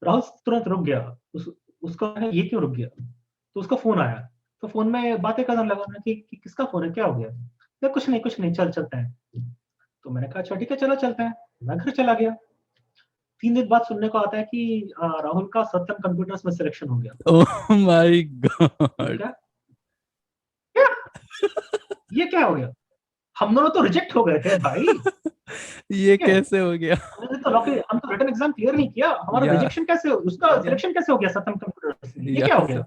राहुल तुरंत रुक गया। उसका ये क्यों रुक गया? तो उसका फ़ोन आया। तो फ़ोन में बातें करने लगा मैं कि किसका फ़ोन है? क्या हो गया? नहीं कुछ नहीं, चल चलते हैं। तो मैंने कहा अच्छा ठीक है चलो चलते हैं। मैं घर चला गया। 3 दिन बाद सुनने को आता है कि राहुल का सत्यम कंप्यूटर्स में सिलेक्शन हो गया। ओह माय मैंने गॉड। कहा, "क्या? ये क्या हो गया? हम दोनों तो रिजेक्ट हो गए थे भाई।" ये ठीक है? कैसे हो गया? हम तो रिटन एग्ज़ाम क्लियर नहीं किया। हमारा या रिजेक्शन कैसे उसका सिलेक्शन कैसे हो गया सत्यम कंप्यूटर्स में? ये या क्या हो गया?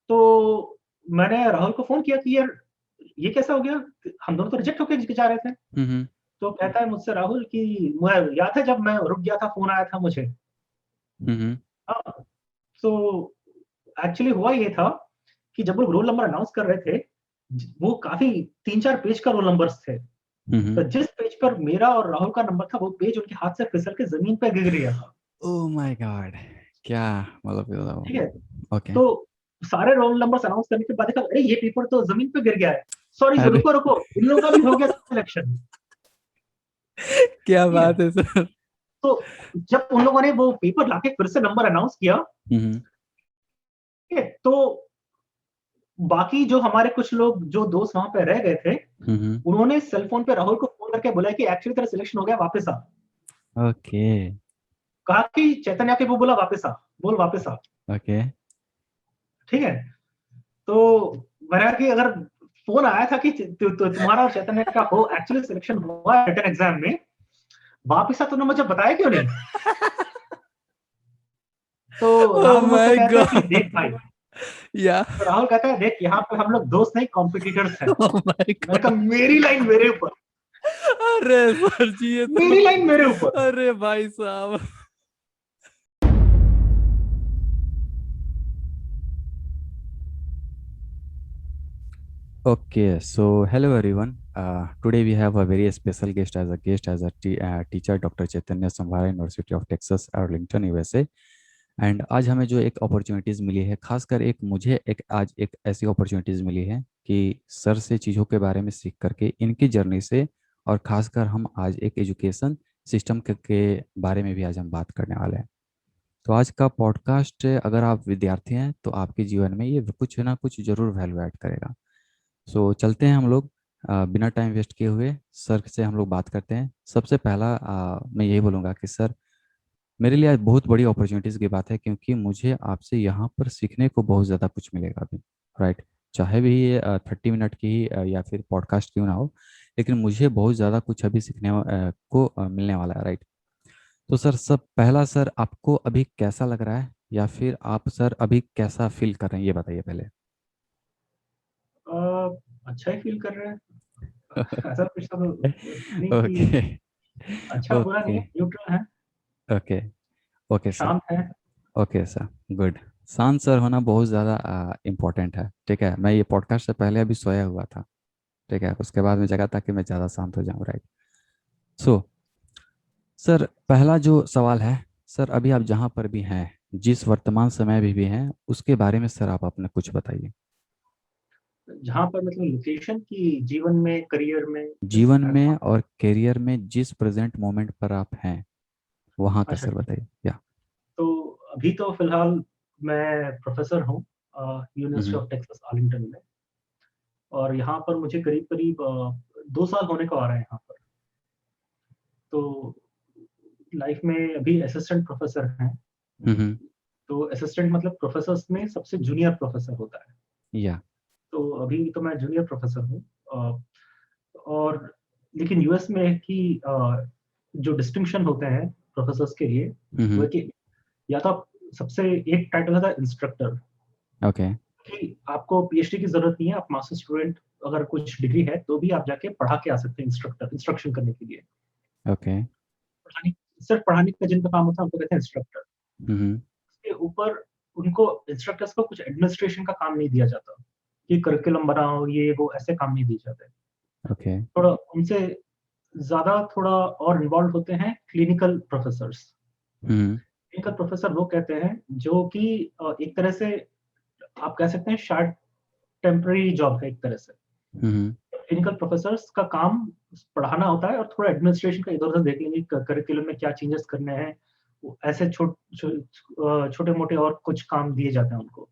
तो मैंने राहुल को फ़ोन किया कि यार ये कैसा हो गया? हम दोनों तो रिजेक्ट होके जा रहे थे। हम्म तो कहता है मुझसे राहुल कि मैं याद है जब मैं रुक गया था, फ़ोन आया था मुझे। हम्म हाँ, तो एक्चुअली हुआ ये था कि जब वो रोल नंबर अनाउंस कर रहे थे, वो काफ़ी 3-4 पेज का रोल नंबर्स थे। तो हम्म जिस पेज पर मेरा और राहुल का नंबर था, वो पेज उनके हाथ से फिसल के ज़मीन पे गिर गया था। Oh my God. क्या मतलब ये ठीक है? बताओ। ओके। तो सारे रोल नंबर्स अनाउंस करने के बाद देखा, अरे! ये पेपर तो ज़मीन पे गिर गया है। सॉरी अरे रुको, रुको, इन लोगों का भी हो गया सिलेक्शन। क्या ठीक है? बात है सर। तो जब उन लोगों ने वो पेपर लाके फिर से नंबर अनाउंस किया, हम्म ठीक है? तो बाकी जो हमारे कुछ लोग जो दोस्त वहाँ पे रह गए थे, हम्म उन्होंने सेल फ़ोन पे राहुल को फ़ोन करके बोला कि एक्चुअली तेरा सिलेक्शन हो गया, वापस आ। ओके कहा कि चैतन्य आके वो बोला वापस आ, बोल वापस आ। ओके ठीक है? तो मैंने कहा कि अगर फ़ोन आया था कि तुम्हारा और चैतन्य का हो एक्चुअली सिलेक्शन हुआ है रिटन एग्ज़ाम में, वापस आ तूने मुझे बताया क्यों नहीं? तो ओह राहुल मुझसे माय कहता है कि गॉड। देख भाई, या तो राहुल कहता है देख यहाँ पे हम लोग दोस्त नहीं कॉम्पिटिटर्स हैं। ओह माय मैंने कहा गॉड। मेरी लाइन मेरे ऊपर, अरे सर जी ये तो। मेरी लाइन मेरे ऊपर। अरे भाई साहब। Okay, so hello everyone. Today we have a very special guest as a teacher, Dr. Chaitanya Samvara, University of Texas, Arlington, USA. And आज हमें जो एक अपॉर्चुनिटीज़ मिली है, खासकर एक मुझे एक आज एक ऐसी अपॉर्चुनिटीज़ मिली है कि सर से चीज़ों के बारे में सीख करके इनकी जर्नी से, और खासकर हम आज एक एजुकेशन सिस्टम के बारे में भी आज हम बात करने वाले हैं। तो आज का पॉडकास्ट अगर आप विद्यार्थी हैं तो आपके जीवन में ये कुछ ना कुछ जरूर वैल्यू ऐड करेगा। सो चलते हैं हम लोग, बिना टाइम वेस्ट किए हुए सर से हम लोग बात करते हैं। सबसे पहला मैं यही बोलूँगा कि सर, मेरे लिए आज बहुत बड़ी अपॉर्चुनिटीज़ की बात है, क्योंकि मुझे आपसे यहाँ पर सीखने को बहुत ज़्यादा कुछ मिलेगा अभी। राइट। चाहे भी ये 30 मिनट की ही या फिर पॉडकास्ट क्यों ना हो, लेकिन मुझे बहुत ज़्यादा कुछ अभी सीखने को मिलने वाला है। राइट। तो सर, सब पहला सर, आपको अभी कैसा लग रहा है, या फिर आप सर अभी कैसा फील कर रहे हैं, ये बताइए पहले। अ, अच्छा ही फ़ील कर रहे हैं। ऐसा कुछ तो नहीं कि ओके अच्छा बुरा नहीं ओके है, न्यूट्रल है, ओके ओके सर। शांत है। Okay sir. गुड। शांत सर होना बहुत ज़्यादा इम्पोर्टेंट है। ठीक है, मैं ये पॉडकास्ट से पहले अभी सोया हुआ था। ठीक है, उसके बाद में जगा था कि मैं ज़्यादा शांत हो जाऊँ। राइट। सो सर, पहला जो सवाल है, सर अभी आप जहाँ पर भी हैं, जिस वर्तमान समय भी हैं, उसके बारे में सर आप अपना कुछ बताइए। जहाँ पर मतलब लोकेशन कि जीवन में, करियर में किस जीवन में कहाँ पर? और करियर में जिस प्रेजेंट मोमेंट पर आप हैं, वहाँ का अच्छा सर ठीक। बताइए या। तो अभी तो फ़िलहाल मैं प्रोफ़ेसर हूँ university hmm of Texas Arlington में, और यहाँ पर मुझे करीब-करीब 2 साल होने को आ रहे हैं यहाँ पर। तो लाइफ़ में अभी असिस्टेंट प्रोफ़ेसर हैं। हम्म तो असिस्टेंट मतलब प्रोफ़ेसर्स में सबसे जूनियर प्रोफ़ेसर होता है। या तो अभी तो मैं जूनियर प्रोफ़ेसर हूँ। और लेकिन यूएस में है कि जो डिस्टिंक्शन होते हैं प्रोफ़ेसर्स के लिए, वो हम्म है कि या तो आप सबसे एक टाइटल होता है इंस्ट्रक्टर, ओके कि आपको पीएचडी की ज़रूरत नहीं है, आप मास्टर स्टूडेंट अगर कुछ डिग्री है, तो भी आप जाके पढ़ा के आ सकते हैं इंस्ट्रक्शन करने के लिए। ओके पढ़ाने सिर्फ़ पढ़ाने का जिनका काम होता है, उनको कहते हैं इंस्ट्रक्टर। हम्म उसके ऊपर उनको इंस्ट्रक्टर्स को कुछ एडमिनिस्ट्रेशन का काम नहीं दिया जाता, कि करिकुलम बनाओ, ये वो ऐसे काम नहीं दिए जाते। ओके थोड़ा उनसे ज़्यादा थोड़ा और इन्वॉल्व होते हैं क्लिनिकल प्रोफ़ेसर्स। हम्म क्लिनिकल प्रोफ़ेसर वो कहते हैं जो कि एक तरह से आप कह सकते हैं शायद टेम्परेरी जॉब है एक तरह से। हम्म क्लिनिकल प्रोफ़ेसर्स का काम पढ़ाना होता है और थोड़ा एडमिनिस्ट्रेशन का इधर-उधर देख लेंगे, करिकुलम में क्या चेंजेस करने हैं, ऐसे छोटे मोटे और कुछ काम दिए जाते हैं उनको।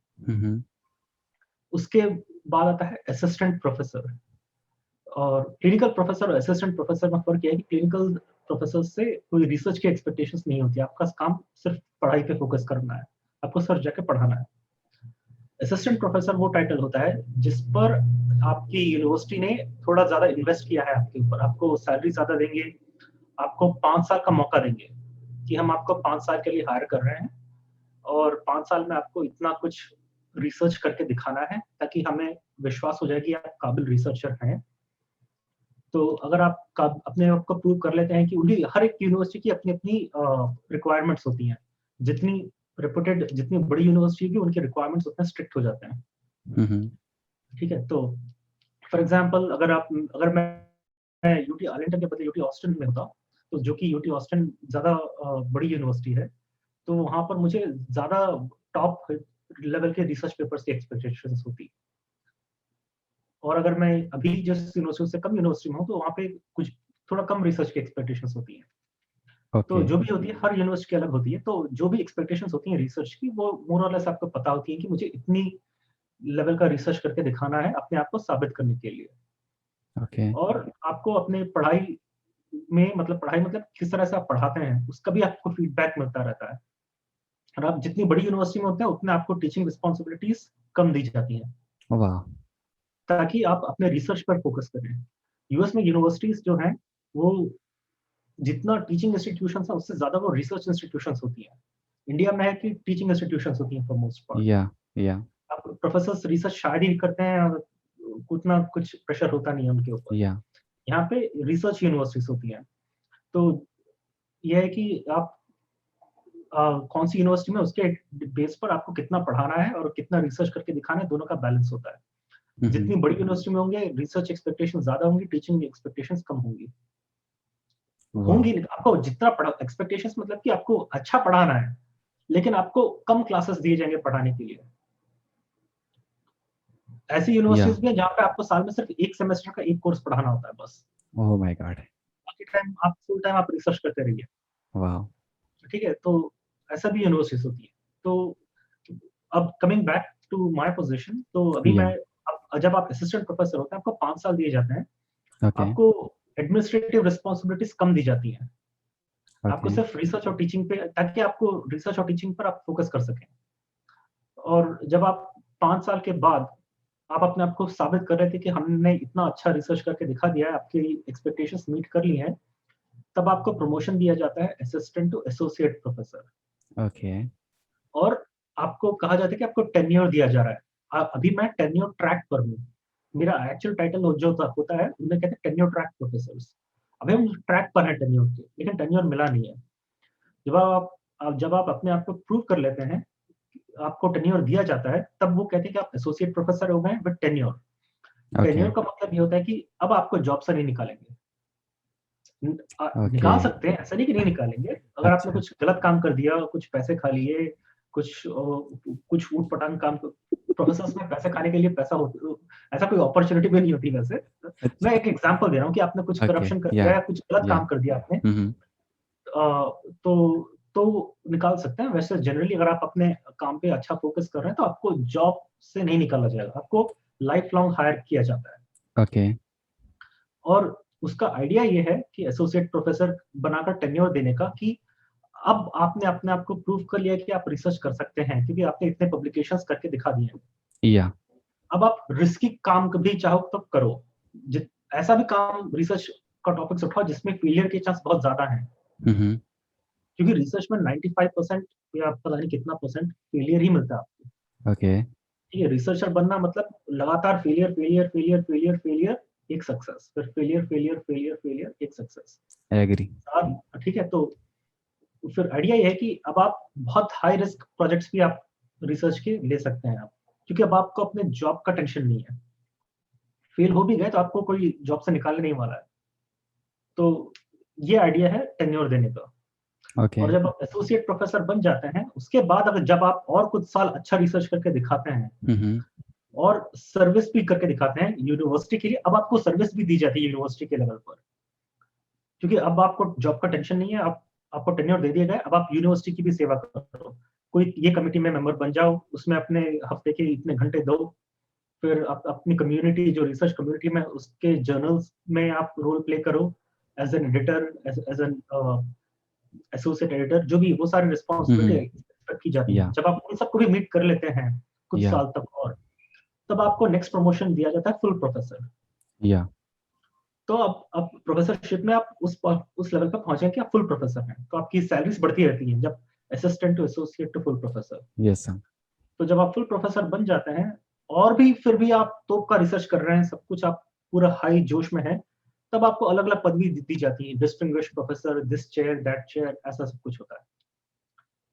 उसके बाद आता है असिस्टेंट प्रोफेसर। और क्लिनिकल प्रोफेसर और असिस्टेंट प्रोफेसर में फर्क यह है कि क्लिनिकल प्रोफेसर से कोई रिसर्च की एक्सपेक्टेशंस नहीं होती, आपका काम सिर्फ पढ़ाई पे फोकस करना है, आपको सिर्फ जाके पढ़ाना है। असिस्टेंट प्रोफेसर वो टाइटल होता है जिस पर आपकी यूनिवर्सिटी ने थोड़ा ज्यादा इन्वेस्ट किया है आपके ऊपर, आपको सैलरी ज्यादा देंगे, आपको 5 साल का मौका देंगे कि हम आपको 5 साल के लिए हायर कर रहे हैं और 5 साल में आपको इतना कुछ रिसर्च करके दिखाना है ताकि हमें विश्वास हो जाए कि आप काबिल रिसर्चर हैं। तो अगर आप अपने आप को प्रूव कर लेते हैं कि उनकी हर एक यूनिवर्सिटी की अपनी-अपनी रिक्वायरमेंट्स होती हैं। जितनी बड़ी यूनिवर्सिटी की उनके रिक्वायरमेंट्स उतने स्ट्रिक्ट हो जाते हैं। ठीक है? तो फॉर एग्जांपल अगर मैं यूटी आर्लिंगटन के बदले यूटी ऑस्टिन में होता, तो जो कि यूटी ऑस्टिन ज़्यादा बड़ी यूनिवर्सिटी है, तो वहाँ पर मुझे ज़्यादा टॉप लेवल के रिसर्च पेपर्स की एक्सपेक्टेशंस होती। और अगर मैं अभी जिस यूनिवर्सिटी से कम यूनिवर्सिटी में हूँ, तो वहाँ पे कुछ थोड़ा कम रिसर्च की एक्सपेक्टेशंस होती हैं। तो जो भी होती है, हर यूनिवर्सिटी की अलग होती है, तो जो भी एक्सपेक्टेशंस होती हैं रिसर्च की, वो मोर और लेस आपको पता होती है कि मुझे इतनी लेवल का रिसर्च करके दिखाना है, अपने आप को साबित करने के लिए। और आपको अपने पढ़ाई मतलब किस तरह से आप पढ़ाते हैं, उसका भी आपको फीडबैक मिलता रहता है। और आप जितनी बड़ी यूनिवर्सिटी में होते हैं, उतने आपको टीचिंग रिस्पॉन्सिबिलिटीज़ कम दी जाती हैं। वाह! ताकि आप अपने रिसर्च पर फोकस करें। यूएस में यूनिवर्सिटीज़ जो हैं, वो जितना टीचिंग इंस्टीट्यूशंस है, उससे ज़्यादा वो रिसर्च इंस्टीट्यूशंस होती हैं। इंडिया में है कि टीचिंग इंस्टीट्यूशंस होती हैं फॉर मोस्ट पार्ट। या अब प्रोफेसर्स रिसर्च शायद ही करते हैं और उतना कुछ प्रेशर होता नहीं है उनके ऊपर। यहाँ पे रिसर्च यूनिवर्सिटीज़ होती हैं। तो ये है कि आप कौन सी यूनिवर्सिटी में उसके बेस पर आपको कितना पढ़ाना है और कितना रिसर्च करके दिखाना है, दोनों का बैलेंस होता है। जितनी बड़ी यूनिवर्सिटी में होंगे, रिसर्च एक्सपेक्टेशंस ज़्यादा होंगी, टीचिंग एक्सपेक्टेशंस कम होंगी। होंगी, आपको जितना एक्सपेक्टेशंस मतलब कि आपको अच्छा पढ़ाना है, लेकिन आपको कम क्लासेस दिए जाएँगे पढ़ाने के लिए। ऐसी यूनिवर्सिटीज़ भी हैं जहाँ पे आपको साल में सिर्फ 1 सेमेस्टर का 1 कोर्स पढ़ाना होता है बस। Oh my God! बाकी टाइम आप फुल टाइम आप रिसर्च करते रहिए। वाओ! ठीक है? तो ऐसा भी यूनिवर्सिटीज़ होती है। तो अब coming back to my position, तो अभी मैं अब जब आप असिस्टेंट प्रोफेसर होते हैं, आपको 5 साल दिए जाते हैं। आपको एडमिनिस्ट्रेटिव रिस्पॉन्सिबिलिटीज़ कम दी जाती हैं। आपको सिर्फ रिसर्च और टीचिंग पे, ताकि आपको रिसर्च और टीचिंग पर आप फोकस कर सकें। और जब आप 5 साल के बाद आप अपने आप को साबित कर रहे थे कि हमने इतना अच्छा रिसर्च करके दिखा दिया है, आपकी एक्सपेक्टेशंस मीट कर ली हैं, तब आपको प्रमोशन दिया जाता है असिस्टेंट टू एसोसिएट प्रोफेसर। और आपको कहा जाता है कि आपको टेन्योर दिया जा रहा है। अभी मैं टेन्योर ट्रैक पर हूँ। मेरा एक्चुअल टाइटल जो होता है, उन्हें कहते हैं टेन्योर ट्रैक प्रोफेसर्स। अभी हम ट्रैक पर हैं टेन्योर के, लेकिन टेन्योर मिला नहीं है। जब आप अपने आप को प्रूव कर लेते हैं, आपको टेन्योर दिया जाता है, तब वो कहते हैं कि आप एसोसिएट प्रोफेसर हो गए विद टेन्योर। टेन्योर का मतलब ये होता है कि अब आपको जॉब से नहीं निकालेंगे। निकाल सकते हैं, ऐसा नहीं कि नहीं निकालेंगे। अगर आपने कुछ गलत काम कर दिया, कुछ पैसे खा लिए, कुछ ऊट-पटांग काम, प्रोफेसर्स में पैसे खाने के लिए ऐसा कोई अपॉर्च्युनिटी भी नहीं होती वैसे। मैं एक एग्ज़ाम्पल दे रहा हूँ कि आपने कुछ करप्शन कर दिया या कुछ गलत काम कर दिया आपने। तो निकाल सकते हैं। वैसे जनरली अगर आप अपने काम पे अच्छा फोकस कर रहे हैं, तो आपको जॉब से नहीं निकाला जाएगा। आपको लाइफ लॉन्ग हायर किया जाता है। और उसका आइडिया ये है कि एसोसिएट प्रोफेसर बनाकर टेन्योर देने का, कि अब आपने अपने आप को प्रूव कर लिया कि आप रिसर्च कर सकते हैं, क्योंकि आपने इतने पब्लिकेशंस करके दिखा दिए हैं। अब आप रिस्की काम भी चाहो तो करो। ऐसा भी काम रिसर्च का टॉपिक्स उठाओ जिसमें फेलियर के चांस बहुत ज़्यादा हैं। क्योंकि रिसर्च में 95% या पता नहीं कितना परसेंट फेलियर ही मिलता है आपको। ठीक है? रिसर्चर बनना मतलब लगातार फेलियर, एक सक्सेस, फिर फेलियर, एक सक्सेस। एग्री। ठीक है? तो फिर आइडिया ये है कि अब आप बहुत हाई रिस्क प्रोजेक्ट्स भी आप रिसर्च के ले सकते हैं आप, क्योंकि अब आपको अपने जॉब का टेंशन नहीं है। फेल हो भी गए तो आपको कोई जॉब से निकालने नहीं वाला है। तो ये आइडिया है टेन्योर देने का। और जब आप एसोसिएट प्रोफेसर बन जाते हैं, उसके बाद जब आप और कुछ साल अच्छा रिसर्च करके दिखाते हैं और सर्विस भी करके दिखाते हैं यूनिवर्सिटी के लिए, अब आपको सर्विस भी दी जाती है यूनिवर्सिटी के लेवल पर। क्योंकि अब आपको जॉब का टेंशन नहीं है, आप आपको टेन्योर दे दिया गया, अब आप यूनिवर्सिटी की भी सेवा करो, कोई ये कमिटी में मेंबर बन जाओ, उसमें अपने हफ्ते के इतने घंटे दो, फिर अपनी कम्युनिटी जो रिसर्च कम्युनिटी में उसके जर्नल्स में आप रोल प्ले करो as an editor, as an associate editor, जो भी वो सारी रिस्पॉन्सिबिलिटी एक्सपेक्ट की जाती है। या जब आप उन सबको भी मीट कर लेते हैं कुछ या साल तक, और तब आपको नेक्स्ट प्रमोशन दिया जाता है फुल प्रोफेसर। या तो अब प्रोफेसरशिप में आप उस लेवल पर पहुंचे कि आप फुल प्रोफेसर हैं, तो आपकी सैलरीज बढ़ती रहती हैं, जब assistant to associate to full professor. Yes sir. तो जब आप फुल प्रोफेसर बन जाते हैं, और भी फिर भी आप तोप का रिसर्च कर रहे हैं, सब कुछ आप पूरा हाई जोश में है, तब आपको अलग अलग पदवी दी जाती है, distinguished professor, this chair, that chair, ऐसा सब कुछ होता है।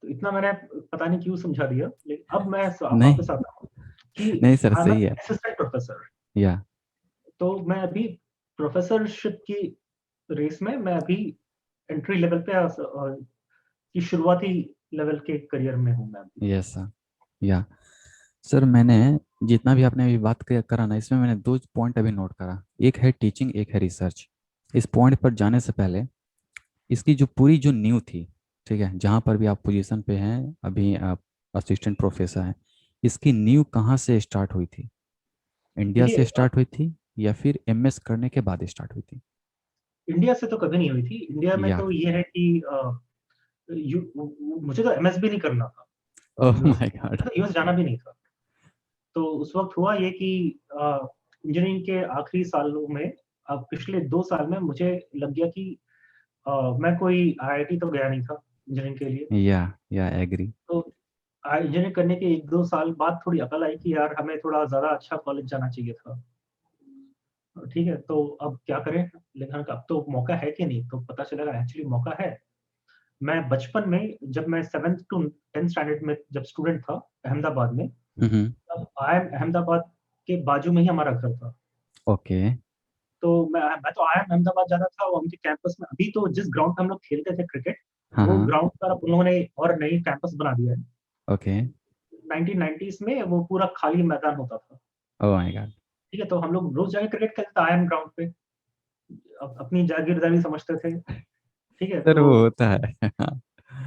तो इतना मैंने पता नहीं क्यों समझा दिया, लेकिन अब मैं नहीं वापस आता हूँ कि नहीं सर, आई एम सही है। Assistant professor. या तो मैं अभी प्रोफेसरशिप की रेस में, मैं अभी एंट्री लेवल पे की शुरुआती लेवल के करियर में हूँ मैं अभी। Yes sir. या सर, मैंने जितना भी आपने अभी बात करा ना, इसमें मैंने दो पॉइंट अभी नोट करा। एक है टीचिंग, एक है रिसर्च। इस पॉइंट पर जाने से पहले इसकी जो पूरी जो नींव थी, ठीक है, जहाँ पर भी आप पोजीशन पे हैं अभी, आप असिस्टेंट प्रोफेसर हैं, इसकी नींव कहाँ से स्टार्ट हुई थी? इंडिया से देखिए, स्टार्ट हुई थी या फिर एमएस करने के बाद स्टार्ट हुई थी? इंडिया से तो कभी नहीं हुई थी। इंडिया में या तो ये है कि मुझे तो एमएस भी नहीं करना था, ओह यूएस माय गॉड। तो यूएस जाना भी नहीं था। तो उस वक्त हुआ ये कि इंजीनियरिंग के आखिरी सालों में, अब पिछले 2 साल में मुझे लग गया कि मैं कोई आईआईटी तो गया नहीं था इंजीनियरिंग के लिए। या एग्री। तो इंजीनियरिंग करने के 1-2 साल बाद थोड़ी अकल आई कि यार हमें थोड़ा ज़्यादा अच्छा कॉलेज जाना चाहिए था। ठीक है, तो अब क्या करें? लेकिन अब तो मौका है कि नहीं, तो पता चलेगा एक्चुअली मौका है। मैं बचपन में, जब मैं 7th टू 10th स्टैंडर्ड में जब स्टूडेंट था अहमदाबाद में, हम्म। तब आईआईएम अहमदाबाद के बाजू में ही हमारा घर था। ओके। तो मैं तो आईआईएम अहमदाबाद जाता था, वो उनके कैंपस में, अभी तो जिस ग्राउंड पे हम लोग खेलते थे क्रिकेट, हाँ वो हाँ। ग्राउंड पर अब उन लोगों ने और नई कैंपस बना दिया है। ओके। 1990s में वो पूरा खाली मैदान होता था। Oh my God. ठीक है, तो हम लोग रोज़ जाके क्रिकेट खेलते थे आईआईएम ग्राउंड पे, अपनी जागीरदारी समझते थे। ठीक है, सर तो वो होता है हाँ,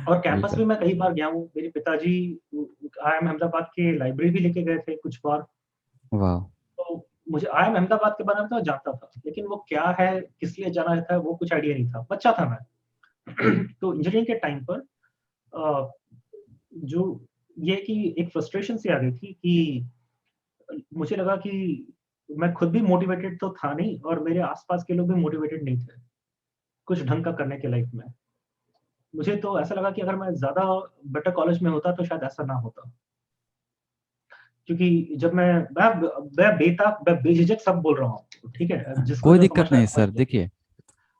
और कैंपस बिल्कुल। भी मैं कई बार गया हूँ। मेरे पिताजी आईआईएम अहमदाबाद के लाइब्रेरी भी लेके गए थे कुछ बार। वाह। तो मुझे आईआईएम अहमदाबाद के बारे में तो जानता था, लेकिन वो क्या है, किस लिए जाना रहता है, वो कुछ आइडिया नहीं था, बच्चा था मैं। तो इंजीनियरिंग के टाइम पर अ, जो ये कि एक फ्रस्ट्रेशन सी आ गई थी कि मुझे लगा कि मैं खुद भी मोटिवेटेड तो था नहीं, और मेरे आस-पास के लोग भी मोटिवेटेड नहीं थे, कुछ ढंग का करने के लाइफ में। मुझे तो ऐसा लगा कि अगर मैं ज़्यादा बेटर कॉलेज में होता तो शायद ऐसा ना होता। क्योंकि जब मैं बेझिझक सब बोल रहा हूँ, ठीक है? जिसको कोई जो दिक्कत समझना है नहीं समझ सर, लो। देखिए,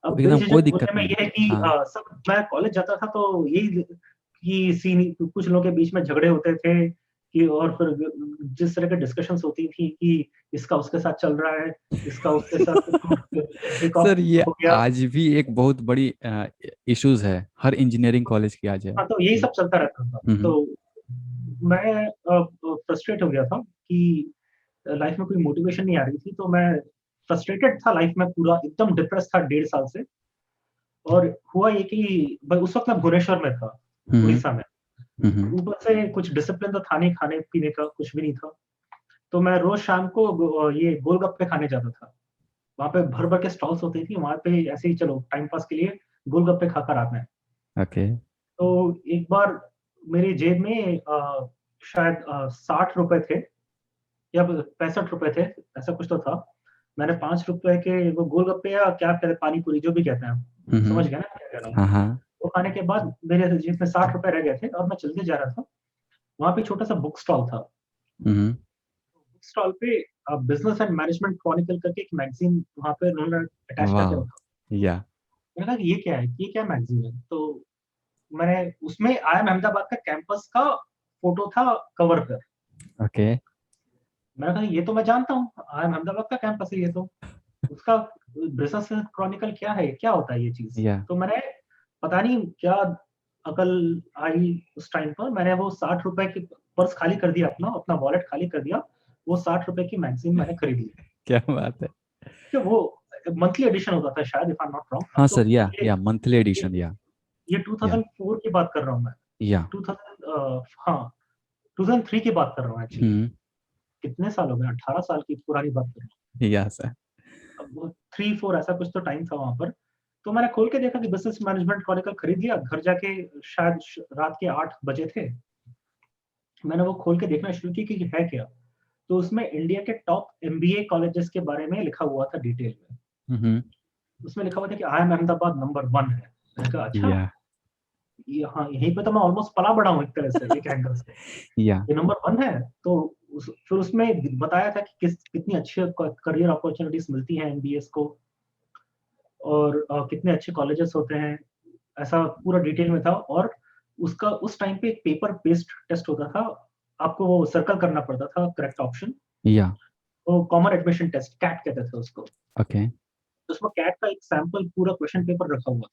अब एकदम कोई बेझिझक दिक्कत बोलने में नहीं ये है। है कि हाँ। सब मैं कॉलेज जाता था तो यही कि कुछ लोगों के बीच में झगड़े होते थे कि, और फिर जिस तरह की डिस्कशंस होती थी कि इसका उसके साथ चल रहा है, इसका उसके साथ ब्रेक ऑफ सर ये हो गया। आज भी एक बहुत बड़ी इश्यूज है हर इंजीनियरिंग कॉलेज की आज है। हाँ, तो यही सब चलता रहता था। हम्म। तो मैं फ्रस्ट्रेट हो गया था कि लाइफ में कोई मोटिवेशन नहीं आ रही थी, तो मैं फ्रस्ट्रेटेड था लाइफ में, पूरा एकदम डिप्रेस था 1.5 साल से। और हुआ ये कि उस वक़्त मैं भुवनेश्वर में था, हम्म। उड़ीसा में। हम्म। ऊपर से कुछ डिसिप्लिन तो था नहीं, खाने-पीने का कुछ भी नहीं था। तो मैं रोज़ शाम को ये गोलगप्पे खाने जाता था। वहाँ पे भर-भर के स्टॉल्स होती थी, वहाँ पे ऐसे ही चलो टाइम पास के लिए गोलगप्पे खाकर आते हैं। ओके। तो एक बार मेरी जेब में शायद ₹60 थे या ₹65 थे, ऐसा कुछ तो था। मैंने ₹5 के वो गोलगप्पे, या क्या कहते हैं, पानी पूरी जो भी कहते हैं, आप समझ हम्म। गए ना क्या कह रहा हूँ? हाँ हाँ। वो खाने के बाद मेरे जेब में ₹60 रह गए थे, और मैं चलते जा रहा था। वहाँ पे छोटा-सा बुक स्टॉल था। हम्म। बुक स्टॉल पे बिज़नेस एंड मैनेजमेंट क्रॉनिकल करके एक मैगज़ीन वहाँ पे उन्होंने अटैच करके वाह। रखा। या मैंने कहा कि ये क्या है? ये क्या मैगज़ीन है? तो मैंने उसमें आईआईएम अहमदाबाद का कैंपस का फ़ोटो था कवर पर। ओके। मैंने कहा ये तो मैं जानता हूँ, आईआईएम अहमदाबाद का कैंपस है ये तो। उसका बिज़नेस क्रॉनिकल क्या है? क्या होता है ये चीज़? या तो मैंने पता नहीं क्या अकल आई उस टाइम पर, मैंने वो ₹60 की पर्स खाली कर दिया अपना, अपना वॉलेट खाली कर दिया। वो ₹60 की मैगज़ीन मैंने खरीद ली। क्या बात है। कि वो मंथली एडिशन होता था शायद, if I am not wrong. अब हाँ तो सर, या ये मंथली ये एडिशन या। ये 2004 की बात कर रहा हूँ मैं। या 2000 हाँ 2003 की बात कर रहा हूँ एक्चुअली। कितने साल हो गए, 18 साल की पुरानी बात कर रहा हूँ। या सर। अब वो 3-4 ऐसा कुछ तो टाइम था वहाँ पर। तो मैंने खोल के देखा कि बिज़नेस मैनेजमेंट का आर्टिकल खरीद लिया, घर जाके शायद रात के 8 बजे थे। मैंने वो खोल के देखना शुरू की कि है क्या? तो उसमें इंडिया के टॉप एमबीए कॉलेजेस के बारे में लिखा हुआ था डिटेल में। उसमें लिखा हुआ था कि IIM अहमदाबाद नंबर 1 है। मैंने कहा अच्छा, या ये हाँ, यहीं पे तो मैं ऑलमोस्ट पला बड़ा हूँ एक तरह से, एक एंगल से। या ये नंबर 1 है, तो फिर उसमें बताया था कि कितनी अच्छी करियर अपॉर्चुनिटीज़ मिलती हैं एमबीएस को और कितने अच्छे कॉलेजेस होते हैं, ऐसा पूरा डिटेल में था। और उसका उस टाइम पे एक पेपर बेस्ड टेस्ट होता था, आपको वो सर्कल करना पड़ता था करेक्ट ऑप्शन, या वो कॉमन एडमिशन टेस्ट कैट कहते थे उसको। ओके। तो उसमें कैट का एक सैंपल पूरा क्वेश्चन पेपर रखा हुआ।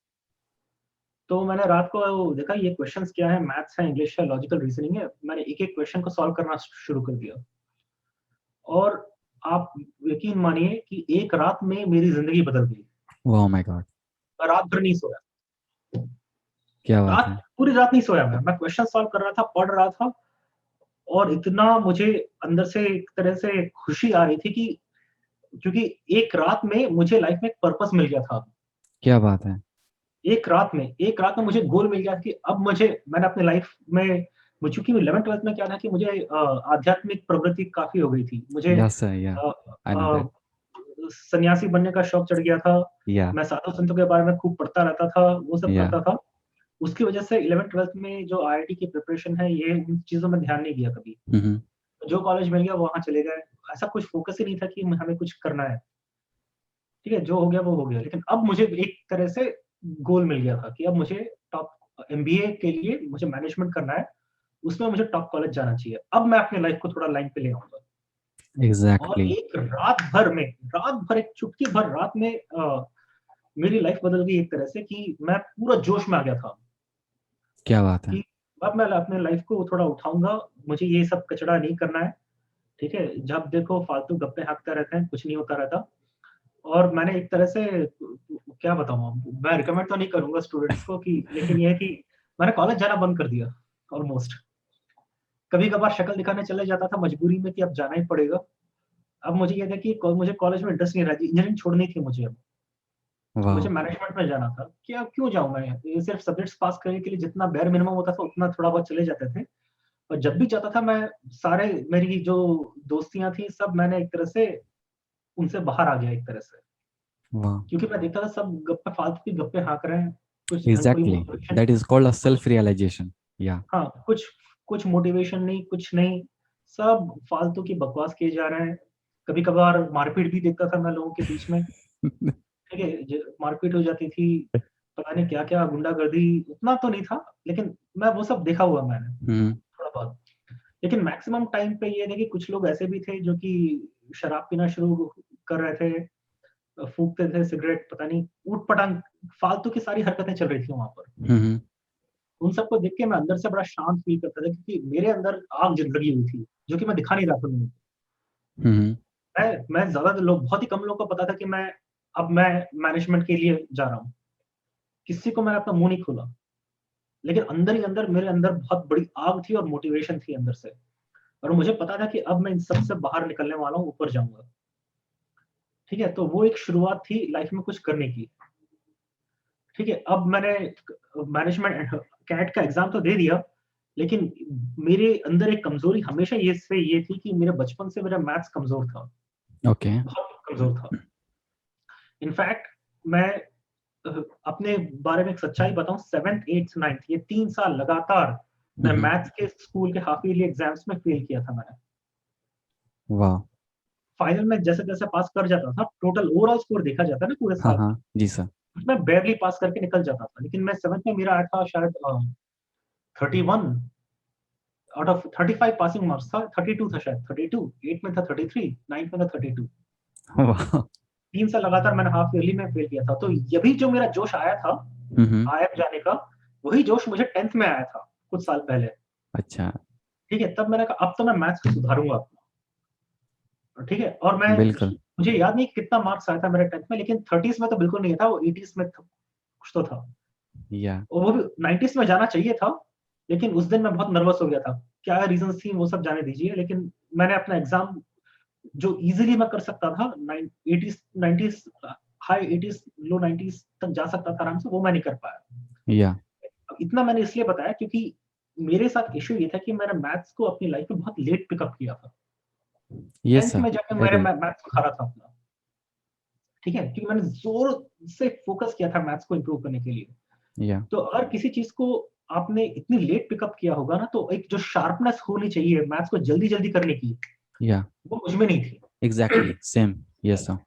तो मैंने रात को देखा ये क्वेश्चंस क्या है, मैथ्स है, इंग्लिश है, लॉजिकल रीजनिंग है। मैंने एक-एक क्वेश्चन को सॉल्व करना शुरू कर दिया और आप यकीन मानिए कि एक रात में मेरी ज़िंदगी बदल गई। Oh my God! मैं रात भर नहीं सोया। क्या बात है! पूरी रात नहीं सोया मैं क्वेश्चन सॉल्व कर रहा था, पढ़ रहा था और इतना मुझे अंदर से एक तरह से खुशी आ रही थी कि क्योंकि एक रात में मुझे लाइफ में एक पर्पस मिल गया था। क्या बात है! एक रात में मुझे गोल मिल गया कि अब मैंने अपने लाइफ में चूँकि 11th-12th में क्या था कि मुझे आध्यात्मिक प्रवृत्ति काफ़ी हो गई थी। मुझे यस सर, या अ आई नो दैट। सन्यासी बनने का शौक चढ़ गया था। या मैं साधु-संतों के बारे में खूब पढ़ता रहता था, वो सब या करता था। उसकी वजह से 11th-12th में जो आईआईटी की प्रिपरेशन है, ये उन चीज़ों में ध्यान नहीं दिया कभी। जो कॉलेज मिल गया वहाँ चले गए। ऐसा कुछ फ़ोकस ही नहीं था कि हमें कुछ करना है। ठीक है, जो हो गया वो हो गया। लेकिन अब मुझे एक तरह से गोल मिल गया था कि अब मुझे टॉप एमबीए के लिए मुझे मैनेजमेंट करना है, उसमें मुझे टॉप कॉलेज जाना चाहिए। अब मैं अपनी लाइफ़ को थोड़ा लाइन पे ले आऊँगा। और एग्ज़ैक्टली। एक रात भर एक चुटकी भर रात में मेरी लाइफ़ बदल गई एक तरह से कि मैं पूरा जोश में आ गया था क्या बात है! कि अब मैं अपने लाइफ़ को थोड़ा उठाऊँगा, मुझे ये सब कचरा नहीं करना है, ठीक है? जब देखो फालतू गप्पे हाँकते रहते हैं, कुछ नहीं होता रहता। और मैंने एक तरह से क्या बताऊँ अब, मैं रिकमेंड तो नहीं करूँगा स्टूडेंट्स को कि लेकिन ये है कि मैंने कॉलेज जाना बंद कर दिया ऑलमोस्ट। कभी-कभार शक्ल दिखाने चले जाता था मजबूरी में कि अब जाना ही पड़ेगा। अब मुझे ये था कि मुझे कॉलेज में इंटरेस्ट नहीं रहा, इंजीनियरिंग छोड़नी थी मुझे अब। मुझे वाओ! मैनेजमेंट में जाना था। क्या क्यों जाऊँ मैं? ये सिर्फ सब्जेक्ट्स पास करने के लिए जितना बेयर मिनिमम होता था उतना थोड़ा बहुत चले जाते थे। और जब भी जाता था मैं सारे मेरी जो दोस्तियाँ थी सब मैंने एक तरह से उनसे बाहर आ गया एक तरह से। वाह! क्योंकि मैं देखता था सब गप्पे फालतू के गप्पे हाँक रहे हैं। कुछ ढंग कोई exactly, motivation that is called a कुछ सेल्फ रियलाइज़ेशन। या हाँ, कुछ मोटिवेशन नहीं, कुछ नहीं, सब फालतू की बकवास किए जा रहे हैं। कभी-कभार मारपीट भी देखता था मैं लोगों के बीच में, ठीक है? मारपीट हो जाती थी, पता नहीं क्या-क्या गुंडागर्दी, उतना तो नहीं था, लेकिन मैं वो सब देखा हुआ मैंने, हुँ, थोड़ा बहुत। लेकिन मैक्सिमम टाइम पे ये है कि कुछ लोग ऐसे भी थे जो कि शराब पीना शुरू कर रहे थे, फूँकते थे सिगरेट, पता नहीं ऊट-पटांग फालतू की सारी हरकतें चल रही थी वहाँ पर। हुँ, उन सबको देख के मैं अंदर से बड़ा शांत फ़ील करता था क्योंकि मेरे अंदर आग जल लगी हुई थी, जो कि मैं दिखा नहीं रहा था लोगों को। हुँ, मैं ज़्यादा लोग बहुत ही कम लोगों को पता था कि मैं मैनेजमेंट के लिए जा रहा हूँ। किसी को मैंने अपना मुँह नहीं खोला। लेकिन अंदर ही अंदर मेरे अंदर बहुत बड़ी आग थी और मोटिवेशन थी अंदर से। और मुझे पता था कि अब मैं इन सब से बाहर निकलने वाला हूँ, ऊपर जाऊँगा। ठीक है? तो वो एक शुरुआत थी लाइफ़ में कुछ करने की। ठीक है? अब मैंने मैनेजमेंट कैट का एग्ज़ाम तो दे दिया, लेकिन मेरे अंदर एक कमज़ोरी हमेशा ये थी कि मेरे बचपन से मेरा मैथ्स कमज़ोर था, ओके। बहुत कमज़ोर था। इनफैक्ट मैं अपने बारे में एक सच्चाई बताऊँ 7th, 8th, 9th ये 3 साल लगातार हुँ, मैं हुँ, मैथ्स के स्कूल के हाफ ईयरली एग्ज़ाम्स में फ़ेल किया था मैंने। वाह! फाइनल में जैसे-जैसे पास कर जाता था, टोटल ओवरऑल स्कोर देखा जाता है ना पूरे हाँ, साल हाँ। में, जी सर। उसमें बारली पास करके निकल जाता था। लेकिन मैं 7th में मेरा आया था शायद 31 आउट ऑफ 35 पासिंग मार्क्स था, 32 था शायद, 32, 8 में था 33, 9th में था 32। वाह! 3 साल लगातार मैंने हाफ ईयरली में फ़ेल किया था। तो यही जो मेरा जोश आया था, हुँ, हुँ, आईआईएम जाने का, वही जोश मुझे 10th में आया था, कुछ साल पहले। अच्छा, ठीक है? तब मैंने कहा अब तो मैं मैथ्स को सुधारूँगा अपना। ठीक है? और बिल्कुल। मुझे याद नहीं कितना मार्क्स आया था मेरे 10th में लेकिन 30s में तो बिल्कुल नहीं था, वो 80s में कुछ तो था। या वो भी 90s में जाना चाहिए था, लेकिन उस दिन मैं बहुत नर्वस हो गया था। क्या रीज़न्स थी वो सब जाने दीजिए, लेकिन मैंने अपना एग्ज़ाम जो ईज़िली मैं कर सकता था, 80s 90s हाई 80s लो 90s तक जा सकता था आराम से, वो मैं नहीं कर पाया। या अब इतना मैंने इसलिए बताया क्योंकि मेरे साथ इश्यू ये था कि मैंने मैथ्स को अपनी लाइफ़ में बहुत लेट पिकअप किया था। यस 10th सर, में जाके मेरे एग्री। मैथ्स सुधारा था अपना, ठीक है? क्योंकि मैंने ज़ोर से फ़ोकस किया था मैथ्स को इम्प्रूव करने के लिए। या तो अगर किसी चीज़ को आपने इतनी लेट पिकअप किया होगा ना, तो एक जो शार्पनेस होनी चाहिए मैथ्स को जल्दी-जल्दी करने की, या वो मुझ में नहीं थी। Exactly same. Yes sir.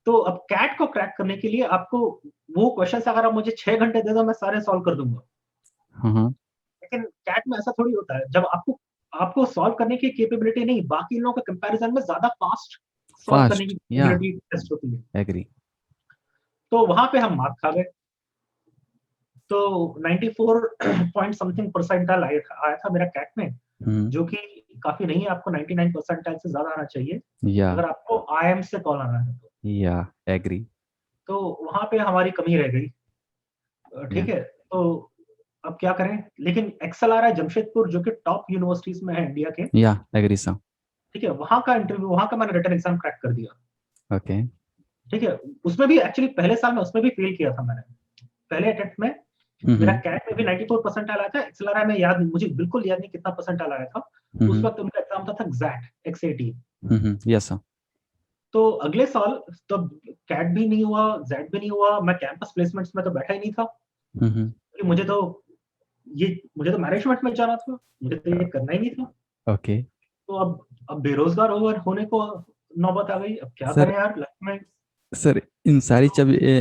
तो अब कैट को क्रैक करने के लिए आपको वो क्वेश्चंस अगर आप मुझे 6 घंटे दे दो, मैं सारे सॉल्व कर दूँगा। हाँ हाँ। लेकिन कैट में ऐसा थोड़ी होता है। जब आपको आपको सॉल्व करने की कैपेबिलिटी नहीं, बाकी लोगों के कंपैरिज़न में ज़्यादा फास्ट सॉल्व करने की फास्ट, या कैपेबिलिटी टेस्ट होती है। एग्री। तो वहाँ पे हम मार खा गए। तो 94 पॉइंट समथिंग परसेंटाइल आया था मेरा कैट में, हम्म। जो कि काफ़ी नहीं है, आपको 99 परसेंटाइल से ज़्यादा आना चाहिए, या अगर आपको आईआईएम से कॉल आना है तो। या एग्री। तो वहाँ पे हमारी कमी रह गई। या ठीक है? तो अब क्या करें? लेकिन एक्सेल आ रहा है जमशेदपुर जो कि टॉप यूनिवर्सिटीज़ में है इंडिया के, या एग्री सर। ठीक है? वहाँ का मैंने रिटन एग्ज़ाम क्रैक कर दिया, ओके। ठीक है? उसमें भी एक्चुअली पहले साल में उसमें भी फ़ेल किया था मैंने। पहले अटेम्प्ट में मेरा हम्म। कैट में भी 94 परसेंटाइल आया था, एक्सेलआरआई में मुझे बिल्कुल याद नहीं कितना परसेंटाइल आया था। उस हम्म। वक़्त उनका एग्ज़ाम था एग्ज़ैक्ट एक्सएटी। Yes sir. तो अगले साल तब कैट भी नहीं हुआ, ज़ेड भी नहीं हुआ, मैं कैंपस प्लेसमेंट्स में तो बैठा ही नहीं था, हम्म। क्योंकि मुझे तो मैनेजमेंट में जाना था, मुझे तो ये करना ही नहीं था। ओके। तो अब बेरोज़गार होने को नौबत आ गई, अब क्या सर, करें यार लाइफ़ में। सर इन सारी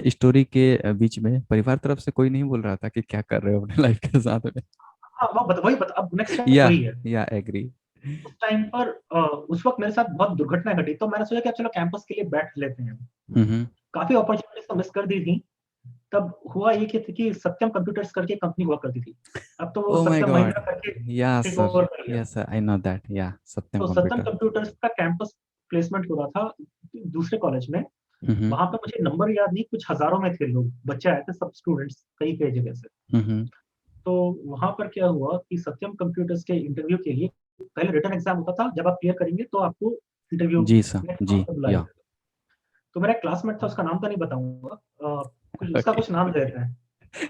स्टोरी के बीच में परिवार तरफ से कोई नहीं बोल रहा था कि क्या कर रहे हो अपने लाइफ के साथ में? हाँ, वही बता अब नेक्स्ट स्टेप या वही है। या एग्री। उस टाइम पर उस वक़्त मेरे साथ बहुत दुर्घटना घटी, तो मैंने सोचा कि अब चलो कैंपस के लिए बैठ लेते हैं। हम्म। काफ़ी अपॉर्च्युनिटीज़ तो मिस कर दी थी। तब हुआ ये कि सत्यम कंप्यूटर्स करके कंपनी हुआ करती थी। अब तो वो oh my Satyam God. Mahindra करके या टेक सर। ओवर कर लिया। Yes sir, I know that. या सत्यम तो सत्यम कंप्यूटर। कंप्यूटर्स का कैंपस प्लेसमेंट हो रहा था दूसरे कॉलेज में। हम्म। वहाँ पे मुझे नंबर याद नहीं, कुछ हज़ारों में थे लोग, बच्चे आए थे सब स्टूडेंट्स कई-कई जगह से। हम्म। तो वहाँ पर क्या हुआ कि सत्यम कंप्यूटर्स के इंटरव्यू के लिए पहले रिटन एग्ज़ाम होता था, जब आप क्लियर करेंगे तो आपको इंटरव्यू जी सर, नेक्स्ट जी। राउंड पे बुलाया या जाएगा। तो मेरा एक क्लासमेट था, उसका नाम तो नहीं बताऊँगा, कुछ उसका ओके। कुछ नाम दे देते हैं,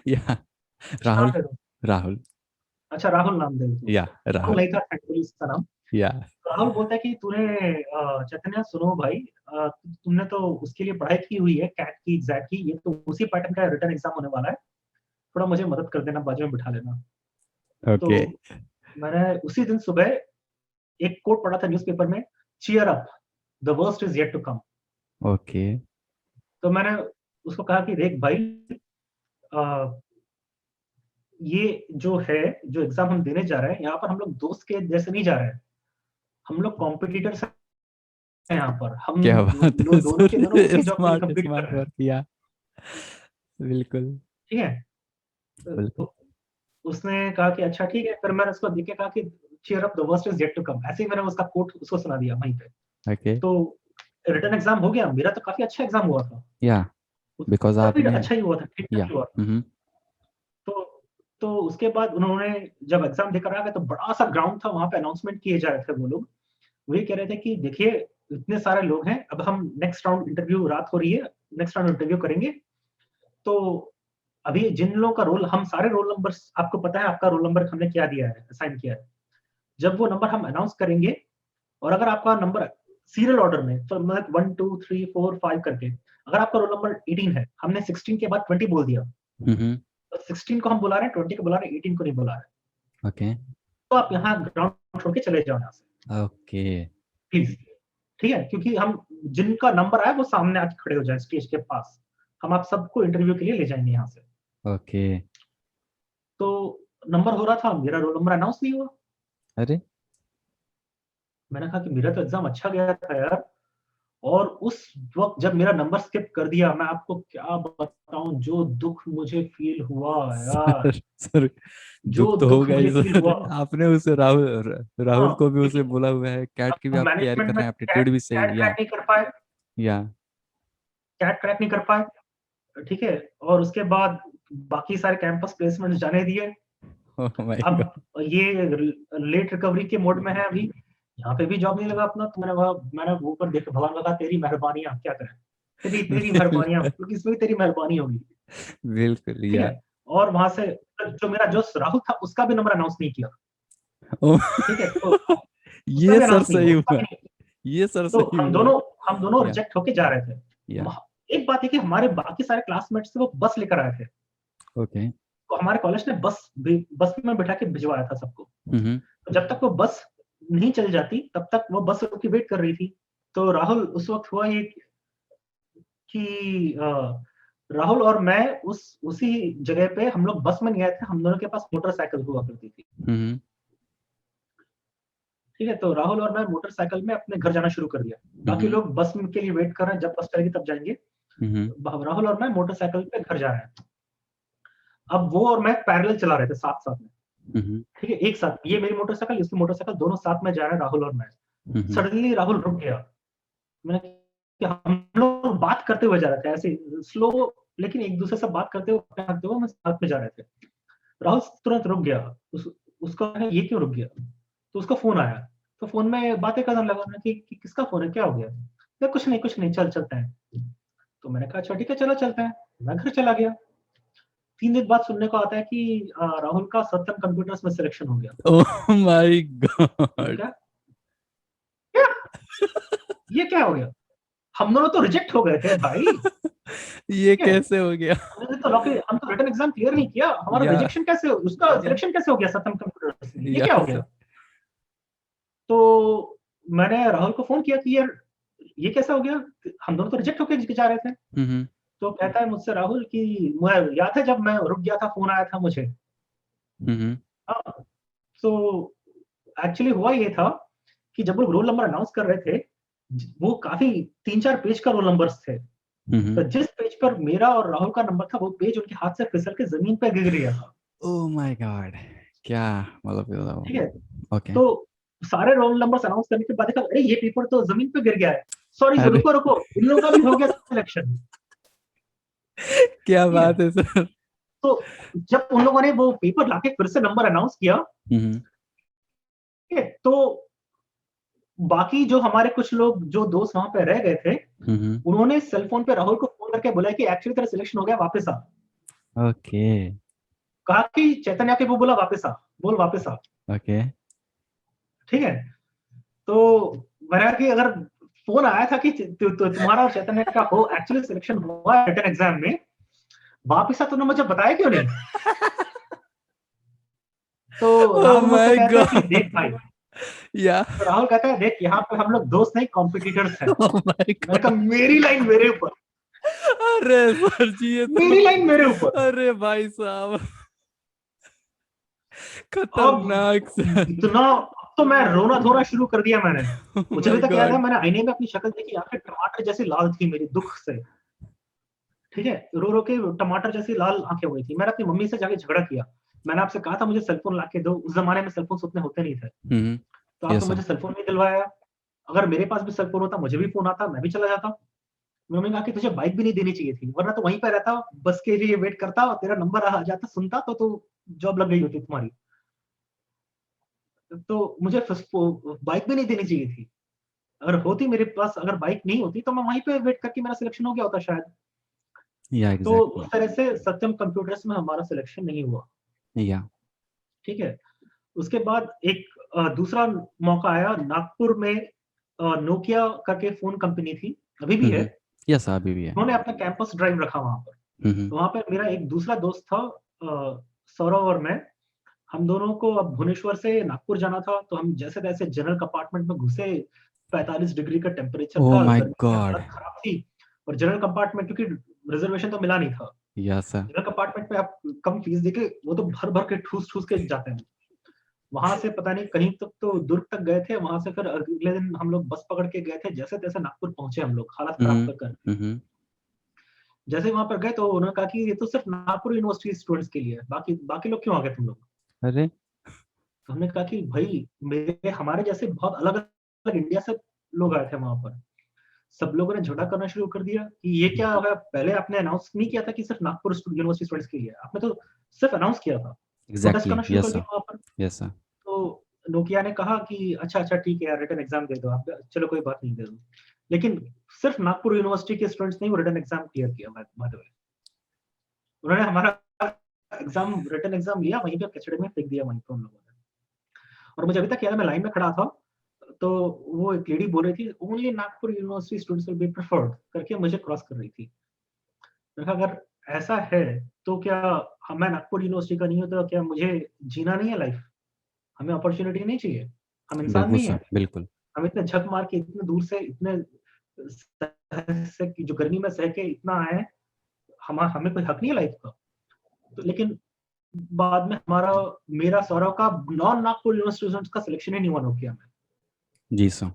या कुछ नाम राहुल। दे दो। राहुल। अच्छा, राहुल नाम दे देते हैं या उसको। राहुल राहुल। नहीं था थैंकफुली उसका नाम। या राहुल बोलता है कि तूने चैतन्य सुनो भाई, तुमने तो उसके लिए पढ़ाई की हुई है कैट की, एग्ज़ैक्ट की, ये तो उसी पैटर्न का रिटन एग्ज़ाम होने वाला है, थोड़ा मुझे मदद कर देना, बाजू में बिठा लेना। तो ओके। मैंने उसी दिन सुबह एक कोट पढ़ा था न्यूज़पेपर में, cheer up, the worst is yet to come. Okay. तो मैंने उसको कहा कि देख भाई, अ, ये जो है, जो एग्ज़ाम हम देने जा रहे हैं, यहाँ पर हम लोग दोस्त के जैसे नहीं जा रहे हैं, हम लोग कॉम्पिटिटर्स हैं यहाँ पर। हम क्या दो बात लो है दोनों सर। के दोनों उसी जॉब के लिए स्मार्ट कम्पीट कर स्मार्ट रहे हैं, वर्क किया। बिल्कुल। ठीक है? बिल्कुल। तो उसने कहा कि अच्छा ठीक है, फिर मैंने उसको देख के कहा कि cheer up the worst is yet to come, ऐसे ही मैंने उसका कोट उसको सुना दिया वहीं पे। ओके। तो रिटन एग्ज़ाम हो गया, मेरा तो काफ़ी अच्छा एग्ज़ाम हुआ था। या बिकॉज़ उसका भी आपने। अच्छा ही हुआ था, ठीक-ठाक या ही हुआ था। तो तो उसके बाद उन्होंने जब एग्ज़ाम देकर आ गए तो बड़ा-सा ग्राउंड था, वहाँ पे अनाउंसमेंट किए जा रहे थे वो लोग। वो ये कह रहे थे कि देखिए, इतने सारे लोग हैं, अब हम नेक्स्ट राउंड इंटरव्यू, रात हो रही है, नेक्स्ट राउंड इंटरव्यू करेंगे। तो अभी जिन लोगों का रोल, हम सारे रोल नंबर्स, आपको पता है आपका रोल नंबर हमने क्या दिया है, असाइन किया है। जब वो नंबर हम अनाउंस करेंगे और अगर आपका नंबर सीरियल ऑर्डर में, तो मतलब 1, 2, 3, 4, 5 करके, अगर आपका रोल नंबर 18 है, हमने 16 के बाद 20 बोल दिया, हम्म। तो 16 को हम बुला रहे हैं, 20 को बुला रहे हैं, 18 को नहीं बुला रहे हैं। ओके। तो आप यहाँ ग्राउंड छोड़ के चले जाओ यहाँ से, ओके। प्लीज़। ठीक है? क्योंकि हम जिनका नंबर आए वो सामने आके खड़े हो जाएँ स्टेज के पास। हम आप सबको इंटरव्यू के लिए ले जाएँगे यहाँ से। ओके। तो नंबर हो रहा था, मेरा रोल नंबर अनाउंस नहीं हुआ। अरे। मैंने कहा कि मेरा तो एग्ज़ाम अच्छा गया था यार, और उस वक़्त जब मेरा नंबर स्किप कर दिया, मैं आपको क्या बताऊँ, जो दुःख मुझे फ़ील हुआ यार, सर, सर दुख जो तो दुःख होगा ही मुझे फ़ील सर। हुआ। आपने उसे राहुल हाँ, राहुल को भी उसे क्योंकि बोला हुआ है, कैट की भी हम आप तैयारी मैनेजमेंट कर में रहे हैं, एप्टीट्यूड भी कैट सही। या क्रैक नहीं कर पाए, या कैट क्रैक नहीं कर पाए, ठीक है? और उसके बाद बाकी सारे कैंपस प्लेसमेंट जाने दिए। ओह माय अब गॉड। ये लेट रिकवरी के मोड में है अभी, यहाँ पे भी जॉब नहीं लगा अपना। तो मैंने ऊपर देख भगवान का कहा तेरी मेहरबानियां, क्या करें, तेरी तेरी मेहरबानियां, क्योंकि इसमें भी तेरी मेहरबानी होगी। बिल्कुल ठीक या। है। और वहां से जो मेरा जो राहुल था उसका भी नंबर अनाउंस नहीं किया। ओह ठीक है, तो उसका ये भी सर अनाउंस नहीं हुआ, सही उसका हुआ। भी नहीं। ये सर तो सही हम हुआ। दोनों हम दोनों या रिजेक्ट होके जा रहे थे। या एक बात है कि हमारे बाकी सारे क्लासमेट्स थे वो बस लेकर आए थे, ओके। तो हमारे कॉलेज ने बस में बिठा के भिजवाया था सबको। हम्म। तो जब तक वो बस नहीं चल जाती तब तक वो बस की वेट कर रही थी। तो राहुल उस वक्त हुआ ये कि राहुल और मैं उसी जगह पे हम लोग बस में नहीं आए थे, हम दोनों के पास मोटरसाइकिल हुआ करती थी। हम्म। ठीक है, तो राहुल और मैं मोटरसाइकिल में अपने घर जाना शुरू कर दिया। बाकी हम्म। लोग बस के लिए वेट कर रहे हैं, जब बस चलेगी तब जाएंगे। हम्म। राहुल और मैं मोटरसाइकिल पे घर जा रहे हैं। अब वो और मैं पैरेलल चला रहे थे साथ साथ में। हम्म। ठीक है, एक साथ, ये मेरी मोटरसाइकिल उसकी मोटरसाइकिल, दोनों साथ में जा रहे हैं राहुल और मैं। हम्म। सडनली राहुल रुक गया। मैंने कि हम लोग बात करते हुए जा रहे थे ऐसे स्लो, लेकिन एक दूसरे से बात करते हुए हम साथ में जा रहे थे। राहुल तुरंत रुक गया। उसका ये क्यों रुक गया, तो उसका फोन आया। तो फोन में बातें करने लगा मैं कि किसका फोन है, क्या हो गया। कुछ नहीं चल चलते हैं। तो मैंने कहा अच्छा ठीक है चलो चलते हैं। मैं घर चला गया। 3 दिन बाद सुनने को आता है कि राहुल का सत्यम कंप्यूटर्स में सिलेक्शन हो गया। ओह माय मैंने गॉड। कहा क्या, ये क्या हो गया, हम दोनों तो रिजेक्ट हो गए थे भाई। ये ठीक है, कैसे हो गया। हम तो रिटन एग्जाम क्लियर नहीं किया, हमारा या रिजेक्शन कैसे, उसका या सिलेक्शन कैसे हो गया सत्यम कंप्यूटर्स में, ये या क्या हो सर। गया। तो मैंने राहुल को फोन किया कि यार ये कैसा हो गया, हम दोनों तो रिजेक्ट होके जा रहे थे। हम्म। तो कहता है मुझसे राहुल कि मुझे याद है जब मैं रुक गया था, फोन आया था मुझे। हम्म। हाँ, तो एक्चुअली हुआ ये था कि जब वो रोल नंबर अनाउंस कर रहे थे, वो काफी 3-4 पेज का रोल नंबर्स थे। तो जिस पेज पर मेरा और राहुल का नंबर था, वो पेज उनके हाथ से फिसल के जमीन पे गिर गया था। Oh my God. क्या ठीक है, मतलब। ओके। तो सारे रोल नंबर्स अनाउंस करने के बाद देखा अरे ये पेपर तो जमीन पे गिर गया है। सॉरी अरे रुको रुको, इन लोगों का भी हो गया सिलेक्शन। क्या ठीक है, बात है सर। तो जब उन लोगों ने वो पेपर लाके फिर से नंबर अनाउंस किया, हम्म। ठीक है, तो बाकी जो हमारे कुछ लोग जो दोस्त वहां पे रह गए थे, हम्म। उन्होंने सेल फोन पे राहुल को फोन करके बोला कि एक्चुअली तेरा सिलेक्शन हो गया, वापस आ। ओके। कहा कि चैतन्य के वो बोला वापस आ, बोल वापस आ। ओके। ठीक है, तो मैंने कि अगर फोन आया था कि तुम्हारा और चैतन्य का हो एक्चुअली सिलेक्शन हुआ है रिटन एग्जाम में, वापिस आ, तूने मुझे बताया क्यों नहीं। तो ओह राहुल मुझसे माय कहता है कि देख गॉड। भाई, या तो राहुल कहता है देख यहाँ पे हम लोग दोस्त नहीं कॉम्पिटिटर्स हैं। ओह माय मैंने कहा गॉड। मेरी लाइन मेरे ऊपर, अरे सर जी ये तो। मेरी लाइन मेरे ऊपर। अरे भाई साहब। अब खतरनाक सर। इतना, अब तो मैं रोना धोना शुरू कर दिया मैंने। ओह मुझे अभी माय तक याद है गॉड। मैंने आईने में अपनी शक्ल देखी, आंखें टमाटर जैसी लाल थी मेरी दुख से। ठीक है, रो रो के टमाटर जैसी लाल आंखें हुई थी। मैंने अपनी मम्मी से जाके झगड़ा किया। मैंने आपसे कहा था मुझे सेलफोन ला के दो, उस जमाने में सेलफोन उतने होते नहीं थे, हम्म। तो आपने यस सर। मुझे सेलफोन नहीं दिलवाया। अगर मेरे पास भी सेलफोन होता, मुझे भी फोन आता, मैं भी चला जाता। मम्मी ने कहा कि तुझे बाइक भी नहीं देनी चाहिए थी, वरना तो वहीं पे रहता, बस के लिए वेट करता और तेरा नंबर आ जाता, सुनता तो जॉब लग गई होती तुम्हारी। तो मुझे बाइक भी नहीं देनी चाहिए थी। अगर होती मेरे पास, अगर बाइक नहीं होती तो मैं वहीं पे वेट करके मेरा सिलेक्शन हो गया होता शायद। या तो उस एग्जैक्टली। तरह से सत्यम कंप्यूटर्स में हमारा सिलेक्शन नहीं हुआ। या ठीक है, उसके बाद एक दूसरा मौका आया नागपुर में। नोकिया करके फोन कंपनी थी, अभी भी है। यस अभी भी है। उन्होंने अपना कैंपस ड्राइव रखा वहां पर। हम्म। तो वहां पे मेरा एक दूसरा दोस्त था, सौरभ और मैं। हम दोनों को अब भुवनेश्वर से नागपुर जाना था, तो हम जैसे तैसे जनरल कंपार्टमेंट में घुसे। 45 डिग्री का टेम्परेचर ओह था, माय गर्मी में गॉड। हालत खराब थी। और जनरल कंपार्टमेंट क्योंकि रिजर्वेशन तो मिला नहीं था। Yes sir. जनरल कंपार्टमेंट में आप कम फीस देके, वो तो भर भर के ठूस ठूस के जाते हैं। वहां से पता नहीं कहीं तक तो दुर्ग तक गए थे, वहां से फिर अगले दिन हम लोग बस पकड़ के गए थे, जैसे तैसे नागपुर पहुंचे हम लोग हालत खराब कर कर। हम्म। जैसे ही वहां पर गए तो उन्होंने कहा कि ये तो सिर्फ नागपुर यूनिवर्सिटी स्टूडेंट्स के लिए है, बाकी बाकी लोग क्यों आ गए तुम लोग। अरे तो हमने कहा कि भाई मेरे हमारे जैसे बहुत अलग अलग इंडिया से लोग आए थे वहां पर। सब लोगों ने झगड़ा करना शुरू कर दिया कि ये क्या है, पहले आपने अनाउंस नहीं किया था कि सिर्फ नागपुर यूनिवर्सिटी स्टूडेंट्स के लिए है, आपने तो सिर्फ अनाउंस किया था, प्रोटेस्ट एग्जैक्टली, करना शुरू कर यस सर, दिया वहाँ पर। Yes sir. तो नोकिया ने कहा कि अच्छा अच्छा ठीक है यार, रिटन एग्जाम दे दो आप, चलो कोई बात नहीं, दे दो। लेकिन सिर्फ नागपुर यूनिवर्सिटी के स्टूडेंट्स ने वो रिटन एग्जाम क्लियर किया, बाय द वे। उन्होंने हमारा एग्जाम, रिटन एग्जाम लिया, वहीं पे कचड़े में फेंक दिया वहीं पे उन लोगों ने। और मुझे अभी तक याद है, मैं लाइन में खड़ा था, तो वो एक लेडी बोल रही थी only Nagpur university students will be preferred करके मुझे क्रॉस कर रही थी। मैंने कहा अगर ऐसा है तो क्या मैं नागपुर यूनिवर्सिटी का नहीं हूँ, तो क्या मुझे जीना नहीं है लाइफ? हमें अपॉर्चुनिटी नहीं चाहिए? हम इंसान बिल्कुल नहीं सर, है? बिल्कुल। हम इतने झक मार के इतने दूर से, इतने से जो गर्मी में सह के इतना आए, हमें कोई हक नहीं है लाइफ का? तो लेकिन बाद में मेरा सौरव का नॉन नागपुर यूनिवर्सिटी स्टूडेंट्स का सिलेक्शन ही नहीं हुआ नोकिया में। जी सर।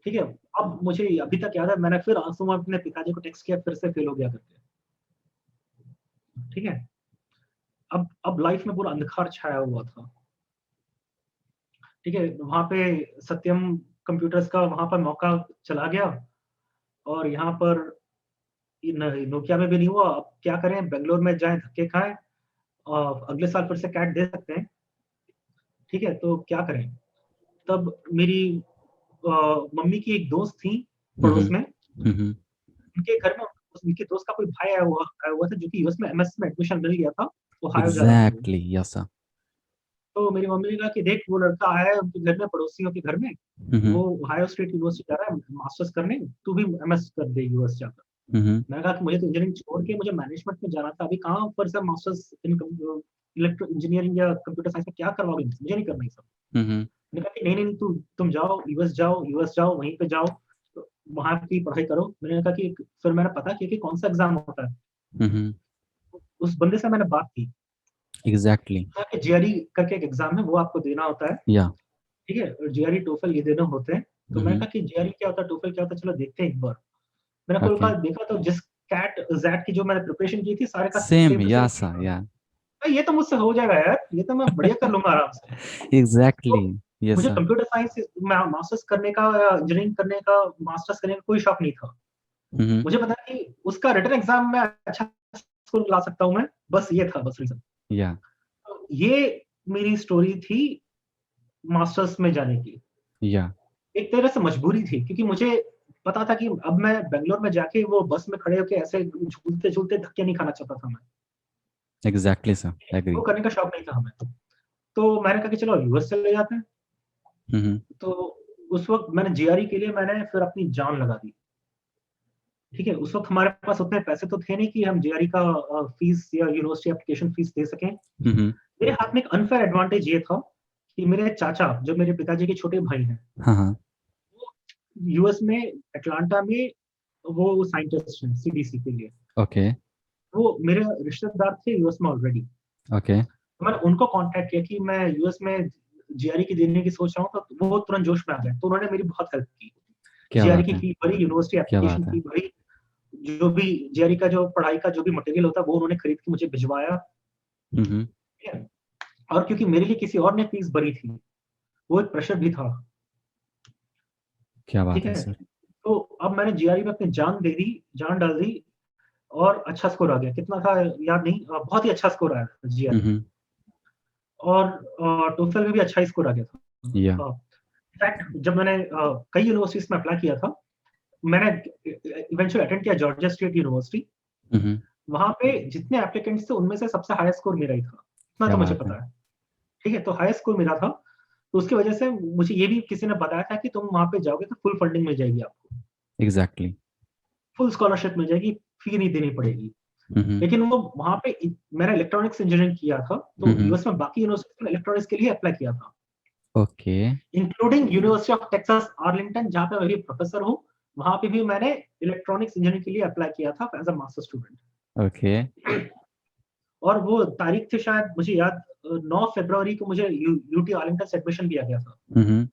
ठीक है, अब मुझे अभी तक याद है, मैंने फिर आंसू में अपने पिताजी को टेक्स्ट किया, फिर से फेल हो गया करके। ठीक है, अब लाइफ में पूरा अंधकार छाया हुआ था। ठीक है, वहां पे सत्यम कंप्यूटर्स का वहां पर मौका चला गया, और यहाँ पर नोकिया में भी नहीं हुआ। अब क्या करें, बेंगलोर में जाएं, धक्के खाएं, और अगले साल फिर से कैट दे सकते हैं। ठीक है, तो क्या करें? तब मेरी मम्मी की एक दोस्त थी पड़ोस में, हम्म। उनके घर में उनके दोस्त का कोई भाई आया हुआ था, जो कि यूएस में एमएस में एडमिशन मिल गया था, ओहायो जा रहा था वो। Exactly, yes sir. तो मेरी मम्मी ने कहा कि देख, वो लड़का आया है उनके घर में, पड़ोसियों के घर में, हम्म वो ओहायो स्टेट यूनिवर्सिटी जा रहा है मास्टर्स करने, तू भी एमएस कर दे यूएस जाकर। हम्म मैंने कहा कि मुझे तो इंजीनियरिंग छोड़ के मुझे मैनेजमेंट में जाना था, अभी कहाँ पर से मास्टर्स इन इलेक्ट्रो इंजीनियरिंग या कंप्यूटर साइंस में क्या करवाओगे, मुझे नहीं करना ये सब। हम्म मैंने कहा कि नहीं नहीं, तुम जाओ यूएस जाओ, वहीं पे जाओ, तो वहां की पढ़ाई करो। मैंने कहा कि फिर मैंने पता किया कि कौन सा एग्जाम होता है। हम्म। उस बंदे से मैंने बात की, एग्जैक्टली। जीआरई करके एक एग्जाम है, वो आपको देना होता है। या। ठीक है, और जीआरई टोफल ये देने होते हैं। तो मैंने हम्म। कहा कि जीआरई क्या होता है, टोफल क्या होता है, चलो देखते हैं एक बार। मैंने कोई ओके। का देखा, तो जिस कैट जैट की जो मैंने प्रिपरेशन की थी, सारे का same, same to same. Yes sir, yeah. ये तो मुझसे हो जाएगा यार, ये तो मैं बढ़िया कर लूंगा आराम से। एग्जैक्टली, तो यस मुझे सर। कंप्यूटर साइंस मास्टर्स करने का या इंजीनियरिंग करने का, मास्टर्स करने का कोई शौक नहीं था। हम्म। मुझे पता है कि उसका रिटन एग्जाम में अच्छा स्कोर ला सकता हूँ मैं, बस ये था, बस रीजन। या। तो ये मेरी स्टोरी थी मास्टर्स में जाने की। या। एक तरह से मजबूरी थी, क्योंकि मुझे पता था कि अब मैं बेंगलोर में जाके वो बस में खड़े होके ऐसे झूलते झूलते धक्के नहीं खाना चाहता था मैं। Exactly sir, agree. वो करने का शौक नहीं था हमें। तो मैंने कहा कि चलो यूएस चले जाते हैं। हम्म। तो उस वक्त मैंने जीआरई के लिए मैंने फिर अपनी जान लगा दी। ठीक है, उस वक्त हमारे पास उतने पैसे तो थे नहीं कि हम जीआरई का फीस या यूनिवर्सिटी एप्लीकेशन फीस दे सकें। हम्म। मेरे हाथ में एक अनफेयर एडवांटेज ये था कि मेरे चाचा, जो मेरे पिताजी के छोटे भाई हैं, हाँ हाँ। वो यूएस में एटलांटा में वो साइंटिस्ट हैं सीडीसी के लिए। ओके। वो मेरे रिश्तेदार थे यूएस में ऑलरेडी। ओके। तो मैंने उनको कांटेक्ट किया कि मैं यूएस में जीआरई की देने की सोच रहा हूँ, तो वो तुरंत जोश में आ गए। तो उन्होंने मेरी बहुत हेल्प की, क्या जीआरई बात की है, फी भरी, यूनिवर्सिटी क्या एप्लीकेशन बात है। फी भरी, जो भी जीआरई का जो पढ़ाई का जो भी मटेरियल होता है वो उन्होंने खरीद के मुझे भिजवाया। हम्म। ठीक है, और क्योंकि मेरे लिए किसी और ने फीस भरी थी, वो एक प्रेशर भी था। क्या ठीक बात है है, सर। तो अब मैंने जीआरई में अपनी जान दे दी, जान डाल दी, और अच्छा स्कोर आ गया। कितना था याद नहीं, बहुत ही अच्छा स्कोर आया जीआरई में। हम्म। और टोफल में भी अच्छा ही स्कोर आ गया या। था। इनफैक्ट जब मैंने कई यूनिवर्सिटीज में अप्लाई किया था, मैंने इवेंचुअली अटेंड किया जॉर्जिया स्टेट यूनिवर्सिटी। हम्म। वहां पे जितने एप्लीकेंट्स थे, उनमें से सबसे हाईएस्ट स्कोर मेरा ही था, इतना क्या तो मुझे बात है। पता है। ठीक है, तो हाईएस्ट स्कोर मेरा था। तो उसकी वजह से मुझे ये भी किसी ने बताया था कि तुम वहां पे जाओगे तो फुल फंडिंग मिल जाएगी आपको, एग्जैक्टली। फुल स्कॉलरशिप मिल जाएगी, फी नहीं देनी पड़ेगी। हम्म लेकिन वो वहां पे मैंने इलेक्ट्रॉनिक्स इंजीनियरिंग किया था, तो हम्म। यूएस में बाकी यूनिवर्सिटी में इलेक्ट्रॉनिक्स के लिए अप्लाई किया था, okay. Including university of Texas Arlington, जहाँ पे मैं भी प्रोफेसर हूँ। वहां पे भी मैंने इलेक्ट्रॉनिक्स इंजीनियरिंग के लिए अप्लाई किया था as a master student. Okay. और वो तारीख थी शायद मुझे याद, 9 फरवरी को मुझे यूटी आर्लिंगटन से एडमिशन भी आ गया था। हम्म।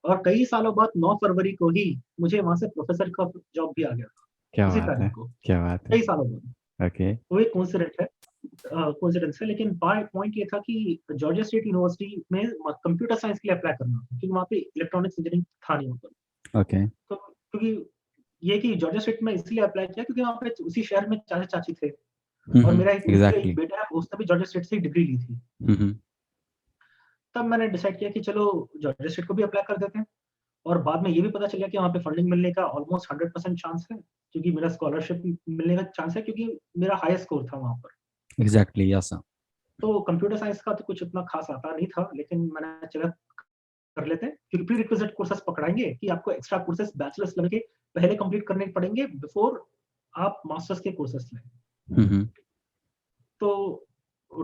और कई सालों बाद 9 फरवरी को ही मुझे वहां से प्रोफेसर का जॉब भी आ गया था, क्या उसी बात तारीख है, को, क्या बात है। कई सालों बाद। ओके। वो एक कोइंसिडेंस है। लेकिन पॉइंट ये था कि जॉर्जिया स्टेट यूनिवर्सिटी में कंप्यूटर साइंस के लिए अप्लाई करना था, क्योंकि वहाँ पे इलेक्ट्रॉनिक्स इंजीनियरिंग था नहीं वहाँ पर। ओके। तो क्योंकि ये कि जॉर्जिया स्टेट में इसलिए अप्लाई किया क्योंकि वहाँ पे उसी शहर में चाचा-चाची थे और मेरा एक एग्जैक्टली। बेटा है, उसने भी जॉर्जिया स्टेट से ही डिग्री ली थी। हम्म। तब मैंने डिसाइड किया कि चलो जॉर्जिया स्टेट को भी अप्लाई कर देते हैं और बाद में ये भी पता चला कि वहाँ पे फंडिंग मिलने का ऑलमोस्ट 100% चांस है, क्योंकि मेरा स्कॉलरशिप मिलने का चांस है क्योंकि मेरा हाई स्कोर था वहाँ पर। Exactly, yes sir. तो कंप्यूटर साइंस का तो कुछ इतना खास आता नहीं था, लेकिन मैंने चला कर लेते हैं क्योंकि प्री रिक्विजिट कोर्सेस पकड़ाएँगे कि आपको एक्स्ट्रा कोर्सेस बैचलर्स लेवल के पहले कंप्लीट करने पड़ेंगे बिफोर आप मास्टर्स के कोर्सेस लें। हम्म। तो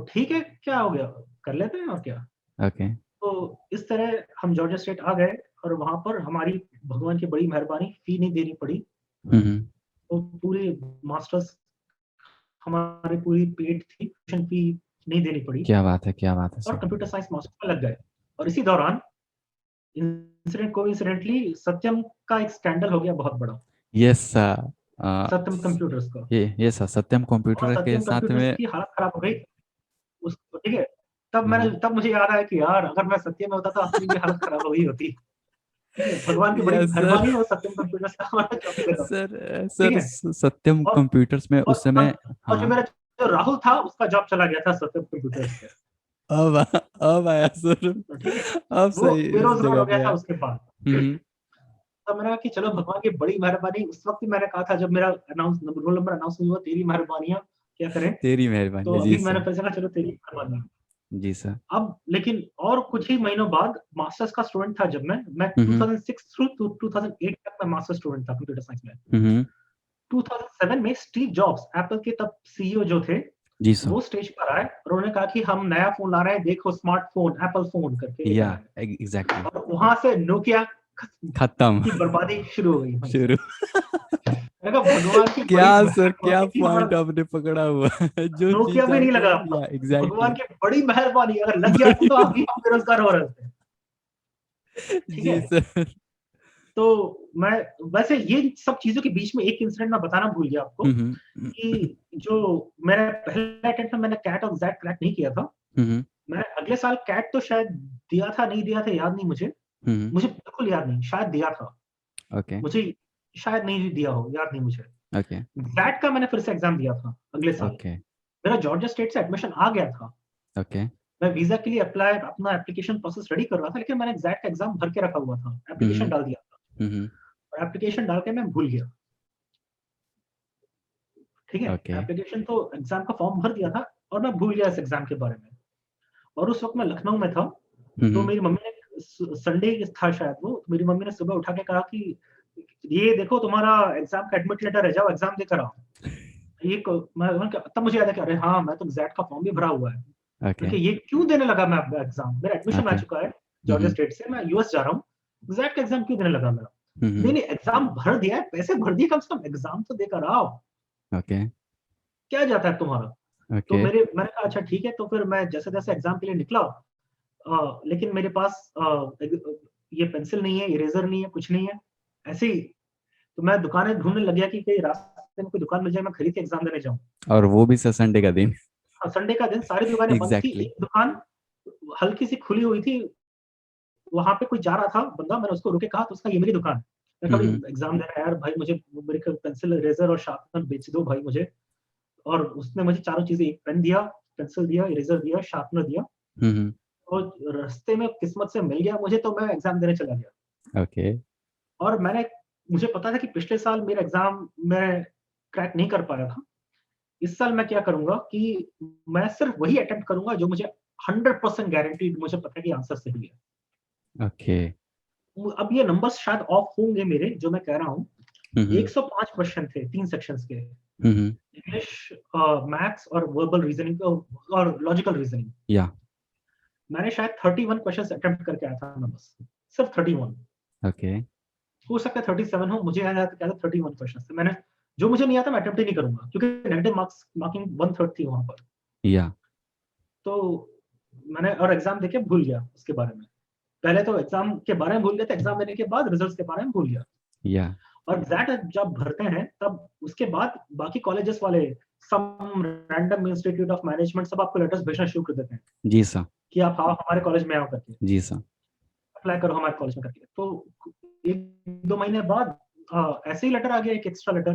ठीक है, क्या हो गया? कर लेते हैं और क्या। ओके। तो इस तरह हम जॉर्जिया स्टेट आ गए और वहाँ पर हमारी भगवान की बड़ी मेहरबानी फी नहीं देनी पड़ी। हम्म। तो पूरी मास्टर्स हमारी पूरी पेड थी, ट्यूशन फी नहीं देनी पड़ी क्या बात है, क्या बात है और सर। कंप्यूटर साइंस मास्टर्स में लग गए। और इसी दौरान कोइंसिडेंटली सत्यम का एक स्कैंडल हो गया बहुत बड़ा, यस सर। सत्यम कंप्यूटर्स का। ये सर, सत्यम और कंप्यूटर के सत्यम साथ कंप्यूटर्स में। की हालत खराब हो गई। उसको ठीक है, हम्म। तब मुझे याद आया कि यार अगर मैं सत्यम में होता तो अपनी भी हालत खराब हो गई होती। ठीक है, भगवान की बड़ी यस सर। मेहरबानी और सत्यम कंप्यूटर्स का हमारा जॉब भी लगा। सर ठीक सर है? सत्यम और कंप्यूटर्स में उस समय। और जो हाँ। मेरा जो राहुल था उसका जॉब चला गया था सत्यम कंप्यूटर्स पे। अब आया सर। तो ठीक है, अब वो सही इस बेरोज़गार जगह हो गया पे था आया। उसके बाद। हम्म। तब मैंने कहा कि चलो भगवान की बड़ी मेहरबानी उस वक़्त ही मैंने कहा था जब मेरा रोल नंबर अनाउंस नहीं हुआ, तेरी मेहरबानियाँ क्या करें? तेरी तो मेहरबानी जी अभी मैंने सर। फिर से कहा चलो तेरी मेहरबानी। जी सर। अब लेकिन और कुछ ही महीनों बाद मास्टर्स का स्टूडेंट था जब मैं हम्म। 2006 थ्रू टू 2008 तक मैं मास्टर्स स्टूडेंट था कंप्यूटर साइंस में। हम्म। 2007 में स्टीव जॉब्स एप्पल के तब सीईओ जो थे, जी सर। वो स्टेज पर आए और उन्होंने कहा कि हम नया फ़ोन ला रहे हैं, देखो स्मार्टफ़ोन, एप्पल फ़ोन करके लेकर या आए। एग्जैक्टली। और वहाँ से नोकिया खत्म। की बर्बादी शुरू हो गई वहीं से। शुरू। मैंने कहा भगवान की क्या बड़ी सर, क्या मेहरबानी थी पॉइंट हमारा आपने पकड़ा हुआ है जो नोकिया चीज भी नहीं आपने। लगा। या भगवान एग्जैक्टली। की बड़ी मेहरबानी अगर लग गया बड़ी। तो अभी हम बेरोज़गार हो रहे थे। ठीक जी है? सर। तो मैं वैसे ये सब चीज़ों के बीच में एक इंसिडेंट मैं बताना भूल गया आपको हम्म। कि जो मेरा पहला अटेम्प्ट में मैंने कैट और ज़ैट क्रैक नहीं किया था। हम्म। मैंने अगले साल कैट तो शायद दिया था, नहीं दिया था याद नहीं मुझे। हम्म। मुझे बिल्कुल याद नहीं, शायद दिया था। ओके। मुझे शायद नहीं दिया हो, याद नहीं मुझे। ओके। ज़ैट का मैंने फिर से एग्ज़ाम दिया था अगले साल। ओके। मेरा जॉर्जिया स्टेट से एडमिशन आ गया था। ओके। मैं वीज़ा के लिए अपना एप्लीकेशन प्रोसेस रेडी कर रहा था, लेकिन मैंने एग्ज़ैक्ट का एग्ज़ाम भर के रखा हुआ था। एप्लीकेशन हम्म। डाल दिया था हम्म। और एप्लीकेशन डाल के मैं भूल गया। ठीक है? ओके। एप्लीकेशन तो एग्ज़ाम का फॉर्म भर दिया था और मैं भूल गया इस एग्ज़ाम के बारे में। और उस वक़्त मैं लखनऊ में था, तो हम्म। मेरी मम्मी ने संडे था शायद वो, तो मेरी मम्मी ने सुबह उठा के कहा कि ये देखो तुम्हारा एग्ज़ाम का एडमिट लेटर है, जाओ एग्ज़ाम देकर आओ। ये को मैं तब मुझे याद है कि अरे हाँ, मैं तो एग्ज़ैक्ट का फॉर्म भी भरा हुआ है। ओके। मैंने कहा ये क्यों देने लगा मैं अब एग्ज़ाम? मेरा एडमिशन आ ओके। चुका है जॉर्जिया हम्म। स्टेट से, मैं यूएस जा रहा हूँ। एग्ज़ैक्ट का एग्ज़ाम क्यों देने लगा मेरा? नहीं, हम्म। नहीं एग्ज़ाम भर दिया है, पैसे भर दिए कम से कम एग्ज़ाम तो देकर आओ। ओके। क्या जाता है तुम्हारा? तो ओके। मैंने कहा अच्छा ठीक है, तो फिर मैं जैसे-जैसे एग्ज़ाम के लिए निकला लेकिन मेरे पास ये पेंसिल नहीं है, इरेज़र नहीं है, कुछ नहीं है। ऐसे ही तो मैं दुकानें ढूँढने लग गया कि कहीं रास्ते में कोई दुकान मिल जाए, मैं खरीद के एग्ज़ाम देने जाऊँ। और वो भी सर संडे का दिन। हाँ, संडे का दिन सारी दुकानें बंद थी, एग्जैक्टली। एक दुकान हल्की-सी खुली हुई थी, वहाँ पे कोई जा रहा था बंदा, मैंने उसको रुक के कहा तो उसने कहा ये मेरी दुकान है। मैंने कहा हम्म। भाई एग्ज़ाम देना है यार, भाई मुझे मेरे को पेंसिल, इरेज़र और शार्पनर बेच दो भाई मुझे। और उसने मुझे चारों चीज़ें, एक पेन दिया, पेंसिल दिया, इरेज़र दिया, शार्पनर दिया हम्म। और रास्ते में किस्मत से मिल गया मुझे, तो मैं एग्ज़ाम देने चला गया। ओके। और मुझे पता था कि पिछले साल मेरा एग्ज़ाम मैं क्रैक नहीं कर पाया था। इस साल मैं क्या करूँगा कि मैं सिर्फ़ वही अटेम्प्ट करूँगा जो मुझे 100% गारंटीड मुझे पता है कि आंसर सही है। ओके। अब ये नंबर्स शायद ऑफ होंगे मेरे जो मैं कह रहा हूँ। हम्म। 105 क्वेश्चन थे 3 सेक्शंस के। हम्म। इंग्लिश, मैथ्स और वर्बल रीज़निंग और लॉजिकल रीज़निंग। या। मैंने शायद 31 क्वेश्चन्स अटेम्प्ट करके आया था मैं बस। सिर्फ़ 31। ओके। हो सकता है 37 हो, मुझे याद है कि 31 क्वेश्चन्स थे। मैंने जो मुझे नहीं आता मैं अटेम्प्ट ही नहीं करूँगा क्योंकि नेगेटिव मार्किंग 1/3 थी वहाँ पर। या। तो मैंने और एग्ज़ाम देके भूल गया उसके बारे में। पहले तो एग्ज़ाम के बारे में भूल गया था, एग्ज़ाम देने के बाद रिज़ल्ट्स के बारे में भूल गया। या। और एग्ज़ैक्ट जब भरते हैं तब उसके बाद बाकी कॉलेजेस वाले some random institute of management सब आपको लेटर्स भेजना शुरू कर देते हैं जी सर। कि आप आओ हमारे कॉलेज में आओ करके, जी सर। अप्लाई करो हमारे कॉलेज में करके। तो 1-2 महीने बाद ऐसे ही लेटर आ गया, एक एक्स्ट्रा लेटर।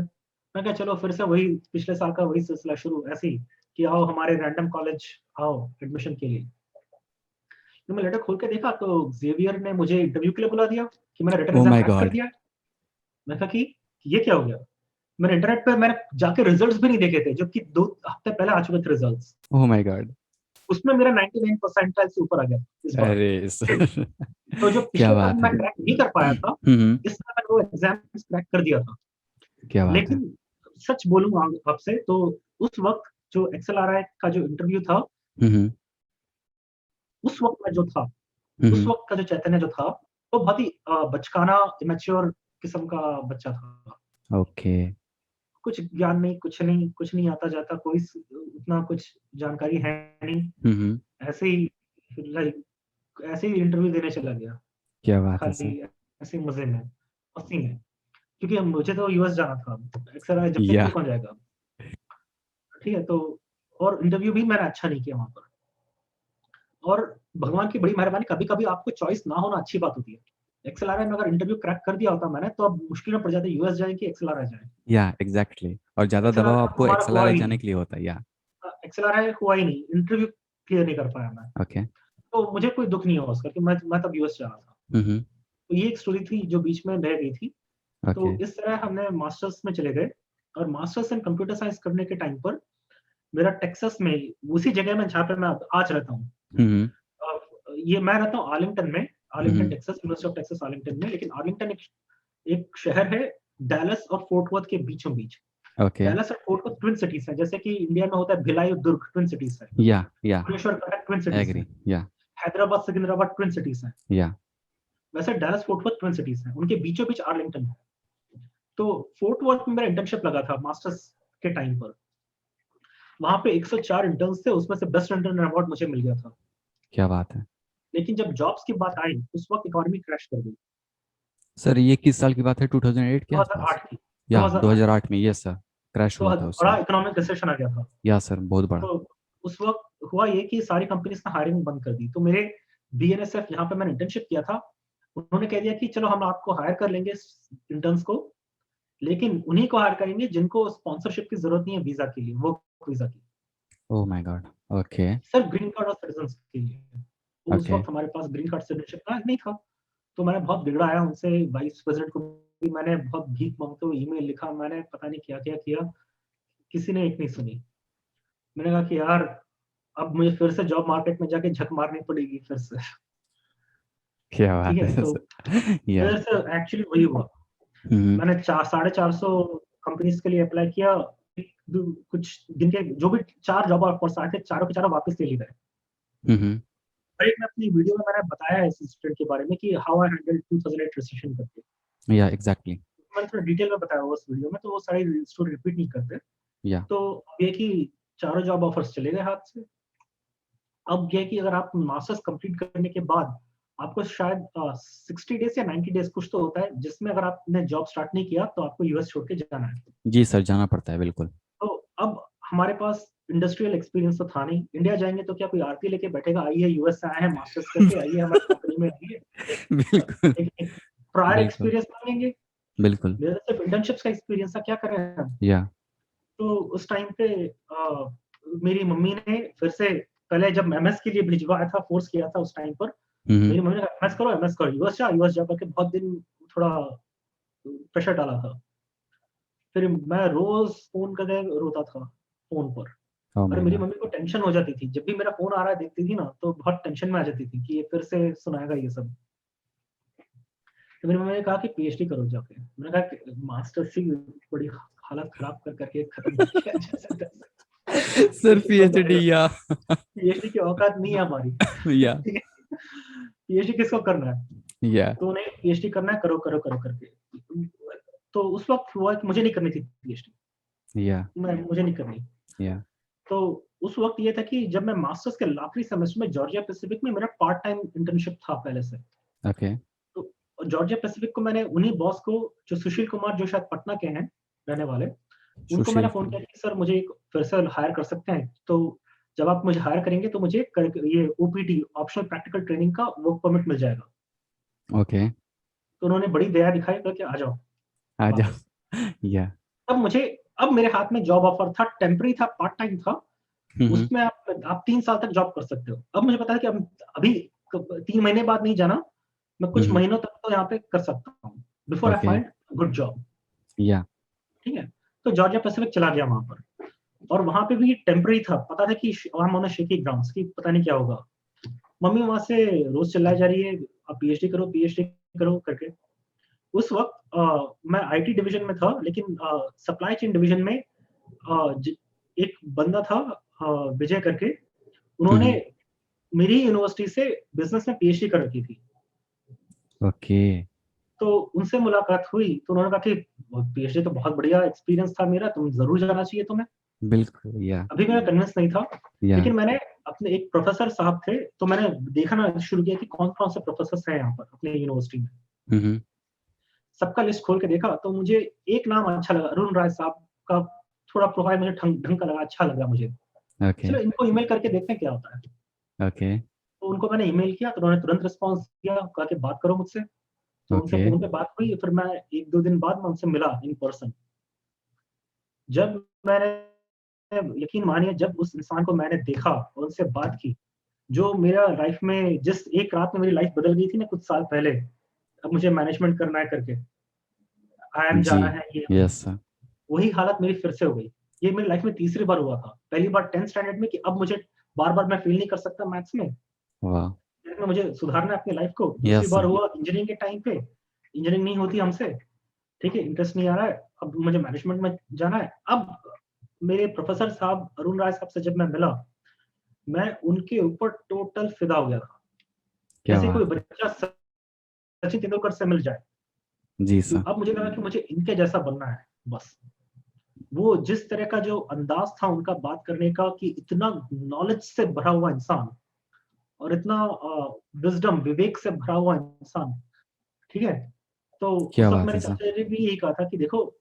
मैं कहा चलो फिर से वही पिछले साल का वही सिलसिला शुरू, ऐसे ही कि आओ हमारे रैंडम कॉलेज आओ एडमिशन के लिए। तो मैं लेटर खोल के देखा तो जेवियर ने मुझे इंटरव्यू के लिए बुला दिया कि मैंने रिटन ओ एग्जाम माय क्रैक कर गॉड। दिया। मैं कहा कि ये क्या हो गया? मैंने इंटरनेट पे मैंने जाके रिजल्ट्स भी नहीं देखे थे, जबकि 2 हफ्ते पहले आ चुके थे रिजल्ट्स। Oh my God. उसमें मेरा 99 परसेंटाइल से ऊपर आ गया इस बार। अरे सर। तो जो क्या पिछले साल बात है। मैं क्रैक नहीं कर पाया था, हम्म। इस साल मैंने वो एग्जाम क्रैक कर दिया था। क्या बात है। लेकिन सच बोलूँ आपसे तो उस वक़्त जो एक्सएलआरआई का जो इंटरव्यू था, हम्म। उस वक़्त में जो था, उस हम्म। वक़्त का जो चैतन्य जो था, वो बहुत ही बचकाना, इमैच्योर किस्म का बच्चा था। ओके। कुछ ज्ञान नहीं, कुछ नहीं आता-जाता, कोई उतना कुछ जानकारी है नहीं। हम्म। ऐसे ही लाइक ऐसे ही इंटरव्यू देने चला गया, क्या बात है सर। खाली ऐसे मज़े में, मस्ती में। क्योंकि मुझे तो यूएस जाना था, एक्सएलआरआई जब तक या भी कौन जाएगा? ठीक है, तो और इंटरव्यू भी मैंने अच्छा नहीं किया वहाँ पर। और भगवान की बड़ी मेहरबानी, कभी-कभी आपको चॉइस ना होना अच्छी बात होती है। एक्सएलआरआई में अगर इंटरव्यू क्रैक कर दिया होता मैंने, तो अब मुश्किल में पड़ जाता यूएस जाएँ कि एक्सएलआरआई जाएँ। या एग्जैक्टली, और ज्यादा दबाव एक्सएलआरआई आपको हमारा हुआ एक्सएलआरआई ही जाने नहीं। के लिए होता है। या एक्सएलआरआई हुआ ही नहीं, इंटरव्यू क्लियर नहीं कर पाया मैं। ओके। तो मुझे कोई दुःख नहीं हुआ उसका कि मैं तब यूएस जा रहा था। हम्म। तो ये एक स्टोरी थी जो बीच में रह गई थी। तो ओके। इस तरह हमने मास्टर्स में चले गए और मास्टर्स इन कंप्यूटर साइंस करने के टाइम पर मेरा टेक्सास में, उसी जगह में जहाँ पे मैं आज रहता हूँ। हम्म। अ, ये मैं रहता हूँ आर्लिंगटन में, Arlington hmm. Texas, university of Texas Arlington में। लेकिन आर्लिंगटन एक एक शहर है डैलस और फोर्ट वर्थ के बीचों-बीच। ओके। डैलस और फोर्ट वर्थ ट्विन सिटीज़ हैं, जैसे कि इंडिया में होता है भिलाई और दुर्ग ट्विन सिटीज़ हैं। या Bhubaneswar, Cuttack twin cities agree. हैं। या हैदराबाद, सिकंदराबाद ट्विन सिटीज़ हैं। या वैसे Dallas Fort Worth twin cities हैं, उनके बीचों-बीच आर्लिंगटन है। तो फोर्ट वर्थ में मेरा इंटर्नशिप लगा था मास्टर्स के टाइम पर। वहाँ पे 104 इंटर्न्स थे, उसमें से बेस्ट इंटर्न अवार्ड मुझे मिल गया था। क्या बात है। लेकिन जब जॉब्स की बात आई, उस वक़्त इकोनॉमी क्रैश कर गई। सर ये किस साल की बात है, 2008 के आसपास? 2008 की, या 2008 2008 में? यस सर, क्रैश तो हुआ था उस बड़ा समय। इकोनॉमिक रिसेशन आ गया था। या सर, बहुत बड़ा। तो उस वक़्त हुआ ये कि सारी कंपनीज़ ने हायरिंग बंद कर दी। तो मेरे बीएनएसएफ जहाँ पे मैंने इंटर्नशिप किया था, उन्होंने कह दिया कि चलो हम आपको हायर कर लेंगे इंटर्न्स को, लेकिन उन्हीं को हायर करेंगे जिनको स्पॉन्सरशिप की ज़रूरत नहीं है वीज़ा के लिए, वर्क वीज़ा की। Oh my God. ओके। सिर्फ ग्रीन कार्ड और सिटीज़न्स के लिए। तो उस ओके। वक़्त हमारे पास ग्रीन कार्ड सिटीज़नशिप का नहीं था। तो मैंने बहुत बिगड़ाया उनसे, वाइस प्रेज़िडेंट को भी मैंने बहुत भीख माँगते हुए ईमेल लिखा, मैंने पता नहीं क्या-क्या किया, किसी ने एक नहीं सुनी। मैंने कहा कि यार अब मुझे फिर से जॉब मार्केट में जाके झक मारनी पड़ेगी फिर से। क्या ठीक बात है? है तो सर। या फिर से एक्चुअली वही हुआ। हम्म। मैंने 450 कंपनीज़ के लिए अप्लाई किया। एक दो कुछ दिन के जो भी 4 जॉब ऑफर्स आए थे, चारों के चारों वापस ले लिए गए। हम्म। और एक मैं अपनी वीडियो में मैंने बताया है इस इंसिडेंट के बारे में कि हाउ आई हैंडल्ड 2008 रिसेशन करके। या एग्जैक्टली। मैंने थोड़ा डिटेल में बताया हुआ उस वीडियो में, तो वो सारी स्टोरी रिपीट नहीं करते। या तो अब ये कि चारों जॉब ऑफर्स चले गए हाथ से। अब ये है कि अगर आप मास्टर्स कंप्लीट करने के बाद आपको शायद 60 डेज़ या 90 डेज़ कुछ तो होता है, जिसमें अगर आपने जॉब स्टार्ट नहीं किया, तो आपको यूएस छोड़ के जाना है। जी सर, जाना पड़ता है बिल्कुल। तो अब हमारे पास इंडस्ट्रियल एक्सपीरियंस तो था नहीं। इंडिया जाएँगे तो क्या कोई आरती लेके बैठेगा, आइए यूएस से आए हैं मास्टर्स करके, आइए हमारी कंपनी में आइए। बिल्कुल। एक एक प्रायर बिल्कुल। एक्सपीरियंस माँगेंगे। बिल्कुल। मेरा सिर्फ इंटर्नशिप्स का एक्सपीरियंस था, क्या कर रहे हैं हम? या तो उस टाइम पे मेरी मम्मी ने फिर से पहले जब एमएस के लिए भिजवाया था, फ़ोर्स किया था उस टाइम पर, हम्म। मेरी मम्मी ने कहा एमएस करो, यूएस जा करके बहुत दिन थोड़ा प्रेशर डाला था। फिर मैं रोज़ फ़ोन करके रोता था, फ़ोन पर। ओह और माय मेरी गॉड। मम्मी को टेंशन हो जाती थी। जब भी मेरा फ़ोन आ रहा है देखती थी ना, तो बहुत टेंशन में आ जाती थी कि ये फिर से सुनाएगा ये सब। तो मेरी मम्मी ने कहा कि पीएचडी करो जाके। मैंने कहा कि मास्टर्स ही बड़ी हालत खराब कर कर के खत्म किया जैसे-तैसे। सर पीएचडी कौन पीएचडी करेगा? या पीएचडी की औकात नहीं है हमारी। या ठीक है? पीएचडी किसको करना है? या तो उन्हें पीएचडी करना है, करो करके। तो उस वक़्त हुआ कि मुझे नहीं करनी थी पीएचडी, या मैं मुझे नहीं करनी। या तो उस वक़्त ये था कि जब मैं मास्टर्स के आखिरी सेमेस्टर में जॉर्जिया पैसिफिक में मेरा पार्ट टाइम इंटर्नशिप था पहले से। ओके। तो जॉर्जिया पैसिफिक को मैंने उन्हीं बॉस को, जो सुशील कुमार, जो शायद पटना के हैं रहने वाले, उनको मैंने सुशील फ़ोन किया कुमार। कि सर मुझे एक फिर से हायर कर सकते हैं? तो जब आप मुझे हायर करेंगे तो मुझे ये ओपीटी, ऑप्शनल प्रैक्टिकल ट्रेनिंग का वर्क परमिट मिल जाएगा। ओके। तो उन्होंने बड़ी दया दिखाई, कहा कि आ जाओ। आ हाँ, जाओ। या अब मेरे हाथ में जॉब ऑफर था, टेम्परेरी था, पार्ट टाइम था। हम्म। उसमें आप 3 साल तक जॉब कर सकते हो। अब मुझे पता है कि अब अभी 3 महीने बाद नहीं जाना, मैं कुछ हम्म। महीनों तक तो यहाँ पे कर सकता हूँ, before I okay. Find good job. या ठीक है? तो जॉर्जिया पैसिफिक चला गया वहाँ पर, और वहाँ पे भी टेम्परेरी था। पता था कि I am on a shaky grounds, कि पता नहीं क्या होगा। मम्मी वहाँ से रोज़ चिल्लाई जा रही है, "आप पीएचडी करो" करके। उस वक़्त मैं आईटी डिवीज़न में था, लेकिन सप्लाई चेन डिवीज़न में ज एक बंदा था, अ, विजय करके, उन्होंने हम्म। मेरी यूनिवर्सिटी से बिज़नेस में पीएचडी कर रखी थी। ओके। तो उनसे मुलाकात हुई, तो उन्होंने कहा कि पीएचडी तो बहुत बढ़िया एक्सपीरियंस था मेरा, तुम ज़रूर जाना चाहिए तुम्हें। बिल्कुल। या अभी मैं कन्विंस नहीं था, या लेकिन मैंने अपने एक प्रोफ़ेसर साहब थे, तो मैंने देखना शुरू किया कि कौन-कौन से प्रोफ़ेसर्स हैं यहाँ पर अपने यूनिवर्सिटी में। हम्म। सबका लिस्ट खोल के देखा, तो मुझे एक नाम अच्छा लगा, अरुण राय साहब का थोड़ा प्रोफ़ाइल मुझे ढंग ढंग का लगा, अच्छा लगा मुझे। ओके। चलो इनको ईमेल करके देखते हैं क्या होता है। ओके। तो उनको मैंने ईमेल किया, तो उन्होंने तुरंत रिस्पॉन्स दिया, कहा कि बात करो मुझसे। तो उनसे ओके। फ़ोन पे बात हुई, फिर मैं 1-2 दिन बाद मैं उनसे मिला इन पर्सन। जब मैंने यकीन मानिए, जब उस इंसान को मैंने देखा और उनसे बात की, जो मेरा लाइफ़ में जिस एक रात में मेरी लाइफ़ बदल गई थी ना कुछ साल पहले, अब मुझे मैनेजमेंट करना है करके, आईआईएम जी। जाना है, ये वो, यस सर। वही हालत मेरी फिर से हो गई। ये मेरी लाइफ़ में तीसरी बार हुआ था। पहली बार 10th स्टैंडर्ड में, कि अब मुझे बार-बार मैं फ़ेल नहीं कर सकता मैथ्स में। वाह। में मुझे सुधारना है अपनी लाइफ़ को। दूसरी यस बार सर। हुआ इंजीनियरिंग के टाइम पे, इंजीनियरिंग नहीं होती हमसे, ठीक है? इंटरेस्ट नहीं आ रहा है, अब मुझे मैनेजमेंट में जाना है। अब मेरे प्रोफ़ेसर साहब अरुण राय साहब से जब मैं मिला, मैं उनके ऊपर टोटल फ़िदा हो गया था। क्या जैसे कोई बात है। बच्चा सचिन तेंदुलकर से मिल जाए, जी तो सर। अब मुझे लगा कि मुझे इनके जैसा बनना है, बस। वो जिस तरह का जो अंदाज़ था उनका बात करने का, कि इतना नॉलेज से भरा हुआ इंसान, और इतना विज़डम, विवेक से भरा हुआ इंसान, ठीक है? तो क्या उस वक़्त बात मेरे है सर। चाचा जी ने भी यही कहा था कि देखो,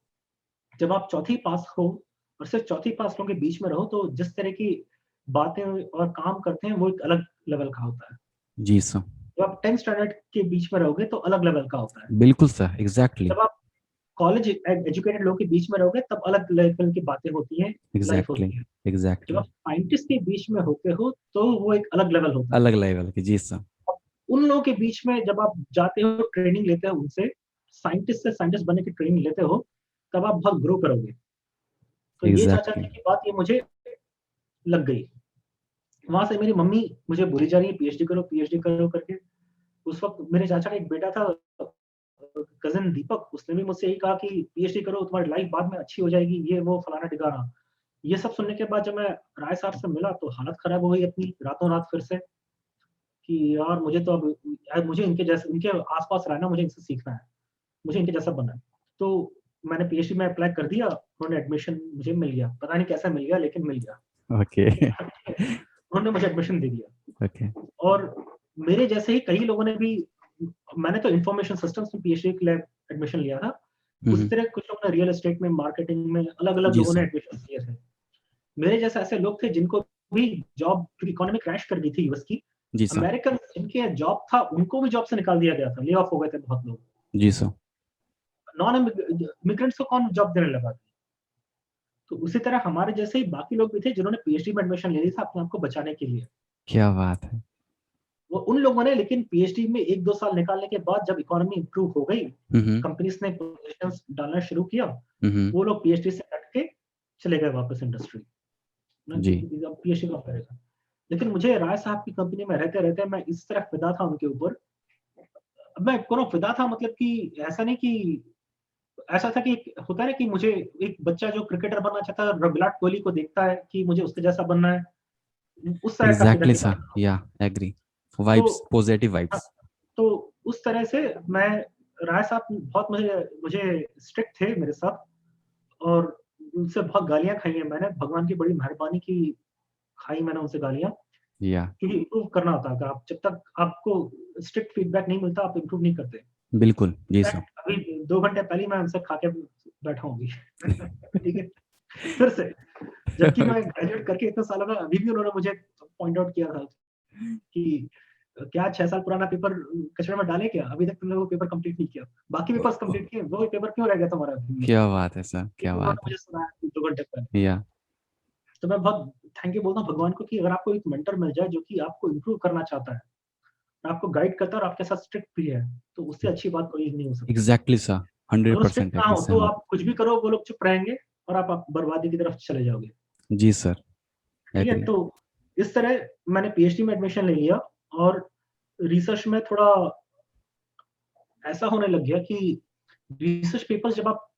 जब आप चौथी पास हो और सिर्फ़ चौथी पास लोगों के बीच में रहो, तो जिस तरह की बातें और काम करते हैं, वो एक अलग लेवल का होता है। जी सर। जब आप 10th स्टैंडर्ड के बीच में रहोगे, तो अलग लेवल का होता है। बिल्कुल सर, एग्जैक्टली। जब आप कॉलेज एजुकेटेड लोगों के बीच में रहोगे, तब अलग लेवल की बातें होती हैं, लाइफ़ एग्जैक्टली। होती है। जब एग्जैक्टली। आप साइंटिस्ट के बीच में होते हो, तो वो एक अलग लेवल होता है। अलग लेवल की। जी सर। अब उन लोगों के बीच में जब आप जाते हो, ट्रेनिंग लेते हो उनसे, साइंटिस्ट से साइंटिस्ट बनने की ट्रेनिंग लेते हो, तब आप बहुत ग्रो करोगे। तो ये चाचा एग्जैक्टली। जी की बात, ये मुझे लग गई। वहाँ से मेरी मम्मी मुझे बोली जा रही है, पीएचडी करो करके। उस वक़्त मेरे चाचा का एक बेटा था, कज़िन दीपक, उसने भी मुझसे यही कहा कि पीएचडी करो, तुम्हारी लाइफ़ बाद में अच्छी हो जाएगी, ये वो फलाना-ढिकाना। ये सब सुनने के बाद जब मैं राय साहब से मिला, तो हालत खराब हो गई अपनी रातों-रात फिर से, कि यार मुझे तो अब यार मुझे इनके आस-पास रहना, मुझे इनसे सीखना है, मुझे इनके जैसा बनना है। तो मैंने पीएचडी में अप्लाई कर दिया, उन्होंने एडमिशन मुझे मिल गया। पता नहीं कैसे मिल गया, लेकिन मिल गया। ओके। उन्होंने मुझे एडमिशन दे दिया। ओके। और मेरे जैसे ही कई लोगों ने भी, मैंने तो इन्फॉर्मेशन सिस्टम्स में पीएचडी के लिए एडमिशन लिया था। उसी हम्म। तरह कुछ लोगों ने रियल एस्टेट में, मार्केटिंग में, अलग-अलग जी लोगों ने सर। एडमिशन लिए थे। मेरे जैसे ऐसे लोग थे जिनको भी जॉब, क्योंकि इकोनॉमी क्रैश कर गई थी यूएस की, जी सर। अमेरिकन जिनके जॉब था, उनको भी जॉब से निकाल दिया गया था, ले ऑफ हो गए थे बहुत लोग। जी सर। नॉन इमिग्रेंट्स को कौन जॉब देने लगा? तो उसी तरह हमारे जैसे ही बाकी लोग भी थे, जिन्होंने पीएचडी में एडमिशन ले लिया था अपने आप को बचाने के लिए। क्या बात है। वो उन लोगों ने, लेकिन पीएचडी में 1-2 साल निकालने के बाद जब इकोनॉमी इम्प्रूव हो गई, हम्म। कंपनीज़ ने पोज़ीशंस डालना शुरू किया, हम्म। वो लोग पीएचडी से हट के चले गए वापस इंडस्ट्री में, जी। कि अब पीएचडी कौन करेगा? लेकिन मुझे राय साहब की कंपनी में रहते-रहते मैं इस तरह फ़िदा था उनके ऊपर। अब मैं कह रहा हूँ फ़िदा था, मतलब कि ऐसा नहीं कि, ऐसा था कि एक होता है ना कि मुझे, एक बच्चा जो क्रिकेटर बनना चाहता है, विराट कोहली को देखता है कि मुझे उसके जैसा बनना है, उस तरह का फ़िदा एग्जैक्टली की सर। बात है। या एग्री। तो वाइब्स, पॉजिटिव हाँ, वाइब्स। तो उस तरह से मैं, राय साहब बहुत मुझे मुझे स्ट्रिक्ट थे मेरे साथ, और उनसे बहुत गालियाँ खाई हैं मैंने, भगवान की बड़ी मेहरबानी की खाई मैंने उनसे गालियाँ, या क्योंकि इम्प्रूव करना होता है। आप जब तक आपको स्ट्रिक्ट फीडबैक नहीं मिलता, आप इम्प्रूव नहीं करते। बिल्कुल। जी सर। इनफैक्ट अभी 2 घंटे पहले ही मैं उनसे खा के बैठा हूँ अभी। ठीक है? फिर से, जबकि मैं ग्रेजुएट करके इतने सालों में, अभी भी उन्होंने मुझे पॉइंट आउट किया था कि क्या 6 साल पुराना पेपर कचरे में डाले क्या? अभी तक तुमने वो पेपर कंप्लीट नहीं किया। बाकी पेपर्स कंप्लीट किए, वो पेपर क्यों रह गया तुम्हारा अभी में? क्या बात है सर, ये क्या उन्होंने बात है। मुझे सुनाया 2 घंटे पहले। या तो मैं बहुत थैंक यू बोलता हूँ भगवान को कि अगर आपको एक मेंटर मिल जाए जो कि आपको इम्प्रूव करना चाहता है, आपको गाइड करता है और आपके साथ स्ट्रिक्ट भी है, तो उससे अच्छी बात कोई नहीं हो सकती। एग्जैक्टली सर, अगर वो स्ट्रिक्ट 100% ना एग्री, हो तो सहमत। आप कुछ भी करो, वो लोग चुप रहेंगे और आप बर्बादी की तरफ चले जाओगे। जी सर, ठीक है? एग्री। तो इस तरह मैंने पीएचडी में एडमिशन ले लिया और रिसर्च में थोड़ा ऐसा होने लग गया कि रिसर्च पेपर्स जब आप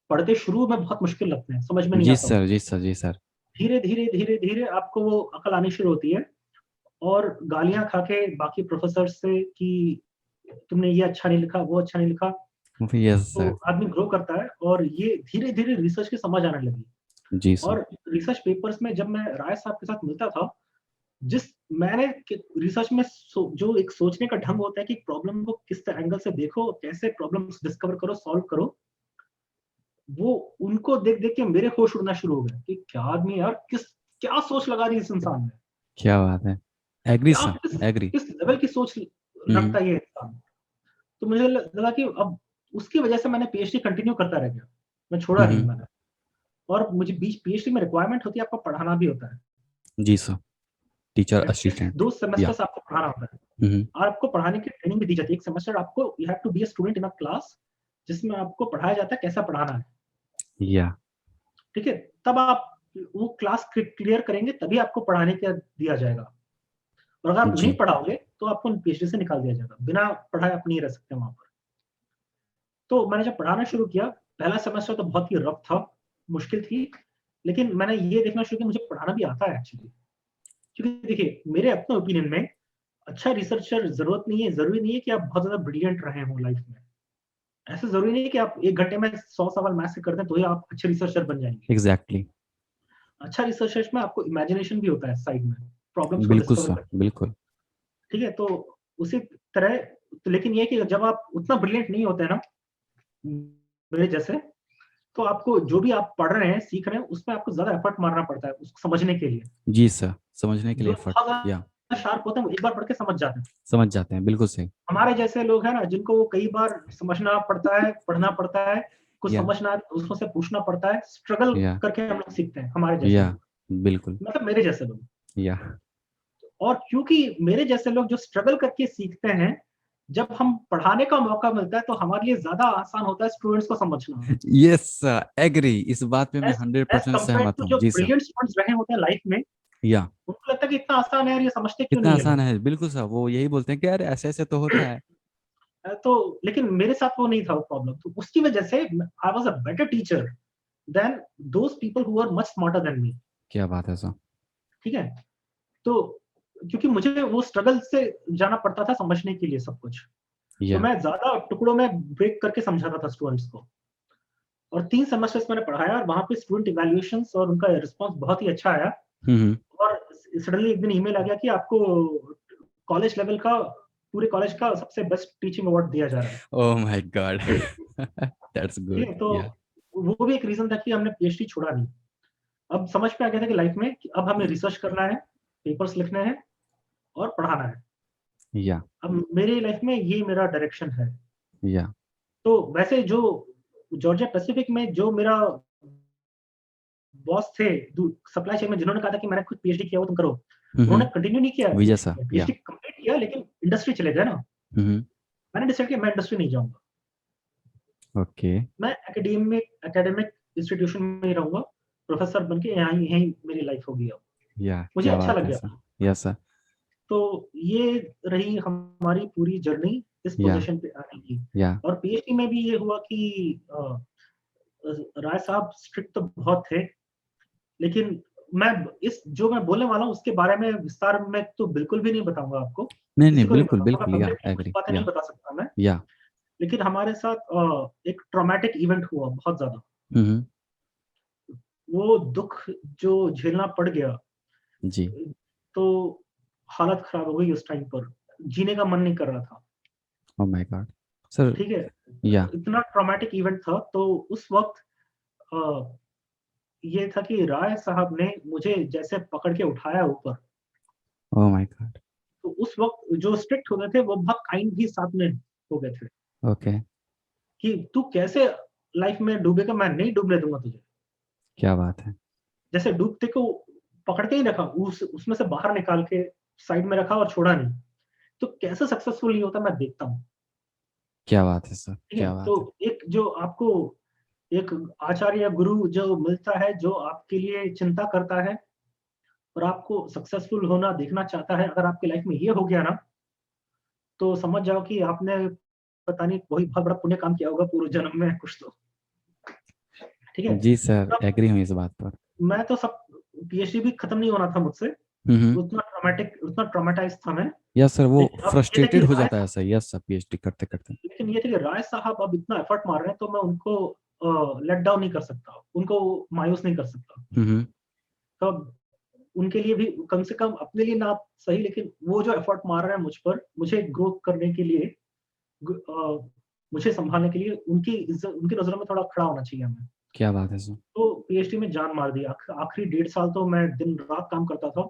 पढ़ते शुरू में बहुत मुश्किल लगते हैं, समझ में नहीं जी आता सर, वो। जी सर, जी सर। धीरे-धीरे, धीरे-धीरे आपको वो अकल आनी शुरू होती है और गालियाँ खा के बाकी प्रोफ़ेसर्स से कि तुमने ये अच्छा नहीं लिखा, वो अच्छा नहीं लिखा, यस तो सर। आदमी ग्रो करता है और ये धीरे-धीरे रिसर्च की समझ आने लगी। जी सर। और रिसर्च पेपर्स में जब मैं राय साहब के साथ मिलता था, जिस मैंने कि रिसर्च में जो एक सोचने का ढंग होता है कि प्रॉब्लम को किस एंगल से देखो, कैसे प्रॉब्लम्स डिस्कवर करो, सॉल्व करो, वो उनको देख-देख के मेरे होश उड़ना शुरू हो गए कि क्या आदमी है यार, क्या सोच लगा दी इस इंसान ने, क्या बात है। एग्री क्या सर, किस एग्री। किस लेवल की सोच हम्म। रखता है ये इंसान। तो मुझे लगा कि अब उसकी वजह से मैंने पीएचडी कंटिन्यू करता रह गया, मैं छोड़ा नहीं हम्म। मैंने। और मुझे बीच पीएचडी में रिक्वायरमेंट होती है आपको पढ़ाना भी होता है। जी सर, टीचर एटलीस्ट असिस्टेंट। 2 या। सेमेस्टर्स आपको पढ़ाना होता है हम्म। और आपको पढ़ाने की ट्रेनिंग भी दी जाती है। एक सेमेस्टर आपको you have to be a student in a class जिसमें आपको पढ़ाया जाता है कैसा पढ़ाना है, या। ठीक है? तब आप वो क्लास क्लियर करेंगे तभी आपको पढ़ाने का दिया जाएगा और अगर आप नहीं जी। पढ़ाओगे तो आपको पीएचडी से निकाल दिया जाएगा। बिना पढ़ाए आप नहीं रह सकते वहाँ पर। तो मैंने जब पढ़ाना शुरू किया, पहला सेमेस्टर तो बहुत ही रफ था, मुश्किल थी, लेकिन मैंने ये देखना शुरू किया मुझे पढ़ाना भी आता है एक्चुअली। क्योंकि देखिए, मेरे अपने ओपिनियन में अच्छा रिसर्चर ज़रूरी नहीं है कि आप बहुत ज़्यादा ब्रिलियंट रहे हों लाइफ में। ऐसा ज़रूरी नहीं है कि आप 1 घंटे में 100 सवाल मैथ्स से कर दें तो ही आप अच्छे रिसर्चर बन जाएँगे। एग्जैक्टली। अच्छा रिसर्चर्स में आपको इमेजिनेशन भी होता है साइड में, प्रॉब्लम्स को बिल्कुल डिस्कवर सर, करने। बिल्कुल। ठीक है? तो उसी तरह लेकिन ये है कि जब आप उतना ब्रिलियंट नहीं होते हैं ना, मेरे जैसे, तो आपको जो भी आप पढ़ रहे हैं, सीख रहे हैं, उसमें आपको ज़्यादा एफर्ट मारना पड़ता है उसको समझने के लिए। जी सर, समझने के जो लिए लोग एफर्ट। बहुत या। ज़्यादा शार्प होते हैं, वो एक बार पढ़ के समझ जाते हैं। समझ जाते हैं, बिल्कुल सही। हमारे जैसे लोग हैं ना, जिनको वो कई बार समझना पड़ता है, पढ़ना पड़ता है, कुछ या। समझ ना आए, दूसरों से पूछना पड़ता है, स्ट्रगल या। करके हम लोग सीखते हैं, हमारे जैसे या। लोग, बिल्कुल। मतलब मेरे जैसे लोग। या। और क्योंकि मेरे जैसे लोग जो स्ट्रगल करके सीखते हैं, जब हम पढ़ाने का मौका मिलता है, तो हमारे लिए ज़्यादा आसान होता है स्टूडेंट्स को समझना। यस सर, एग्री, इस बात पे मैं एज़ एज़ 100% कंपेयर्ड सहमत टू हूँ। जो जी सर। ब्रिलियंट स्टूडेंट्स रहे होते हैं लाइफ में, या। उनको लगता है कि इतना आसान है यार, ये समझते क्यों कितना नहीं है आसान लोग? है, बिल्कुल सर, वो यही बोलते हैं कि यार ऐसे ऐसे तो होता है। तो लेकिन मेरे साथ वो नहीं था वो प्रॉब्लम, तो उसकी वजह से I was a better teacher than those people who are much smarter than me, क्या बात है सर। ठीक है? तो क्योंकि मुझे वो स्ट्रगल से जाना पड़ता था समझने के लिए सब कुछ, तो या। मैं ज़्यादा टुकड़ों में ब्रेक करके समझाता था स्टूडेंट्स को और 3 सेमेस्टर्स मैंने पढ़ाया और वहाँ पे स्टूडेंट इवैल्यूएशंस और उनका रिस्पॉन्स बहुत ही अच्छा आया हम्म। और सडनली एक दिन ईमेल आ गया कि आपको कॉलेज लेवल का पूरे कॉलेज का सबसे बेस्ट टीचिंग अवार्ड दिया जा रहा है। Oh my God. दैट्स ठीक गुड। है? तो या। वो भी एक रीज़न था कि हमने पीएचडी छोड़ा नहीं। अब समझ में आ गया था कि लाइफ में कि अब हमें रिसर्च करना है, पेपर्स लिखने हैं और पढ़ाना है। या। अब मेरी लाइफ में ये मेरा डायरेक्शन है। या। तो वैसे जो जॉर्जिया पैसिफिक में जो मेरा बॉस थे सप्लाई चेन में जिन्होंने कहा था कि मैंने खुद पीएचडी किया हुआ तुम करो। उन्होंने हम्म। कंटिन्यू नहीं किया विजय पीएचडी सर। में। या। पीएचडी कंप्लीट किया लेकिन इंडस्ट्री चले गए ना। हम्म। मैंने डिसाइड किया मैं इंडस्ट्री नहीं जाऊँगा। ओके। मैं एकेडमिक इंस्टीट्यूशन में ही रहूँगा। प्रोफ़ेसर बन के यहाँ ही यहीं मेरी लाइफ़ होगी अब। या, मुझे क्या अच्छा बात लग है गया। सर। Yes sir. तो ये रही हमारी पूरी जर्नी इस या। पोज़ीशन पे आने की। या। और पीएचडी में भी ये हुआ कि राय साहब स्ट्रिक्ट तो बहुत थे, लेकिन मैं बोलने वाला हूँ उसके बारे में विस्तार में तो बिल्कुल भी नहीं बताऊँगा आपको। नहीं नहीं, किसी को नहीं बिल्कुल बताऊँगा, बिल्कुल। या, पब्लिकली कुछ एग्री। बातें नहीं या। बता सकता मैं। या। लेकिन हमारे साथ एक ट्रॉमेटिक इवेंट हुआ बहुत ज़्यादा। हम्म। वो दुःख जो झेलना पड़ गया, जी। तो हालत खराब हो गई उस टाइम पर। जीने का मन नहीं कर रहा था। Oh my God sir. ठीक है? या। इतना ट्रॉमेटिक इवेंट था तो उस वक़्त अ, ये था कि राय साहब ने मुझे जैसे पकड़ के उठाया ऊपर, ओह माय गॉड। तो उस वक्त जो स्ट्रिक्ट होते थे वो बहुत काइंड भी साथ में हो गए थे ओके, कि तू कैसे लाइफ में डूबेगा, मैं नहीं डूबने दूंगा तुझे। क्या बात है, जैसे डूबते को पकड़ के ही रखा, उसमें से बाहर निकाल के साइड में रखा और छोड़ा नहीं। तो कैसे सक्सेसफुल नहीं होता मैं देखता हूँ। क्या बात है सर, ठीक है? क्या बात है। तो एक जो आपको एक आचार्य या गुरु जो मिलता है, जो आपके लिए चिंता करता है और आपको सक्सेसफुल होना देखना चाहता है, अगर आपकी लाइफ में ये हो गया ना, तो समझ जाओ कि आपने पता नहीं कोई बहुत बड़ा पुण्य काम किया होगा पूर्व जन्म में कुछ तो। ठीक है? जी सर, तब एग्री हूँ इस बात पर। मैं तो सब पीएचडी भी खत्म नहीं होना था मुझसे, हम्म। उतना ट्रॉमेटाइज़ था मैं। यस सर, वो लेकिन अब ये था कि फ्रस्ट्रेटेड हो जाता है सर, यस सर, पीएचडी करते करते। राय साहब अब इतना एफर्ट मार रहे हैं, तो मैं उनको लेट डाउन नहीं कर सकता, उनको मायूस नहीं कर सकता। हम्म। तब उनके लिए भी कम से कम अपने लिए ना सही, लेकिन वो जो एफर्ट मार रहे हैं मुझ पर, मुझे ग्रो करने के लिए, मुझे सँभालने के लिए उनकी नज़रों में थोड़ा खड़ा होना चाहिए हमें। क्या बात है सर। तो पीएचडी में जान मार दी। आखिरी 1.5 साल तो मैं दिन-रात काम करता था।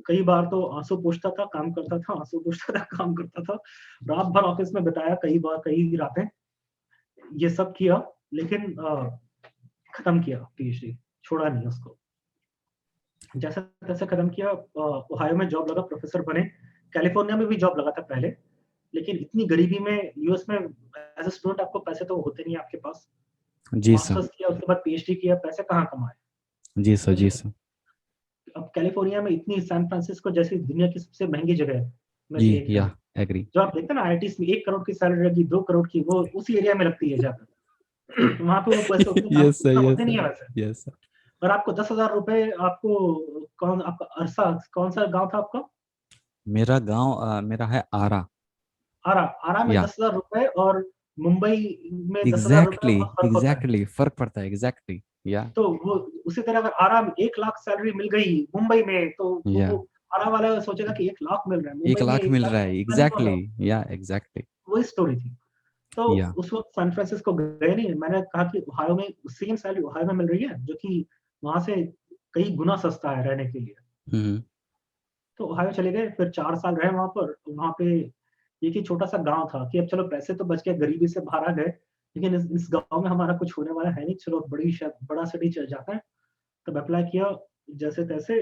कई बार तो आँसू पोंछता था, काम करता था, आँसू पोंछता था, काम करता था। रात भर ऑफ़िस में बिताया कई बार, कई रातें। ये सब किया, लेकिन खत्म किया पीएचडी, छोड़ा नहीं उसको। जैसे-तैसे खत्म किया। ओहायो में जॉब लगा, प्रोफ़ेसर बने। कैलिफ़ोर्निया में भी जॉब लगा था पहले, लेकिन इतनी गरीबी में यूएस में एज़ अ स्टूडेंट आपको पैसे तो होते नहीं है आपके पास। जी सर। मास्टर्स किया, उसके बाद पीएचडी किया, पैसे कहाँ कमाए? जी सर, समझ जी रहे हैं? सर। अब कैलिफ़ोर्निया में इतनी, सैन फ्रांसिस्को जैसी दुनिया की सबसे महँगी जगह में जी, से एक है। या एग्री। जो आप देखते हैं ना आईआईटीज़ में 1 करोड़ की सैलरी लगी, 2 करोड़ की, वो उसी एरिया में लगती है जाकर। वहाँ पे वो पैसे उतने काम यस सर, उतना यस होते नहीं सर, है वैसे। Yes sir. और आपको ₹10,000 आपको, आपका अरसा कौन-सा गाँव था आपका? मेरा गांव मेरा है आरा। आरा में या ₹10,000 और मुंबई में ₹10,000 एग्जैक्टली, में बहुत फ़र्क होता है। एग्जैक्टली फर्क पड़ता है, एग्जैक्टली। या तो वो उसी तरह अगर आरा में 1 लाख सैलरी मिल गई मुंबई में, तो या वो आरा वाला सोचेगा कि 1 लाख मिल रहा है, एक मुंबई में लाख 1 मिल लाख रहा में है, मैं नहीं कौन एग्जैक्टली। रहा। या एग्जैक्टली। वही स्टोरी थी। तो या उस वक़्त सैन फ्रांसिस्को गए नहीं, मैंने कहा कि ओहायो में सेम सैलरी ओहायो में मिल रही है, जो कि वहाँ से कई गुना सस्ता है रहने के लिए। हम्म। तो ओहायो चले गए, फिर 4 साल रहे वहाँ पर। वहाँ पे एक ही छोटा-सा गाँव था कि अब चलो पैसे तो बच गए, गरीबी से बाहर आ गए, लेकिन इस गाँव में हमारा कुछ होने वाला है नहीं, चलो बड़ा सिटी चले जाते हैं। तब अप्लाई किया, जैसे-तैसे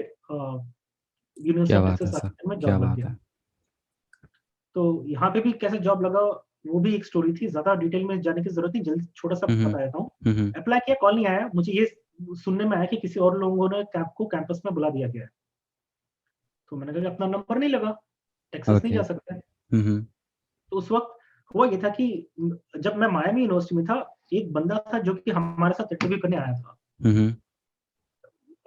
यूनिवर्सिटी क्या ऑफ बात है टेक्सास सर, आर्लington में क्या जॉब लग बात गया। है। तो यहाँ पे भी कैसे जॉब लगा, वो भी एक स्टोरी थी, ज़्यादा डिटेल में जाने की ज़रूरत नहीं, जल्दी छोटा-सा हम्म। बता देता हूँ। हम्म। अप्लाई किया, कॉल नहीं आया, मुझे ये सुनने में आया कि किसी और लोगों ने कैंपस में बुला दिया गया है। तो मैंने कहा कि अपना नंबर नहीं लगा, टेक्सास नहीं ओके। जा सकते। हम्म। तो उस वक़्त हुआ ये था कि जब मैं मायामी यूनिवर्सिटी में था, एक बंदा था जो कि हमारे साथ इंटरव्यू करने आया था। हम्म।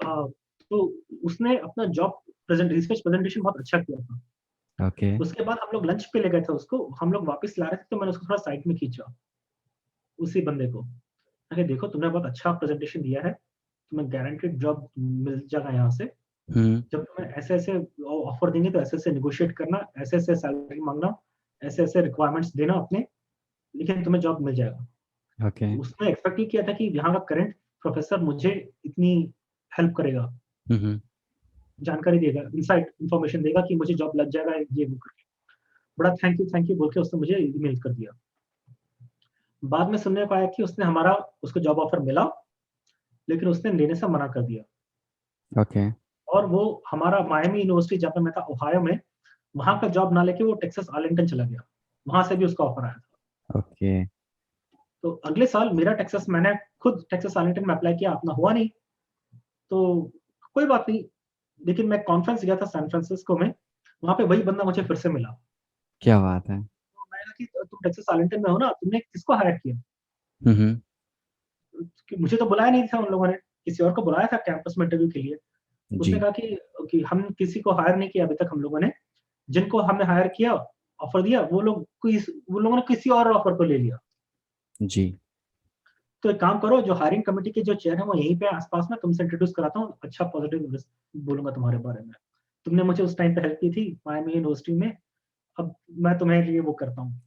अ, तो उसने अपना जॉब रिसर्च प्रेजेंटेशन बहुत अच्छा किया था। ओके। उसके बाद हम लोग लंच पे ले गए थे उसको, हम लोग वापस ला रहे थे, तो मैंने उसको थोड़ा साइड में खींचा, उसी बंदे को। मैंने कहा, देखो तुमने बहुत अच्छा प्रेजेंटेशन दिया है, तुम्हें गारंटीड जॉब मिल जाएगा यहाँ से। हम्म। जब तुम्हें ऐसे-ऐसे ऑफर देंगे तो ऐसे-ऐसे नेगोशिएट करना, ऐसे-ऐसे सैलरी माँगना, ऐसे-ऐसे रिक्वायरमेंट्स देना अपने, लेकिन तुम्हें जॉब मिल जाएगा। ओके। उसने एक्सपेक्ट ही किया था कि यहाँ का करंट प्रोफेसर मुझे इतनी हेल्प करेगा, हम्म। जानकारी देगा, इनसाइड इन्फॉर्मेशन देगा कि मुझे जॉब लग जाएगा, ये वो करके। बड़ा थैंक यू बोल के उसने मुझे ईमेल कर दिया। बाद में सुनने को आया कि उसको जॉब ऑफर मिला, लेकिन उसने लेने से मना कर दिया। ओके। और वो हमारा मायामी यूनिवर्सिटी जहाँ पे मैं था ओहायो में, वहाँ का जॉब ना लेके वो टेक्सास आर्लिंगटन चला गया। वहाँ से भी उसका ऑफर आया था। ओके। तो अगले साल मैंने खुद टेक्सास आर्लिंगटन में अप्लाई किया, अपना हुआ नहीं, तो कोई बात नहीं। लेकिन मैं कॉन्फ्रेंस गया था सैन फ्रांसिस्को में, वहाँ पे वही बंदा मुझे फिर से मिला। क्या बात है। तो मैंने कहा कि तुम टेक्सास आर्लिंगटन में हो ना, तुमने किसको हायर किया? हम्म। कि मुझे तो बुलाया नहीं था उन लोगों ने, किसी और को बुलाया था कैंपस में इंटरव्यू के लिए। उसने जी। कहा कि हम किसी को हायर नहीं किया अभी तक हम लोगों ने, जिनको हमने हायर किया, ऑफर दिया, वो लोगों ने किसी और ऑफर को ले लिया। जी। तो एक काम करो, जो हायरिंग कमिटी के जो चेयर हैं वो यहीं पे आस-पास में, तुमसे इंट्रोड्यूस कराता हूँ, अच्छा पॉजिटिव बोलूँगा तुम्हारे बारे में। तुमने मुझे उस टाइम पे हेल्प की थी मायामी यूनिवर्सिटी में, अब मैं तुम्हारे लिए वो करता हूँ।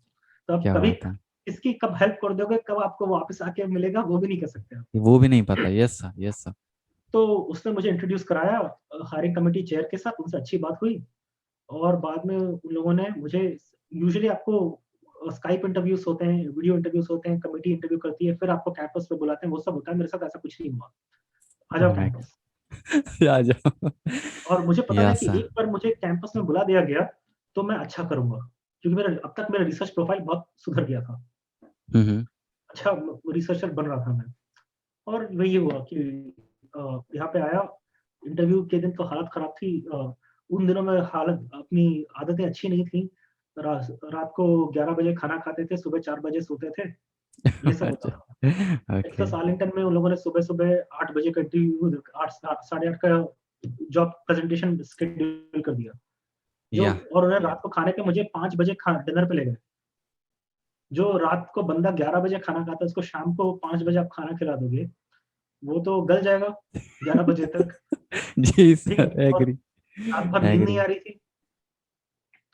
तो अब क्या कभी बात है। किसकी कब हेल्प कर दोगे, कब आपको वापस आके मिलेगा, वो भी नहीं कह सकते आप। वो भी नहीं पता, यस सर, यस सर। तो उसने मुझे इंट्रोड्यूस कराया हायरिंग कमिटी चेयर के साथ, उनसे अच्छी बात हुई और बाद में उन लोगों ने मुझे, यूजुअली आपको स्काइप इंटरव्यूज होते हैं, वीडियो इंटरव्यूज होते हैं, कमिटी इंटरव्यू करती है, फिर आपको कैंपस पे बुलाते हैं, वो सब होता है। मेरे साथ ऐसा कुछ नहीं हुआ। आ ओह जाओ माय कैंपस। गॉड। आ जाओ। और मुझे पता था या कि सर। एक बार मुझे कैंपस में बुला दिया गया तो मैं अच्छा करूँगा, क्योंकि मेरा अब तक मेरा रिसर्च प्रोफाइल बहुत सुधर गया था। हम्म। अच्छा रिसर्चर बन रहा था मैं। और वही हुआ कि यहाँ पे आया, इंटरव्यू के दिन तो हालत खराब थी। उन दिनों में हालत, अपनी आदतें अच्छी नहीं थी। रात को 11 बजे खाना खाते थे, सुबह 4 बजे सोते थे, ये सब होता अच्छा। था। ओके। टेक्सास आर्लिंगटन में उन लोगों ने सुबह-सुबह 8 बजे का इंटरव्यू, 8 साढ़े 8 का जॉब प्रेजेंटेशन शेड्यूल कर दिया। जो या और उन्हें रात को खाने पे मुझे 5 बजे खा डिनर पे ले गए। जो रात को बंदा 11 बजे खाना खाता है, उसको शाम को 5 बजे आप खाना खिला दोगे, वो तो गल जाएगा 11 बजे तक, जी ठीक है? सर, और एग्री। रात भर नींद नहीं एग्री। आ रही थी।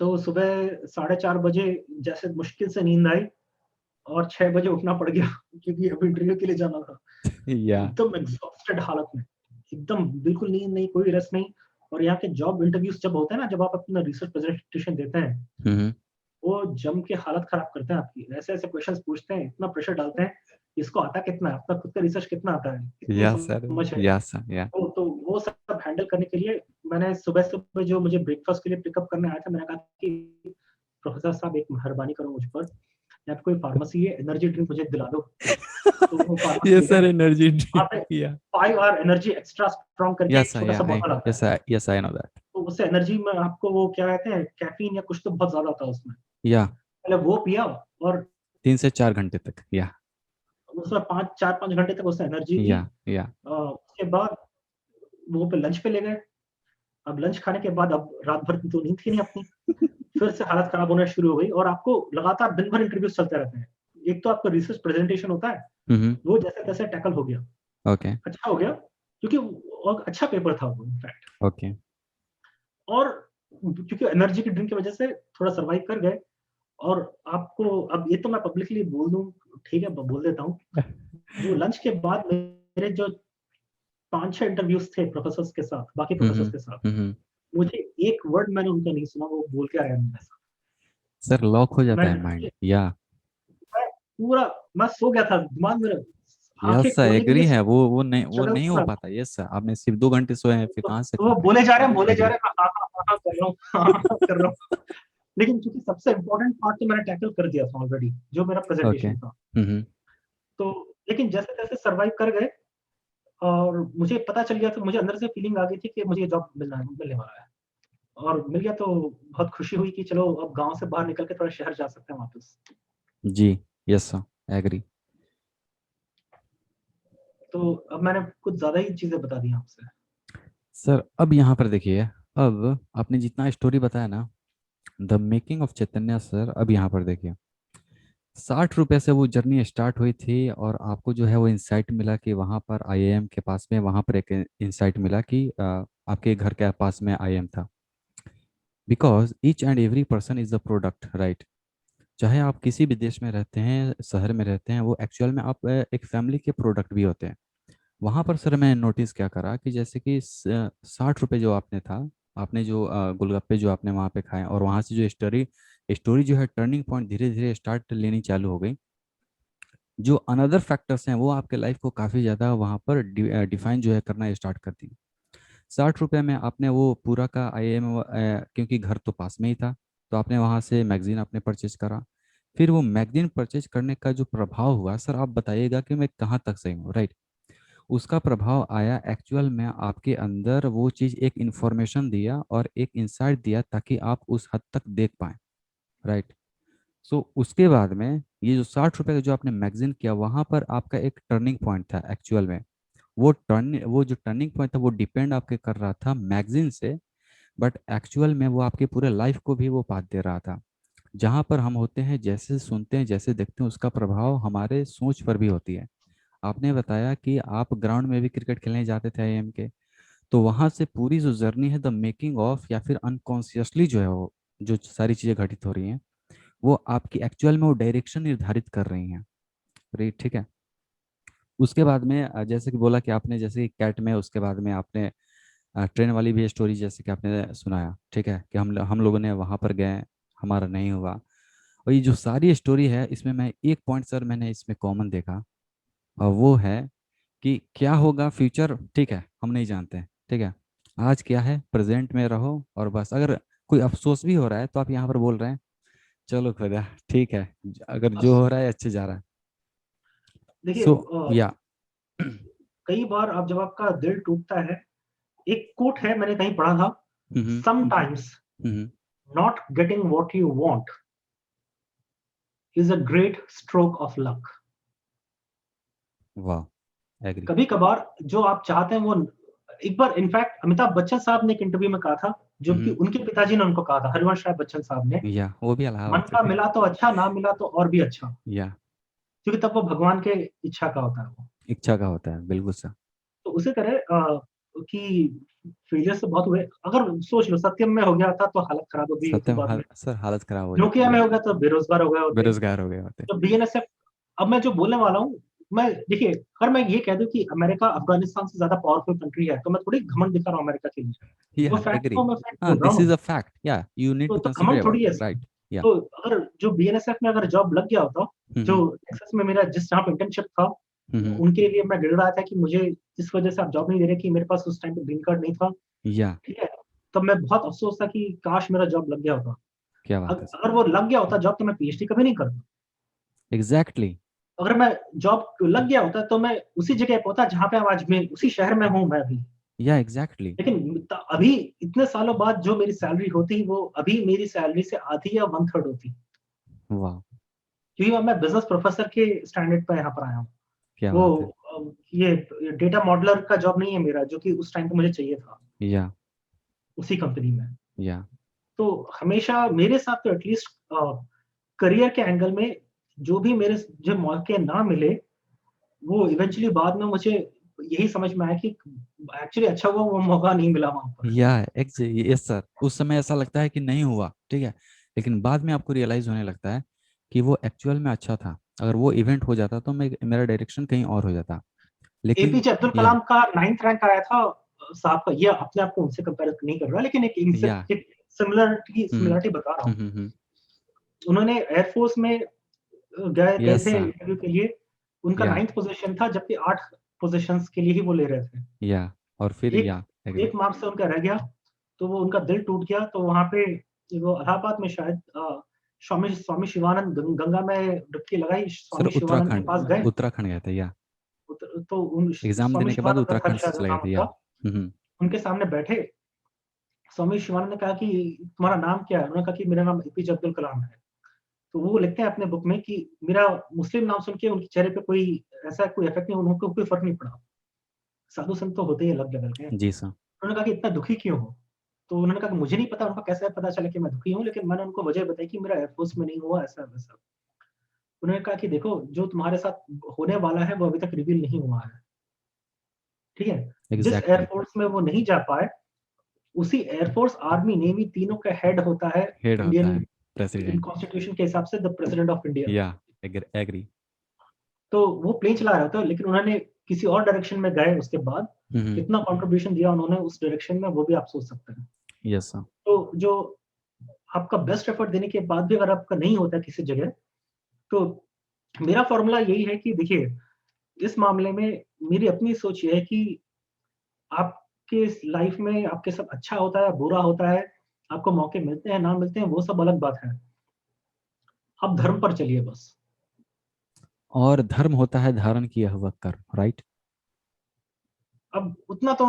तो सुबह साढ़े 4 बजे जैसे मुश्किल से नींद आई और 6 बजे उठना पड़ गया क्योंकि अब इंटरव्यू के लिए जाना था। या। एकदम एग्ज़ॉस्टेड हालत में, एकदम बिल्कुल नींद नहीं, कोई रेस्ट नहीं। और यहाँ के जॉब इंटरव्यूज़ जब होते हैं ना, जब आप अपना रिसर्च प्रेजेंटेशन देते हैं, हम्म। वो जम के हालत खराब करते हैं आपकी। ऐसे-ऐसे क्वेश्चन्स पूछते हैं, इतना प्रेशर डालते हैं, इसको आता कितना है? अपना खुद का रिसर्च कितना आता है? कितनी या सर। समझ है? या सर। या। तो वो सब हैंडल करने के लिए मैंने सुबह-सुबह जो मुझे ब्रेकफ़ास्ट के लिए पिकअप करने आया था, मैंने कहा कि प्रोफ़ेसर साहब एक मेहरबानी करो मुझ पर, यहाँ पे कोई फ़ार्मेसी है, एनर्जी ड्रिंक मुझे दिला दो। तो वो फ़ार्मेसी ये ले सर, गए। एनर्जी वहाँ ड्रिंक। पे या। 5 आवर एनर्जी एक्स्ट्रा स्ट्रॉन्ग करके यस एक सर। छोटा-सा बॉटल आता है। Yes I know that. तो उससे एनर्जी में आपको वो क्या कहते हैं, कैफ़ीन या कुछ तो बहुत ज़्यादा होता है उसमें। या। पहले वो पिया और 3 से 4 घंटे तक। या। उसमें 5 4-5 घंटे तक उससे एनर्जी ली। या। उसके बाद वो पे लंच पे ले गए। अब लंच खाने के बाद अब रात भर तो नींद थी नहीं अपनी। फिर से हालत खराब होना शुरू हो गई और आपको लगातार दिन भर इंटरव्यूज़ चलते रहते हैं। एक तो आपका रिसर्च प्रेजेंटेशन होता है, हम्म। वो जैसे-तैसे टैकल हो गया। ओके। अच्छा हो गया, क्योंकि और अच्छा पेपर था वो इनफैक्ट। ओके। और क्योंकि एनर्जी की ड्रिंक की वजह से थोड़ा सर्वाइव कर गए। और आपको अब ये तो मैं पब्लिकली बोल दूँ, ठीक है, ब बोल देता हूँ। जो लंच के बाद मेरे जो 5-6 इंटरव्यूज़ थे प्रोफ़ेसर्स के साथ, बाकी प्रोफ़ेसर्स के साथ, हम्म। मुझे एक वर्ड मैंने उनका नहीं सुना, वो बोल के आए हैं मेरे साथ। सर, लॉक हो जाता मैं है माइंड। या। मैं पूरा मैं सो गया था, दिमाग मेरा यस आँखें सर, खोलने के लिए एग्री है। वो स्ट्रगल नहीं कर हो रहा था। पाता। यस सर, आपने सिर्फ 2 घंटे सोए हैं, फिर कहाँ से तो वो कर बोले जा एग्री। रहे हैं, हाँ, हाँ, हाँ, हाँ, कर रहा हूँ, हाँ, हाँ, कर रहा हूँ। लेकिन चूँकि सबसे इम्पोर्टेंट पार्ट तो मैंने टैकल कर दिया था ऑलरेडी, जो मेरा ओके। प्रेज़ेंटेशन था। तो लेकिन जैसे-तैसे सर्वाइव कर गए और मुझे पता चल गया था, मुझे अंदर से फीलिंग आ गई थी कि मुझे ये जॉब मिलने वाला है। और मिल गया तो बहुत खुशी हुई कि चलो अब गाँव से बाहर निकल के थोड़ा शहर जा सकते हैं वापस। जी। Yes sir, agree. तो अब मैंने कुछ ज़्यादा ही चीज़ें बता दी आपसे। सर, अब यहाँ पर देखिए। अब आपने जितना स्टोरी बताया ना, the making of Chaitanya sir, अब यहाँ पर देखिए। 60 रुपए से वो जर्नी स्टार्ट हुई थी और आपको जो है वो इंसाइट मिला कि वहाँ पर आईआईएम के पास में, वहाँ पर एक इंसाइट मिला कि आपके घर के पास में आईआईएम था। Because each and every person is the product, right. चाहे आप किसी भी देश में रहते हैं, शहर में रहते हैं, वो एक्चुअल में आप एक फैमिली के प्रोडक्ट भी होते हैं। वहाँ पर सर मैं नोटिस क्या करा कि जैसे कि 60 रुपये जो आपने था, आपने जो गोलगप्पे जो आपने वहाँ पे खाए, और वहाँ से जो स्टोरी स्टोरी जो है टर्निंग पॉइंट धीरे धीरे स्टार्ट लेनी चालू हो गई। जो अनदर फैक्टर्स हैं वो आपके लाइफ को काफ़ी ज़्यादा वहाँ पर डिफाइन जो है करना स्टार्ट कर दी। 60 रुपये में आपने वो पूरा का आईएम, क्योंकि घर तो पास में ही था, तो आपने वहाँ से मैगजीन आपने परचेज करा। फिर वो मैगजीन परचेज करने का जो प्रभाव हुआ सर, आप बताइएगा कि मैं कहाँ तक सही हूँ, राइट। उसका प्रभाव आया एक्चुअल में आपके अंदर, वो चीज़ एक इंफॉर्मेशन दिया और एक इंसाइट दिया ताकि आप उस हद तक देख पाएं, राइट। सो उसके बाद में ये जो 60 रुपये का जो आपने मैगजीन किया, वहां पर आपका एक टर्निंग पॉइंट था एक्चुअल में। वो जो टर्निंग पॉइंट था वो डिपेंड आपके कर रहा था मैगजीन से, बट एक्चुअल में वो आपके पूरे लाइफ को भी वो पाथ दे रहा था। जहाँ पर हम होते हैं, जैसे सुनते हैं, जैसे देखते हैं, उसका प्रभाव हमारे सोच पर भी होती है। आपने बताया कि आप ग्राउंड में भी क्रिकेट खेलने जाते थे आईएम के, तो वहां से पूरी जो जर्नी है द मेकिंग ऑफ, या फिर अनकॉन्शियसली जो है वो जो सारी चीजें घटित हो रही हैं, वो आपकी एक्चुअल में वो डायरेक्शन निर्धारित कर रही हैं, राइट। ठीक है। उसके बाद में जैसे कि बोला कि आपने जैसे कि कैट में, उसके बाद में आपने ट्रेन वाली भी स्टोरी जैसे कि आपने सुनाया, ठीक है, कि हम लोगों ने वहाँ पर गए, हमारा नहीं हुआ। और ये जो सारी स्टोरी है, इसमें मैं एक पॉइंट सर मैंने इसमें कॉमन देखा, और वो है कि क्या होगा फ्यूचर, ठीक है, हम नहीं जानते, ठीक है। आज क्या है, प्रेजेंट में रहो, और बस अगर कोई अफसोस भी हो रहा है तो आप यहाँ पर बोल रहे हैं चलो खुदा ठीक है, अगर जो बस हो रहा है अच्छे जा रहा है। देखिए सो या कई बार आप जब आपका दिल टूटता है, एक कोट है मैंने कहीं पढ़ा था, sometimes not getting what you want is a great stroke of luck. वाह, एग्री। कभी कभार जो आप चाहते हैं वो, एक बार इनफैक्ट अमिताभ बच्चन साहब ने एक इंटरव्यू में कहा था, जो कि उनके पिताजी ने उनको कहा था, हरिवंश राय बच्चन साहब ने, या वो भी मन इलाहाबाद से का थे। मिला तो अच्छा, ना मिला तो और भी अच्छा, या क्योंकि तब वो भगवान के इच्छा का होता है वो। इच्छा का होता है, बिल्कुल सर। तो उसी तरह कि फेलियर तो बहुत हुए, अगर सोच लो सत्यम में हो गया था तो हालत खराब हो गई होती सत्यम बाद में, सर हालत खराब हो जाती नोकिया है, में हो गया तो बेरोजगार हो गए होते, बेरोजगार हो गए होते। तो बीएनएसएफ। अब मैं जो बोलने वाला हूँ, मैं देखिए, अगर मैं ये कह दूं कि अमेरिका अफगानिस्तान से ज्यादा पावरफुल कंट्री है, तो मैं थोड़ी घमंड दिखा रहा हूँ अमेरिका के लिए। वो या फैक्ट एग्री। को मैं फैक्ट हाँ, बोल रहा दिस इज हूँ। अ फैक्ट, या यू नीड टू तो कंसीडर घमंड अबाउट थोड़ी है इट, इसमें। राइट। या तो अगर जो बीएनएसएफ में अगर जॉब लग गया होता, जो टेक्सास में मेरा जिस जहाँ पे इंटर्नशिप था, उनके लिए मैं गिड़ रहा था कि मुझे इस वजह से आप जॉब नहीं दे रहे, कि मेरे पास उस टाइम पे ग्रीन कार्ड नहीं था, या ठीक है। तब मैं बहुत अफ़सोस था कि काश मेरा जॉब लग गया होता। क्या बात है सर। अगर वो लग गया होता जॉब, तो मैं पीएचडी कभी नहीं करता। एग्जैक्टली। अगर मैं जॉब लग गया होता तो मैं उसी जगह पे होता जहाँ पे आज मैं उसी शहर में हूँ मैं अभी। या एग्जैक्टली। लेकिन अभी इतने सालों बाद जो मेरी सैलरी होती वो अभी मेरी सैलरी से आधी या 1/3 होती। वाह, क्योंकि अब मैं बिज़नेस प्रोफ़ेसर के स्टैंडर्ड पे यहाँ पर आया हूँ। क्या वो बात है। ये डेटा मॉडलर का जॉब नहीं है मेरा, जो कि उस टाइम पे मुझे चाहिए था, या उसी कंपनी में। या तो हमेशा मेरे साथ तो एटलीस्ट करियर के एंगल में जो भी मेरे जो मौके ना मिले, वो इवेंचुअली बाद में मुझे यही समझ में आया कि एक्चुअली अच्छा हुआ वो मौका नहीं मिला वहाँ पर। या यस सर, उस समय ऐसा लगता है कि नहीं हुआ, ठीक है, लेकिन बाद में आपको रियलाइज होने लगता है कि वो एक्चुअल में अच्छा था। अगर वो इवेंट हो जाता तो मेरा डायरेक्शन कहीं और हो जाता, लेकिन एपीजे अब्दुल या कलाम का 9th रैंक आया था साहब का, ये अपने आप को उनसे कंपेयर नहीं कर रहा, लेकिन या एक सिमिलरिटी हम्म सिमिलरिटी बता रहा हूँ। हम्म। उन्होंने एयरफोर्स में गए गए यस थे सर। इंटरव्यू के लिए, उनका या 9th पोजीशन था, जबकि 8 पोजीशंस के लिए ही वो ले रहे थे। या और फिर एक या एग्री। एक मार्क्स से उनका रह गया, तो वो उनका दिल टूट गया। तो वहाँ पे वो इलाहाबाद में शायद स्वामी स्वामी शिवानंद गंगा में डुबकी लगाई, सर स्वामी शिवानंद के उत्तराखंड, पास गए। उत्तराखंड गए थे या तो उन एग्जाम स्वामी देने के बाद शिवानंद था उत्तराखंड से शायद चले गए नाम थे या। उनका। उनके सामने बैठे, स्वामी शिवानंद ने कहा कि तुम्हारा नाम क्या है? उन्होंने कहा कि मेरा नाम एपीजे अब्दुल कलाम है। तो वो लिखते हैं अपने बुक में कि मेरा मुस्लिम नाम सुन के उनके चेहरे पे कोई ऐसा कोई इफेक्ट नहीं, उनको कोई फ़र्क नहीं पड़ा। साधु संत तो होते ही अलग लेवल के हैं। जी सर। उन्होंने कहा कि इतना दुखी क्यों हो? तो उन्होंने कहा कि मुझे नहीं पता उनको कैसे पता चला कि मैं दुखी हूँ, लेकिन मैंने उनको वजह बताई कि मेरा एयरफोर्स में नहीं हुआ ऐसा-वैसा। उन्होंने कहा कि देखो जो तुम्हारे साथ होने वाला है वो अभी तक रिवील नहीं हुआ है, ठीक है? जिस एग्जैक्टली। एयरफोर्स में वो नहीं जा पाए, उसी एयरफोर्स, आर्मी, नेवी तीनों का हेड होता है हेड होता है इंडियन प्रेसिडेंट। कॉन्स्टिट्यूशन के हिसाब से द प्रेसिडेंट ऑफ इंडिया। या एग्री। तो वो प्लेन चला रहा था, लेकिन उन्होंने किसी और डायरेक्शन में गए उसके बाद, कितना कंट्रीब्यूशन दिया उन्होंने उस डायरेक्शन में वो भी आप सोच सकते हैं। Yes sir. तो जो आपका बेस्ट एफर्ट देने के बाद भी अगर आपका नहीं होता है किसी जगह, तो मेरा फ़ॉर्मूला यही है कि देखिए, इस मामले में मेरी अपनी सोच ये है कि आपके इस लाइफ़ में आपके साथ अच्छा होता है, बुरा होता है, आपको मौके मिलते हैं, ना मिलते हैं, वो सब अलग बात है। आप धर्म पर चलिए बस। और धर्म होता है धारण किया हुआ कर्म, राइट। अब उतना तो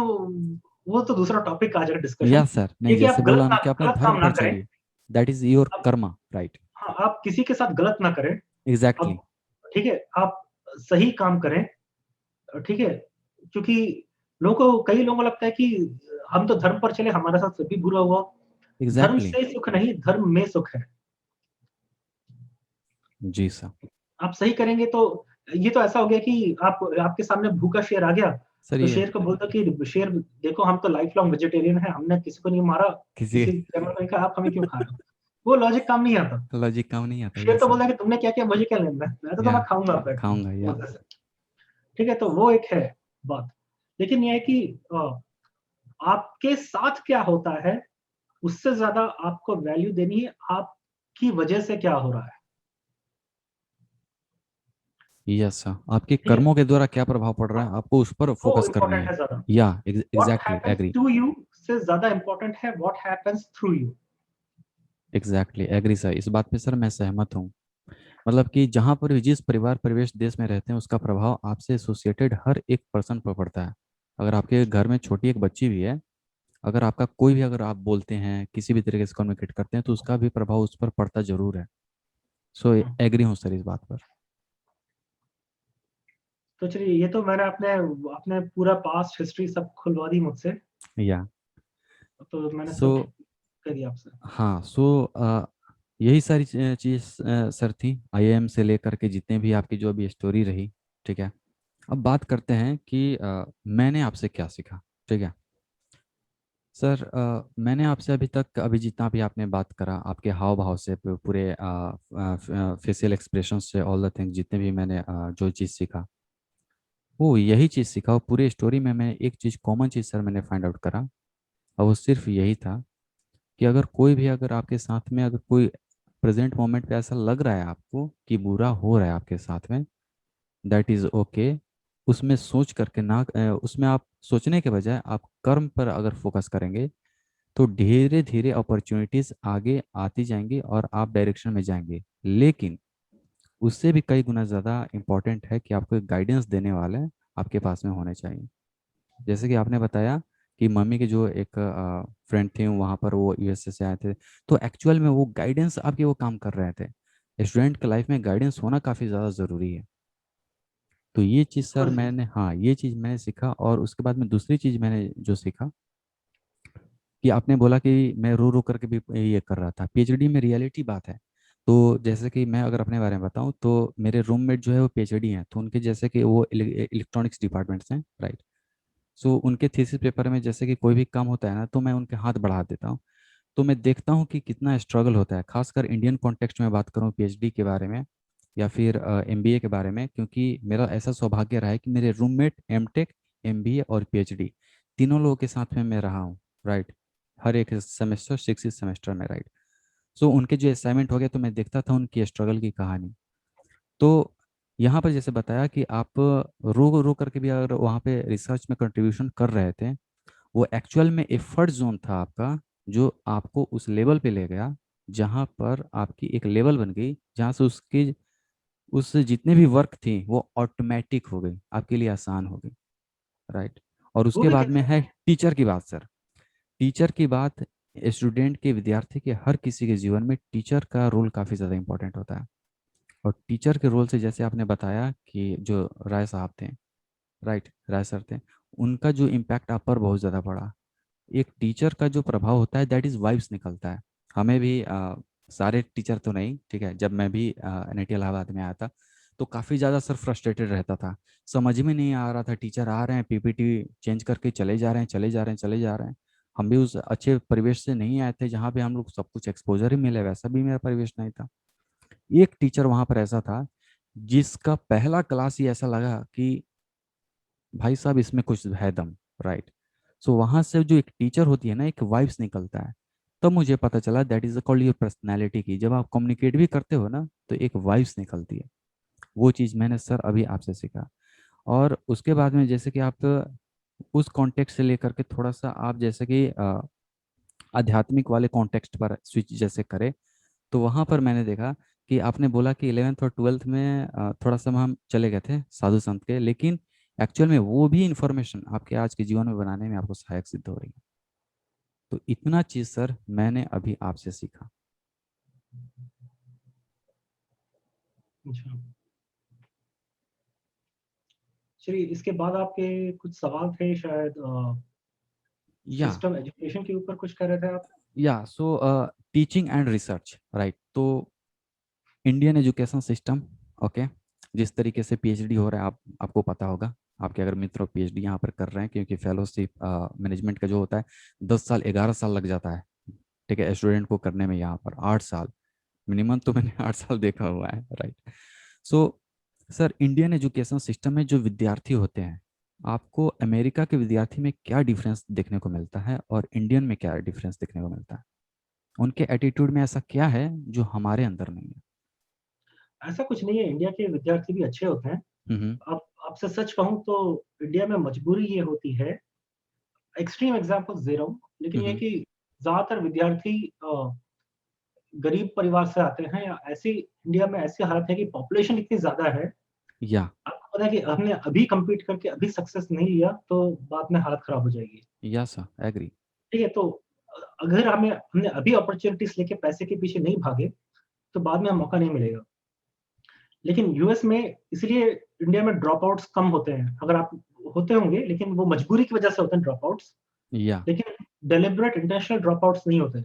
वो तो दूसरा टॉपिक आ जाएगा डिस्कशन। यस सर, नहीं ये कि आप जैसे बोला ना कि अपने गलत धर्म काम ना पर करें। चलिए, दैट इज योर आप कर्मा, राइट। हाँ, आप किसी के साथ गलत ना करें। एग्जैक्टली। आप ठीक है, आप सही काम करें, ठीक है? क्योंकि कई लोगों को लगता है कि हम तो धर्म पर चले, हमारे साथ फिर भी बुरा हुआ। धर्म एग्जैक्टली। से सुख नहीं, धर्म में सुख है। जी सर। आप सही करेंगे तो ये तो ऐसा हो गया कि आप आपके सामने भूखा शेर आ गया, सर तो ये शेर को बोल दो कि शेर देखो हम तो लाइफ लॉन्ग वेजिटेरियन हैं, हमने किसी को नहीं मारा, किसी किसी जानवर को नहीं खाया, आप हमें क्यों खा रहे हो? वो लॉजिक काम नहीं आता। लॉजिक काम नहीं आता। शेर यस तो सर। बोलता है कि तुमने क्या किया मुझे क्या लेना है? मैं तो या तुम्हें खाऊँगा अब बैठ के खाऊंगा या। मज़े से। ठीक है, तो वो एक है बात। लेकिन ये है कि आपके साथ क्या होता है उससे ज्यादा आपको वैल्यू देनी है आपकी वजह से क्या हो रहा है। यस सर, आपके ठीक है, कर्मों के द्वारा क्या प्रभाव पड़ रहा हाँ, है आपको उस पर वो फोकस करनी इंपॉर्टेंट है। है ज्यादा। या what exactly happens agree. To you से ज्यादा इंपॉर्टेंट है what happens through you. Exactly agree sir, इस बात पे सर मैं सहमत हूँ। मतलब कि जहाँ पर भी जिस परिवार परिवेश देश में रहते हैं उसका प्रभाव आपसे एसोसिएटेड हर एक पर्सन पर पड़ता है। अगर आपके घर में छोटी एक बच्ची भी है, अगर आपका कोई भी, अगर आप बोलते हैं किसी भी तरीके से कम्युनिकेट करते हैं तो उसका भी प्रभाव उस पर पड़ता जरूर है। सो एग्री हूँ सर इस बात पर। तो चलिए ये तो मैंने अपने अपने पूरा पास्ट हिस्ट्री सब खुलवा दी मुझसे, या तो मैंने सो सब कह दिया आपसे। हाँ सो यही सारी चीज सर थी, आईआईएम से लेकर के जितने भी आपकी जो अभी स्टोरी रही। ठीक है, अब बात करते हैं कि मैंने आपसे क्या सीखा। ठीक है सर, मैंने आपसे अभी तक, अभी जितना भी आपने बात करा, आपके हाव भाव से पूरे फेशियल एक्सप्रेशन से ऑल द थिंग्स, जितने भी मैंने जो चीज़ सीखा वो यही चीज़ सीखा। और पूरे स्टोरी में मैं एक चीज़, कॉमन चीज़ सर मैंने फाइंड आउट करा, और वो सिर्फ यही था कि अगर कोई भी, अगर आपके साथ में अगर कोई प्रेजेंट मोमेंट पे ऐसा लग रहा है आपको कि बुरा हो रहा है आपके साथ में, दैट इज़ ओके। उसमें सोच करके ना, उसमें आप सोचने के बजाय आप कर्म पर अगर फोकस करेंगे तो धीरे धीरे अपॉर्चुनिटीज आगे आती जाएंगी और आप डायरेक्शन में जाएंगे। लेकिन उससे भी कई गुना ज़्यादा इम्पोर्टेंट है कि आपको एक गाइडेंस देने वाले आपके पास में होने चाहिए। जैसे कि आपने बताया कि मम्मी के जो एक फ्रेंड थे वहाँ पर, वो यूएसए से आए थे, तो एक्चुअल में वो गाइडेंस आपके वो काम कर रहे थे। स्टूडेंट के लाइफ में गाइडेंस होना काफ़ी ज़्यादा ज़रूरी है। तो ये चीज़ सर बिल्कुल जी। मैंने, हाँ ये चीज़ मैंने सीखा। और उसके बाद में दूसरी चीज़ मैंने जो सीखा कि आपने बोला कि मैं रो रो करके भी ये कर रहा था, पीएचडी में रियलिटी बात है। तो जैसे कि मैं अगर अपने बारे में बताऊं तो मेरे रूममेट जो है वो पीएचडी हैं, तो उनके जैसे कि वो इलेक्ट्रॉनिक्स डिपार्टमेंट से हैं, राइट। सो उनके थीसिस पेपर में जैसे कि कोई भी काम होता है ना तो मैं उनके हाथ बढ़ा देता हूँ। तो मैं देखता हूँ कि कितना स्ट्रगल होता है, खासकर इंडियन कॉन्टेक्स्ट में बात करूँ पीएचडी के बारे में या फिर एमबीए के बारे में, क्योंकि मेरा ऐसा सौभाग्य रहा है कि मेरे रूममेट एमटेक, एमबीए और पीएचडी तीनों लोगों के साथ में मैं रहा हूँ, राइट। हर एक सेमेस्टर, 6 सेमेस्टर में, राइट। सो उनके जो असाइनमेंट हो गया तो मैं देखता था उनकी स्ट्रगल की कहानी। तो यहाँ पर जैसे बताया कि आप रो रो करके भी अगर वहाँ पे रिसर्च में कंट्रीब्यूशन कर रहे थे, वो एक्चुअल में एफर्ट जोन था आपका, जो आपको उस लेवल पे ले गया जहाँ पर आपकी एक लेवल बन गई, जहाँ से उसकी उस जितने भी वर्क थी वो ऑटोमेटिक हो गई, आपके लिए आसान हो गई, राइट। और वो उसके भी बाद में कैसे? है टीचर की बात सर। टीचर की बात, स्टूडेंट के, विद्यार्थी के, हर किसी के जीवन में टीचर का रोल काफ़ी ज़्यादा इंपॉर्टेंट होता है। और टीचर के रोल से जैसे आपने बताया कि जो राय साहब थे, राइट, राय सर थे, उनका जो इम्पैक्ट आप पर बहुत ज़्यादा पड़ा। एक टीचर का जो प्रभाव होता है दैट इज़ वाइब्स निकलता है। हमें भी सारे टीचर तो नहीं, ठीक है, जब मैं भी एनआईटी इलाहाबाद में आया था तो काफ़ी ज़्यादा सर फ्रस्ट्रेटेड रहता था। समझ में नहीं आ रहा था, टीचर आ रहे हैं पीपीटी चेंज करके चले जा रहे हैं, चले जा रहे हैं, चले जा रहे हैं। हम भी उस अच्छे परिवेश से नहीं आए थे जहाँ पे हम लोग सब कुछ एक्सपोजर ही मिले, वैसा भी मेरा परिवेश नहीं था। एक टीचर वहाँ पर ऐसा था जिसका पहला क्लास ही ऐसा लगा कि भाई साहब इसमें कुछ है दम, राइट। सो वहां से जो एक टीचर होती है ना, एक वाइब्स निकलता है। तब मुझे पता चला that is called your personality की, जब आप कम्युनिकेट भी करते हो ना तो एक वाइब्स निकलती है। वो चीज़ मैंने सर अभी आपसे सीखा। और उसके बाद में जैसे कि आप उस कॉन्टेक्स्ट से लेकर के थोड़ा सा आप जैसे कि आध्यात्मिक वाले कॉन्टेक्स्ट पर स्विच जैसे करें, तो वहाँ पर मैंने देखा कि आपने बोला कि 11th और 12th में थोड़ा सा हम चले गए थे साधु संत के, लेकिन एक्चुअल में वो भी इंफॉर्मेशन आपके आज के जीवन में बनाने में आपको सहायक सिद्ध हो रही है। तो इतना चीज़ सर मैंने अभी आपसे सीखा। अच्छा, चलिए इसके बाद आपके कुछ सवाल थे शायद, या सिस्टम एजुकेशन के ऊपर कुछ कह रहे थे आप। या so teaching and research, right. तो इंडियन एजुकेशन सिस्टम, ओके, जिस तरीके से पीएचडी हो रहा है, आपको पता होगा, आपके अगर मित्र पीएचडी यहाँ पर कर रहे हैं, क्योंकि फेलोशिप मैनेजमेंट का जो होता है 10 साल 11 साल लग जाता है, ठीक है, स्टूडेंट को करने में। यहाँ पर 8 साल मिनिमम तो मैंने 8 साल देखा हुआ है, right. So sir Indian education system में जो विद्यार्थी होते हैं, आपको अमेरिका के विद्यार्थी में क्या डिफरेंस देखने को मिलता है और इंडियन में क्या डिफरेंस देखने को मिलता है? उनके एटीट्यूड में ऐसा क्या है जो हमारे अंदर नहीं है? ऐसा कुछ नहीं है, इंडिया के विद्यार्थी भी अच्छे होते हैं। हम्म। अब आपसे सच कहूँ तो इंडिया में मजबूरी ये होती है, एक्सट्रीम एग्ज़ाम्पल्स दे रहा हूँ, लेकिन ये है हम्म। कि ज़्यादातर विद्यार्थी गरीब परिवार से आते हैं या ऐसी इंडिया में ऐसी हालत है कि पॉपुलेशन इतनी ज़्यादा है, या आपको पता है कि हमने अभी कम्पीट करके अभी सक्सेस नहीं लिया, तो बाद में हालत खराब हो जाएगी। Yes sir, agree. ठीक है? तो अगर हमने अभी अपॉर्च्युनिटीज़ लेके पैसे के पीछे नहीं भागे, तो बाद में मौका नहीं मिलेगा। लेकिन यूएस में इसलिए इंडिया में ड्रॉपआउट्स कम होते हैं। अगर आप होते होंगे, लेकिन वो मजबूरी की वजह से होते हैं ड्रॉपआउट्स, या लेकिन डेलिबरेट इंटेंशनल ड्रॉपआउट्स नहीं होते।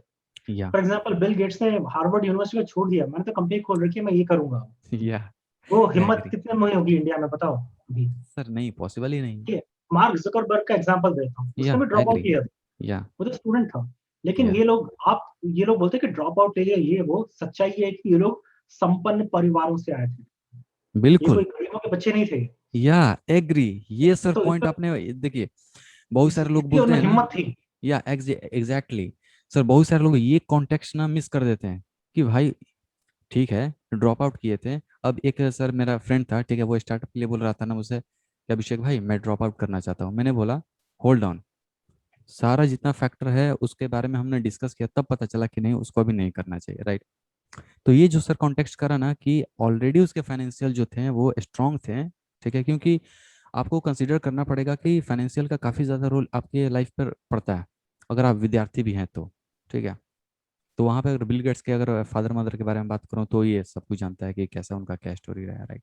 या फॉर एग्ज़ाम्पल बिल गेट्स ने हार्वर्ड यूनिवर्सिटी को छोड़ दिया, मैंने तो कंपनी खोल रखी है, मैं ये करूँगा। या वो हिम्मत एग्री। कितने में होगी इंडिया में बताओ अभी? सर नहीं, पॉसिबल ही नहीं। ठीक है? मार्क ज़ुकरबर्ग का एग्ज़ाम्पल देता हूँ, या उसने भी ड्रॉप आउट एग्री। किया था, या वो तो स्टूडेंट था। लेकिन या ये लोग बोलते हैं कि ड्रॉप आउट ले लिया ये वो, सच्चाई ये है कि ये लोग संपन्न परिवारों से आए थे। ये कोई बिल्कुल। गरीबों के बच्चे नहीं थे। या एग्री। ये सर तो पॉइंट आपने देखिए, बहुत सारे लोग इसलिए बोलते उनमें हैं ना। हिम्मत थी। या एग्जैक्टली। सर बहुत सारे लोग ये कॉन्टेक्स्ट ना मिस कर देते हैं कि भाई ठीक है, ड्रॉप आउट किए थे। अब एक सर मेरा फ्रेंड था, ठीक है, वो स्टार्टअप के लिए बोल रहा था ना मुझसे कि अभिषेक भाई मैं ड्रॉप आउट करना चाहता हूँ। मैंने बोला होल्ड ऑन, सारा जितना फैक्टर है उसके बारे में हमने डिस्कस किया, तब पता चला कि नहीं, उसको अभी नहीं करना चाहिए, राइट। तो ये जो सर कॉन्टेक्स्ट करा ना कि ऑलरेडी उसके फाइनेंशियल जो थे वो स्ट्रांग थे, ठीक है, क्योंकि आपको कंसीडर करना पड़ेगा कि फाइनेंशियल का काफ़ी ज़्यादा रोल आपके लाइफ पर पड़ता है, अगर आप विद्यार्थी भी हैं तो, ठीक है। तो वहाँ पे अगर बिल गेट्स के अगर फादर मदर के बारे में बात करूँ तो ये सब कुछ जानता है कि कैसा उनका क्या स्टोरी रहा, राइट।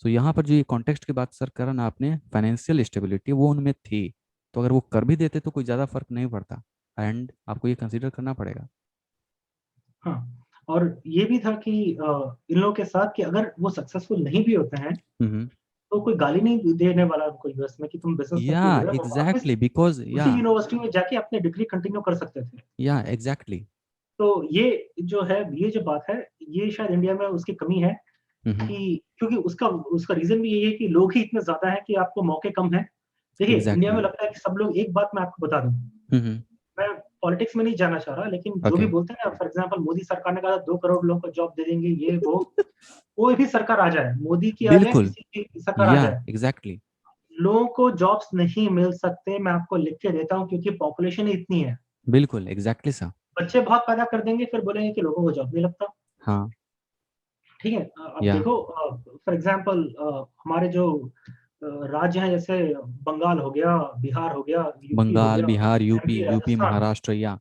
तो यहाँ पर जो ये कॉन्टेक्स्ट की बात सर करा ना आपने, फाइनेंशियल स्टेबिलिटी वो उनमें थी, तो अगर वो कर भी देते तो कोई ज़्यादा फर्क नहीं पड़ता, एंड आपको ये कंसीडर करना पड़ेगा। हाँ, और ये भी था कि इन लोगों के साथ कि अगर वो सक्सेसफुल नहीं भी होते हैं, हम्म। तो कोई गाली नहीं देने वाला उनको यूएस में कि तुम बिज़नेस में या क्यों कर रहे हो? वो वापस एग्जैक्टली, बिकॉज उसी यूनिवर्सिटी में जाके अपनी डिग्री कंटिन्यू कर सकते थे। या एग्जैक्टली। तो ये जो बात है, ये शायद इंडिया में उसकी कमी है हम्म। कि क्योंकि उसका उसका रीज़न भी यही है कि लोग ही इतने ज़्यादा हैं कि आपको मौके कम हैं। देखिए, इंडिया में एग्जैक्टली। लगता है कि सब लोग एक बात मैं आपको बता दूँ, हम्म। मैं पॉलिटिक्स में नहीं जाना चाह रहा, लेकिन जो भी ओके। बोलते हैं ना, फॉर एग्ज़ाम्पल मोदी सरकार ने कहा 2 करोड़ लोगों को जॉब दे देंगे, ये वो, कोई भी सरकार आ जाए, मोदी की आ जाए, बिल्कुल। किसी की सरकार आ या जाए, एग्जैक्टली। लोगों को जॉब्स नहीं मिल सकते, मैं आपको लिख के देता हूँ क्योंकि पॉपुलेशन ही इतनी है। बिल्कुल एग्जैक्टली सर। बच्चे बहुत पैदा कर देंगे, फिर बोलेंगे कि लोगों को जॉब नहीं लगता, हाँ। ठीक है? अब या देखो फॉर एग्ज़ाम्पल हमारे जो राज्य हैं जैसे बंगाल हो गया, बिहार हो गया, यूपी हो बंगाल, गया, Bihar, UP, MP, UP, Rajasthan, Maharashtra. या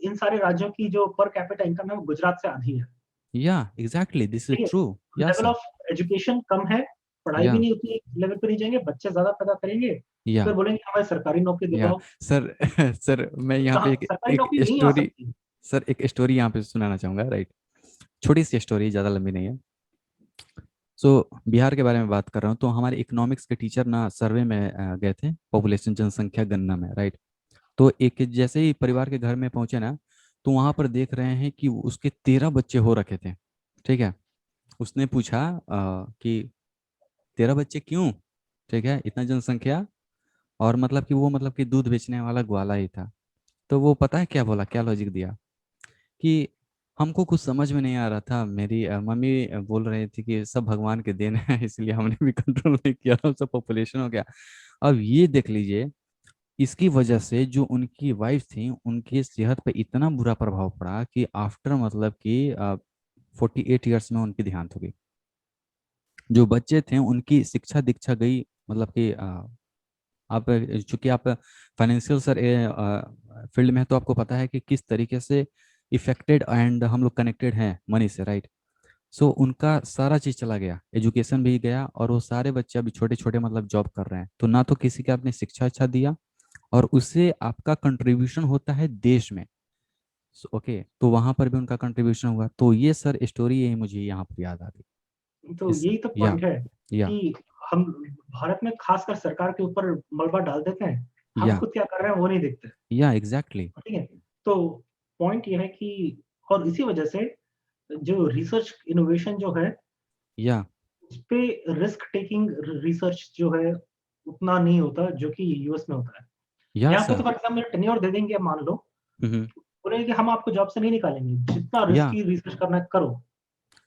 इन सारे राज्यों की जो पर कैपिटा इनकम है वो गुजरात से आधी है, या एग्जैक्टली, दिस इज ठीक है? ट्रू। या लेवल सर। ऑफ एजुकेशन कम है, पढ़ाई भी या नहीं उतनी लेवल पे नहीं जाएँगे, बच्चे ज़्यादा पैदा करेंगे, या फिर बोलेंगे हमें सरकारी नौकरी या दिलवाओ, सर सर मैं यहाँ कहाँ पे एक सरकारी एक नौकरी नहीं आ स्टोरी, सकती। सर एक स्टोरी यहाँ पे सुनाना चाहूंगा, राइट। छोटी सी स्टोरी, ज़्यादा लंबी नहीं है। सो बिहार के बारे में बात कर रहा हूँ, तो हमारे इकोनॉमिक्स के टीचर ना सर्वे में गए थे, पॉपुलेशन जनसंख्या गणना में, राइट। तो एक जैसे ही परिवार के घर में पहुंचे ना, तो वहां पर देख रहे हैं कि उसके 13 बच्चे हो रखे थे, ठीक है। उसने पूछा कि 13 बच्चे क्यों, ठीक है, इतना जनसंख्या। और मतलब कि वो मतलब कि दूध बेचने वाला ग्वाला ही था। तो वो पता है क्या बोला, क्या लॉजिक दिया कि हमको कुछ समझ में नहीं आ रहा था, मेरी मम्मी बोल रही थी कि सब भगवान के देन है, इसलिए हमने भी कंट्रोल नहीं किया, सब पॉपुलेशन हो गया। अब ये देख लीजिए, इसकी वजह से जो उनकी वाइफ थी उनकी सेहत पे इतना बुरा प्रभाव पड़ा कि आफ्टर मतलब कि 48 ईयर्स में उनकी देहांत हो गई। जो बच्चे थे उनकी शिक्षा दीक्षा गई, मतलब कि आप चूंकि आप फाइनेंशियल सर फील्ड में है, तो आपको पता है कि किस तरीके से इफेक्टेड एंड हम लोग कनेक्टेड हैं मनी से, राइट। सो उनका सारा चीज चला गया, एजुकेशन भी गया, और वो सारे बच्चे अभी छोटे छोटे मतलब जॉब कर रहे हैं, तो ना तो किसी का आपने शिक्षा अच्छा दिया, और उससे आपका कंट्रीब्यूशन होता है देश में। ओके, तो वहां पर भी उनका कंट्रीब्यूशन हुआ, तो ये सर स्टोरी यही मुझे यहाँ पर याद आ गई। तो इस यही तो या पॉइंट है या कि हम भारत में खासकर सरकार के ऊपर मलबा डाल देते हैं, हम या खुद क्या कर रहे हैं वो नहीं देखते, या एग्जैक्टली। ठीक है? तो पॉइंट ये है कि और इसी वजह से जो रिसर्च इनोवेशन जो है, या उसपे रिस्क टेकिंग रिसर्च जो है, उतना नहीं होता जो कि यूएस में होता है। या यहाँ पे तो सर। फॉर एग्जाम्पल टेन्योर दे देंगे, मान लो बोलेंगे कि हम आपको जॉब से नहीं निकालेंगे, जितना या रिस्की रिसर्च करना है करो।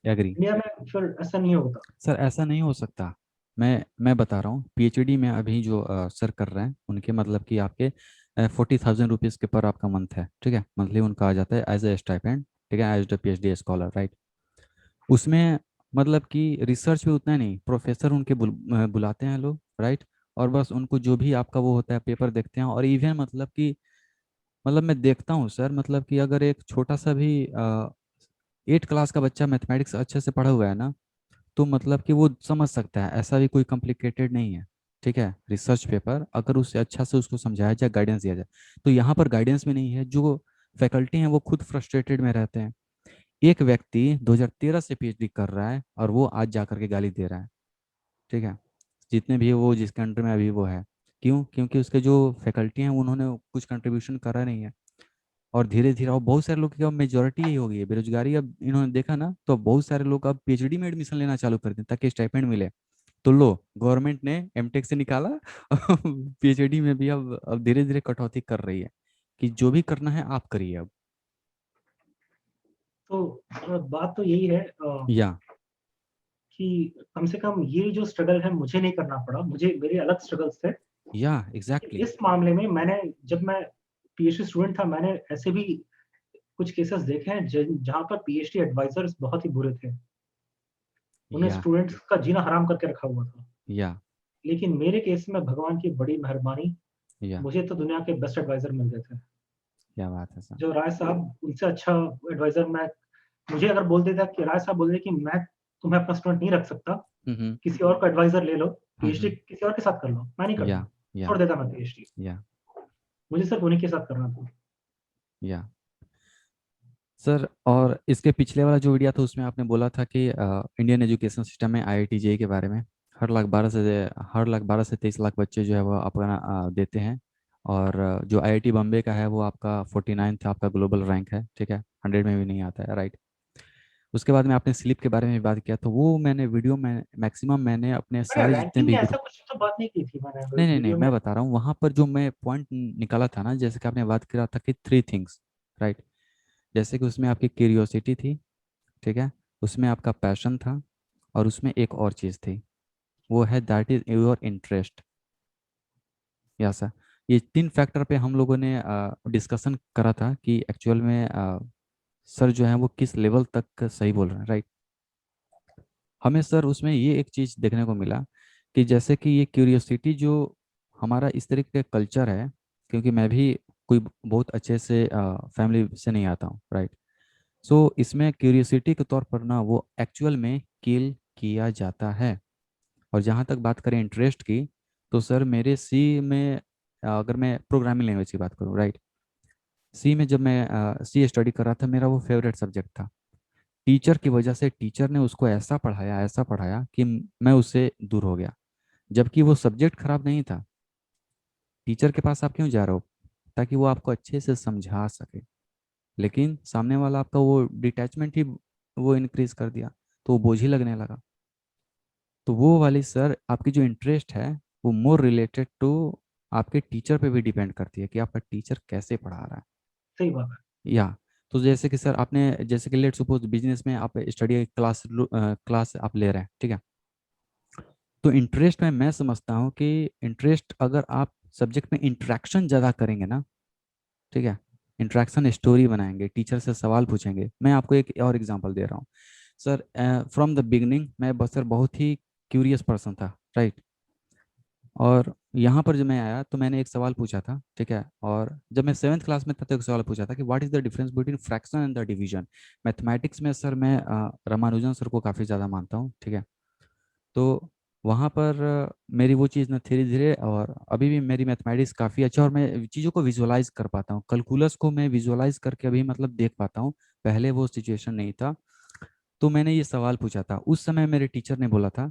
एग्री। इंडिया में फिर ऐसा नहीं होता। सर ऐसा नहीं हो सकता। मैं बता रहा हूँ, पीएचडी में अभी जो सर कर रहे हैं उनके मतलब कि आपके 40,000 रुपीज़ के पर आपका मंथ है, ठीक है, मंथली उनका आ जाता है एज ए स्टाइपेंड, ठीक है, as the PhD scholar, right. उसमें मतलब कि रिसर्च भी उतना नहीं, प्रोफेसर उनके बुलाते हैं लोग, राइट। और बस उनको जो भी आपका वो होता है पेपर देखते हैं, और इवन मतलब कि मतलब मैं देखता हूँ सर, मतलब कि अगर एक छोटा सा भी 8 क्लास का बच्चा मैथमेटिक्स अच्छे से पढ़ा हुआ है ना, तो मतलब कि वो समझ सकता है, ऐसा भी कोई कॉम्प्लिकेटेड नहीं है, ठीक है। रिसर्च पेपर अगर उससे अच्छा से उसको समझाया जाए, गाइडेंस दिया जाए, तो यहाँ पर गाइडेंस में नहीं है, जो फैकल्टी हैं वो खुद फ्रस्ट्रेटेड में रहते हैं। एक व्यक्ति 2013 से पीएचडी कर रहा है और वो आज जाकर के गाली दे रहा है, ठीक है, जितने भी वो जिस कंट्री में अभी वो है। क्यों? क्योंकि उसके जो फैकल्टी हैं उन्होंने कुछ कंट्रीब्यूशन करा नहीं है। और धीरे धीरे और बहुत सारे लोग की अब मेजोरिटी यही हो गई है बेरोजगारी, अब इन्होंने देखा ना, तो अब बहुत सारे लोग अब पीएचडी में एडमिशन लेना चालू कर दें ताकि स्टाइपेंड मिले। तो लो, गवर्नमेंट ने एमटेक से निकाला पीएचडी में भी अब धीरे धीरे कटौती कर रही है कि जो भी करना है आप करिए अब। तो बात तो यही है या कि कम से कम ये जो स्ट्रगल है मुझे नहीं करना पड़ा, मुझे मेरे अलग स्ट्रगल्स थे। या लेकिन एग्जैक्टली। इस मामले में जब मैं पीएचडी स्टूडेंट था, मैंने ऐसे भी कुछ केसेस देखे हैं जहाँ पर पीएचडी एडवाइजर्स बहुत ही बुरे थे। उन्हें या स्टूडेंट्स का जीना हराम करके रखा हुआ था। या लेकिन मेरे केस में भगवान की बड़ी मेहरबानी, या मुझे तो दुनिया के बेस्ट एडवाइजर मिल गए थे। क्या बात है सर। जो राय साहब, उनसे अच्छा एडवाइजर मैं, मुझे अगर बोल देता कि राय साहब बोल दे कि मैं तुम्हें अपना स्टूडेंट नहीं रख सकता, हम्म। किसी और को एडवाइजर ले लो, पीएचडी हम्म। किसी और के साथ कर लो, मैं नहीं या करता, या छोड़ देता मैं पीएचडी। या मुझे सिर्फ उन्हीं के साथ करना था। या सर, और इसके पिछले वाला जो वीडियो था उसमें आपने बोला था कि इंडियन एजुकेशन सिस्टम में आईआईटी जेई के बारे में, हर लाख 12 से 23 लाख बच्चे जो है वो अपना देते हैं। और जो आईआईटी बॉम्बे का है वो आपका 49th आपका ग्लोबल रैंक है, ठीक है, 100 में भी नहीं आता है, राइट। उसके बाद में आपने स्लिप के बारे में भी बात किया, तो वो मैंने वीडियो में मैक्सिमम मैंने अपने मैंने सारे जितने रैंकिंग भी में ऐसा ग्रुप। कुछ तो बात नहीं की थी मैंने नहीं नहीं नहीं, वीडियो में। मैं बता रहा हूँ वहां पर जो मैं पॉइंट निकाला था ना, जैसे कि आपने बात किया था कि 3 थिंग्स, राइट। जैसे कि उसमें आपकी क्यूरियोसिटी थी, ठीक है, उसमें आपका पैशन था, और उसमें एक और चीज़ थी, वो है दैट इज योर इंटरेस्ट। या सर, ये 3 फैक्टर पे हम लोगों ने डिस्कशन करा था कि एक्चुअल में सर जो है वो किस लेवल तक सही बोल रहे हैं, राइट। हमें सर उसमें ये एक चीज़ देखने को मिला कि जैसे कि ये क्यूरियोसिटी जो हमारा इस तरीके का कल्चर है, क्योंकि मैं भी कोई बहुत अच्छे से फैमिली से नहीं आता हूँ, राइट। सो इसमें क्यूरियोसिटी के तौर पर ना वो एक्चुअल में किल किया जाता है। और जहाँ तक बात करें इंटरेस्ट की, तो सर मेरे सी में अगर मैं प्रोग्रामिंग लैंग्वेज की बात करूँ, राइट, सी में जब मैं सी स्टडी कर रहा था, मेरा वो फेवरेट सब्जेक्ट था। टीचर की वजह से टीचर ने उसको ऐसा पढ़ाया कि मैं उससे दूर हो गया। जबकि वो सब्जेक्ट खराब नहीं था। टीचर के पास आप क्यों जा रहे हो? ताकि वो आपको अच्छे से समझा सके। लेकिन सामने वाला आपका वो डिटैचमेंट ही वो इंक्रीज कर दिया, तो वो बोझ ही लगने लगा। तो वो वाली सर आपकी जो इंटरेस्ट है वो मोर रिलेटेड टू आपके टीचर पे भी डिपेंड करती है कि आपका टीचर कैसे पढ़ा रहा है। सही बात है। या तो जैसे कि सर आपने, जैसे कि लेट सपोज बिजनेस में आप स्टडी क्लास आप ले रहे हैं, ठीक है, तो इंटरेस्ट में मैं समझता हूँ कि इंटरेस्ट अगर आप सब्जेक्ट में इंटरेक्शन ज़्यादा करेंगे ना, ठीक है, इंटरेक्शन स्टोरी बनाएंगे, टीचर से सवाल पूछेंगे। मैं आपको एक और एग्जांपल दे रहा हूँ सर। फ्रॉम द बिगनिंग मैं बस सर बहुत ही क्यूरियस पर्सन था, राइट। और यहाँ पर जब मैं आया तो मैंने एक सवाल पूछा था, ठीक है, और जब मैं 7th क्लास में था तो एक सवाल पूछा था कि what is the difference between fraction and the division. Mathematics में सर मैं रामानुजन सर को काफ़ी ज़्यादा मानता हूँ, ठीक है। तो वहाँ पर मेरी वो चीज़ ना धीरे धीरे, और अभी भी मेरी मैथमेटिक्स काफ़ी अच्छा, और मैं चीज़ों को विजुअलाइज कर पाता हूँ, कैलकुलस को मैं विजुअलाइज करके अभी मतलब देख पाता हूँ। पहले वो सिचुएशन नहीं था। तो मैंने ये सवाल पूछा था, उस समय मेरे टीचर ने बोला था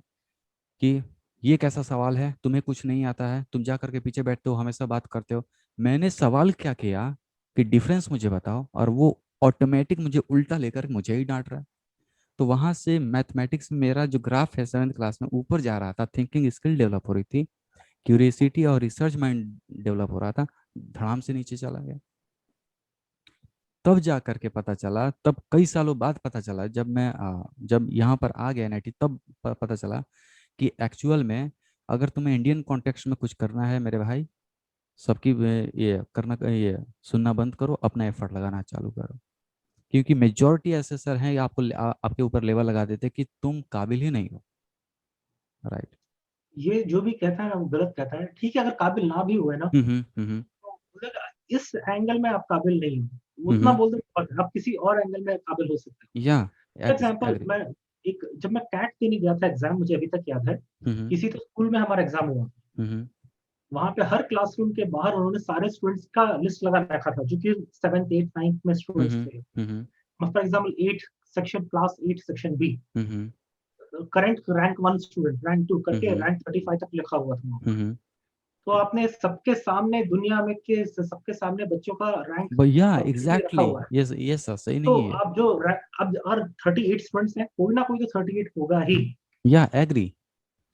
कि ये कैसा सवाल है, तुम्हें कुछ नहीं आता है, तुम जा करके पीछे बैठते हो, हमेशा बात करते हो। मैंने सवाल क्या किया कि डिफरेंस मुझे बताओ, और वो ऑटोमेटिक मुझे उल्टा लेकर मुझे ही डांट रहा है। तो वहां से मैथमेटिक्स में मेरा जो ग्राफ है 7th क्लास में ऊपर जा रहा था, थिंकिंग स्किल डेवलप हो रही थी। क्यूरियसिटी और रिसर्च माइंड डेवलप हो रहा था, धड़ाम से नीचे चला गया। तब जा करके पता चला, तब कई सालों बाद पता चला, जब यहाँ पर आ गया एनआईटी, तब पता चला कि एक्चुअल में अगर तुम्हें इंडियन कॉन्टेक्स्ट में कुछ करना है मेरे भाई, सबकी ये करना, ये सुनना बंद करो, अपना एफर्ट लगाना चालू करो। क्योंकि मेजोरिटी ऐसे सर हैं, आपके ऊपर लेवल लगा देते कि तुम काबिल ही नहीं हो। राइट। ये जो भी कहता है ना वो गलत कहता है। ठीक है, अगर काबिल ना भी हुए ना, तो बोलेगा, इस एंगल में आप काबिल नहीं हो, उतना बोल दो बहुत है, आप किसी और एंगल में काबिल हो सकते या हो। Example, agree. मैं जब मैं कैट देने गया था एग्जाम, मुझे अभी तक याद है, किसी तो स्कूल में हमारा एग्जाम हुआ, वहां पे हर क्लासरूम के बाहर उन्होंने सारे स्टूडेंट्स का लिस्ट लगा रखा था, जो कि 7th 8th 9th में स्टूडेंट्स थे। For example 8 section, class 8 section B, current rank 1 student, rank 2 करके रैंक 35 तक लिखा हुआ था वहाँ पर। तो आपने सबके सामने, दुनिया में के सबके सामने बच्चों का रैंक भैया जो भी रखा एग्जैक्टली, हुआ है। ये सर सही तो नहीं है। आप जो अब और 38 स्टूडेंट्स हैं, कोई ना कोई तो 38 होगा ही। या एग्री।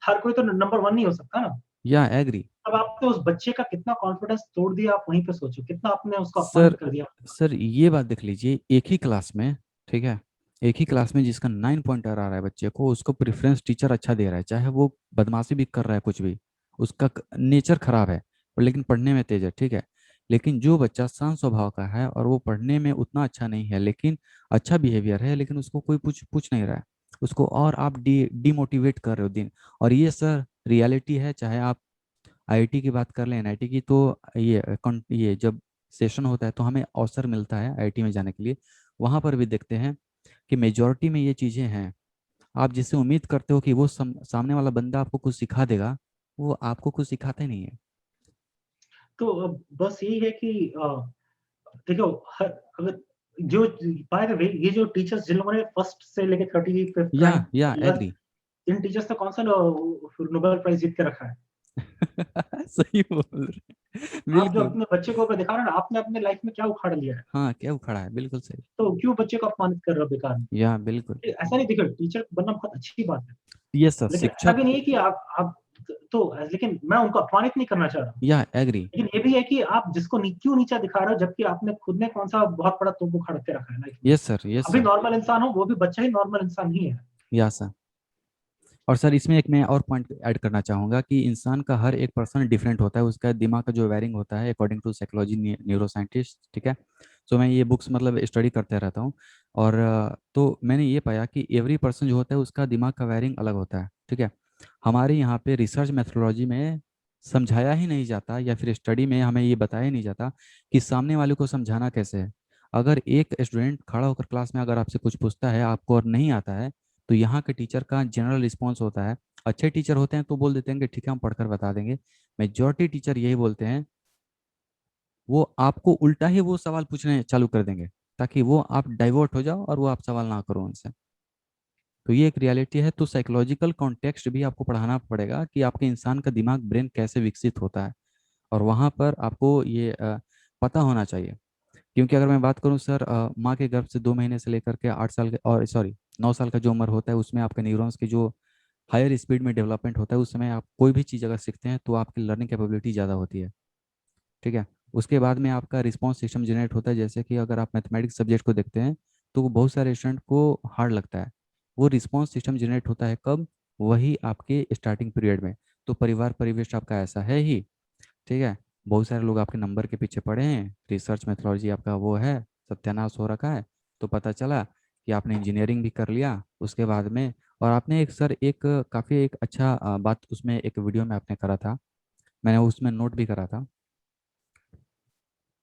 हर कोई तो नंबर 1 नहीं हो सकता ना। या एग्री। अब आपने उस बच्चे का कितना कॉन्फिडेंस तोड़ दिया, आप वहीं पे सोचो, कितना आपने उसको सर अपमानित कर दिया। सर ये बात देख लीजिए, एक ही क्लास में, ठीक है, एक ही क्लास में जिसका 9 पॉइंटर आ रहा है बच्चे को, उसको प्रेफरेंस टीचर अच्छा दे रहा है, चाहे वो बदमाशी भी कर रहा है, कुछ भी, उसका नेचर खराब है, पर लेकिन पढ़ने में तेज है, ठीक है। लेकिन जो बच्चा शांत स्वभाव का है और वो पढ़ने में उतना अच्छा नहीं है, लेकिन अच्छा बिहेवियर है, लेकिन उसको कोई पूछ पूछ नहीं रहा है, उसको और आप डिमोटिवेट कर रहे हो दिन। और ये सर रियलिटी है, चाहे आप आईआईटी की बात कर लें, एनआईटी की, तो ये जब सेशन होता है तो हमें अवसर मिलता है आईआईटी में जाने के लिए, वहाँ पर भी देखते हैं कि मेजॉरिटी में ये चीज़ें हैं। आप जिससे उम्मीद करते हो कि वो सामने वाला बंदा आपको कुछ सिखा देगा, वो आपको कुछ सिखाता ही नहीं है। तो बस यही है कि देखो, अगर जो, बाय द वे, ये जो टीचर्स जिन लोगों ने फर्स्ट से लेके 35th रैंक या लिया, एग्री। इन टीचर्स ने कौन सा नोबेल प्राइज जीत के रखा है? सही बोल रहे, आप जो बिल्कुल। अपने बच्चे को दिखा रहे हो ना, आपने अपने लाइफ में क्या उखाड़ लिया है? हाँ, क्या उखड़ा है, बिल्कुल सही। तो क्यों बच्चे को अपमानित कर रहे हो बेकार में? या बिल्कुल। ऐसा नहीं, देखो, टीचर बनना बहुत अच्छी बात है, ये सर लेकिन ऐसा शिक्षक। भी नहीं है कि आप तो, लेकिन मैं उनको अपमानित नहीं करना चाह रहा हूँ। या एग्री। लेकिन ये भी है कि आप जिसको क्यों नीचा दिखा रहे हो, जबकि आपने खुद ने कौन सा बहुत बड़ा तोप उखाड़ के रखा है लाइफ में। यस सर, यस अभी सर। नॉर्मल इंसान हो, वो भी बच्चा ही नॉर्मल इंसान ही है। या सर। और सर इसमें एक मैं और पॉइंट ऐड करना चाहूँगा कि इंसान का हर एक पर्सन डिफरेंट होता है, उसका दिमाग का जो वायरिंग होता है according to psychology neuro scientist, ठीक है। सो मैं ये बुक्स मतलब स्टडी करते रहता हूँ, और तो मैंने ये पाया कि एवरी पर्सन जो होता है उसका दिमाग का वायरिंग अलग होता है, ठीक है। हमारे यहाँ पे रिसर्च मेथोडोलॉजी में समझाया ही नहीं जाता, या फिर स्टडी में हमें ये बताया ही नहीं जाता कि सामने वाले को समझाना कैसे है। अगर एक स्टूडेंट खड़ा होकर क्लास में अगर आपसे कुछ पूछता है, आपको और नहीं आता है, तो यहाँ के टीचर का जनरल रिस्पॉन्स होता है, अच्छे टीचर होते हैं तो बोल देते हैं कि ठीक है हम पढ़कर बता देंगे। मेजॉरिटी टीचर यही बोलते हैं, वो आपको उल्टा ही वो सवाल पूछने चालू कर देंगे, ताकि वो आप डाइवर्ट हो जाओ और वो आप सवाल ना करो उनसे। तो ये एक रियलिटी है। तो साइकोलॉजिकल कॉन्टेक्स्ट भी आपको पढ़ाना पड़ेगा कि आपके इंसान का दिमाग, ब्रेन कैसे विकसित होता है, और वहाँ पर आपको ये पता होना चाहिए। क्योंकि अगर मैं बात करूं सर, माँ के गर्भ से 2 महीने से लेकर के 8 साल के, और सॉरी 9 साल का जो उम्र होता है, उसमें आपके न्यूरॉन्स की जो हायर स्पीड में डेवलपमेंट होता है, उस समय आप कोई भी चीज़ अगर सीखते हैं तो आपकी लर्निंग कैपेबिलिटी ज़्यादा होती है, ठीक है। उसके बाद में आपका रिस्पॉन्स सिस्टम जनरेट होता है, जैसे कि अगर आप मैथमेटिक्स सब्जेक्ट को देखते हैं तो वो बहुत सारे स्टूडेंट को हार्ड लगता है। वो रिस्पॉन्स सिस्टम जनरेट होता है कब? वही आपके स्टार्टिंग पीरियड में। तो परिवार परिवेश आपका ऐसा है ही, ठीक है। बहुत सारे लोग आपके नंबर के पीछे पड़े हैं, रिसर्च मेथोडोलॉजी आपका वो है, सत्यानाश हो रखा है। तो पता चला कि आपने इंजीनियरिंग भी कर लिया उसके बाद में, और आपने एक सर एक काफ़ी एक अच्छा बात उसमें एक वीडियो में आपने करा था, मैंने उसमें नोट भी करा था,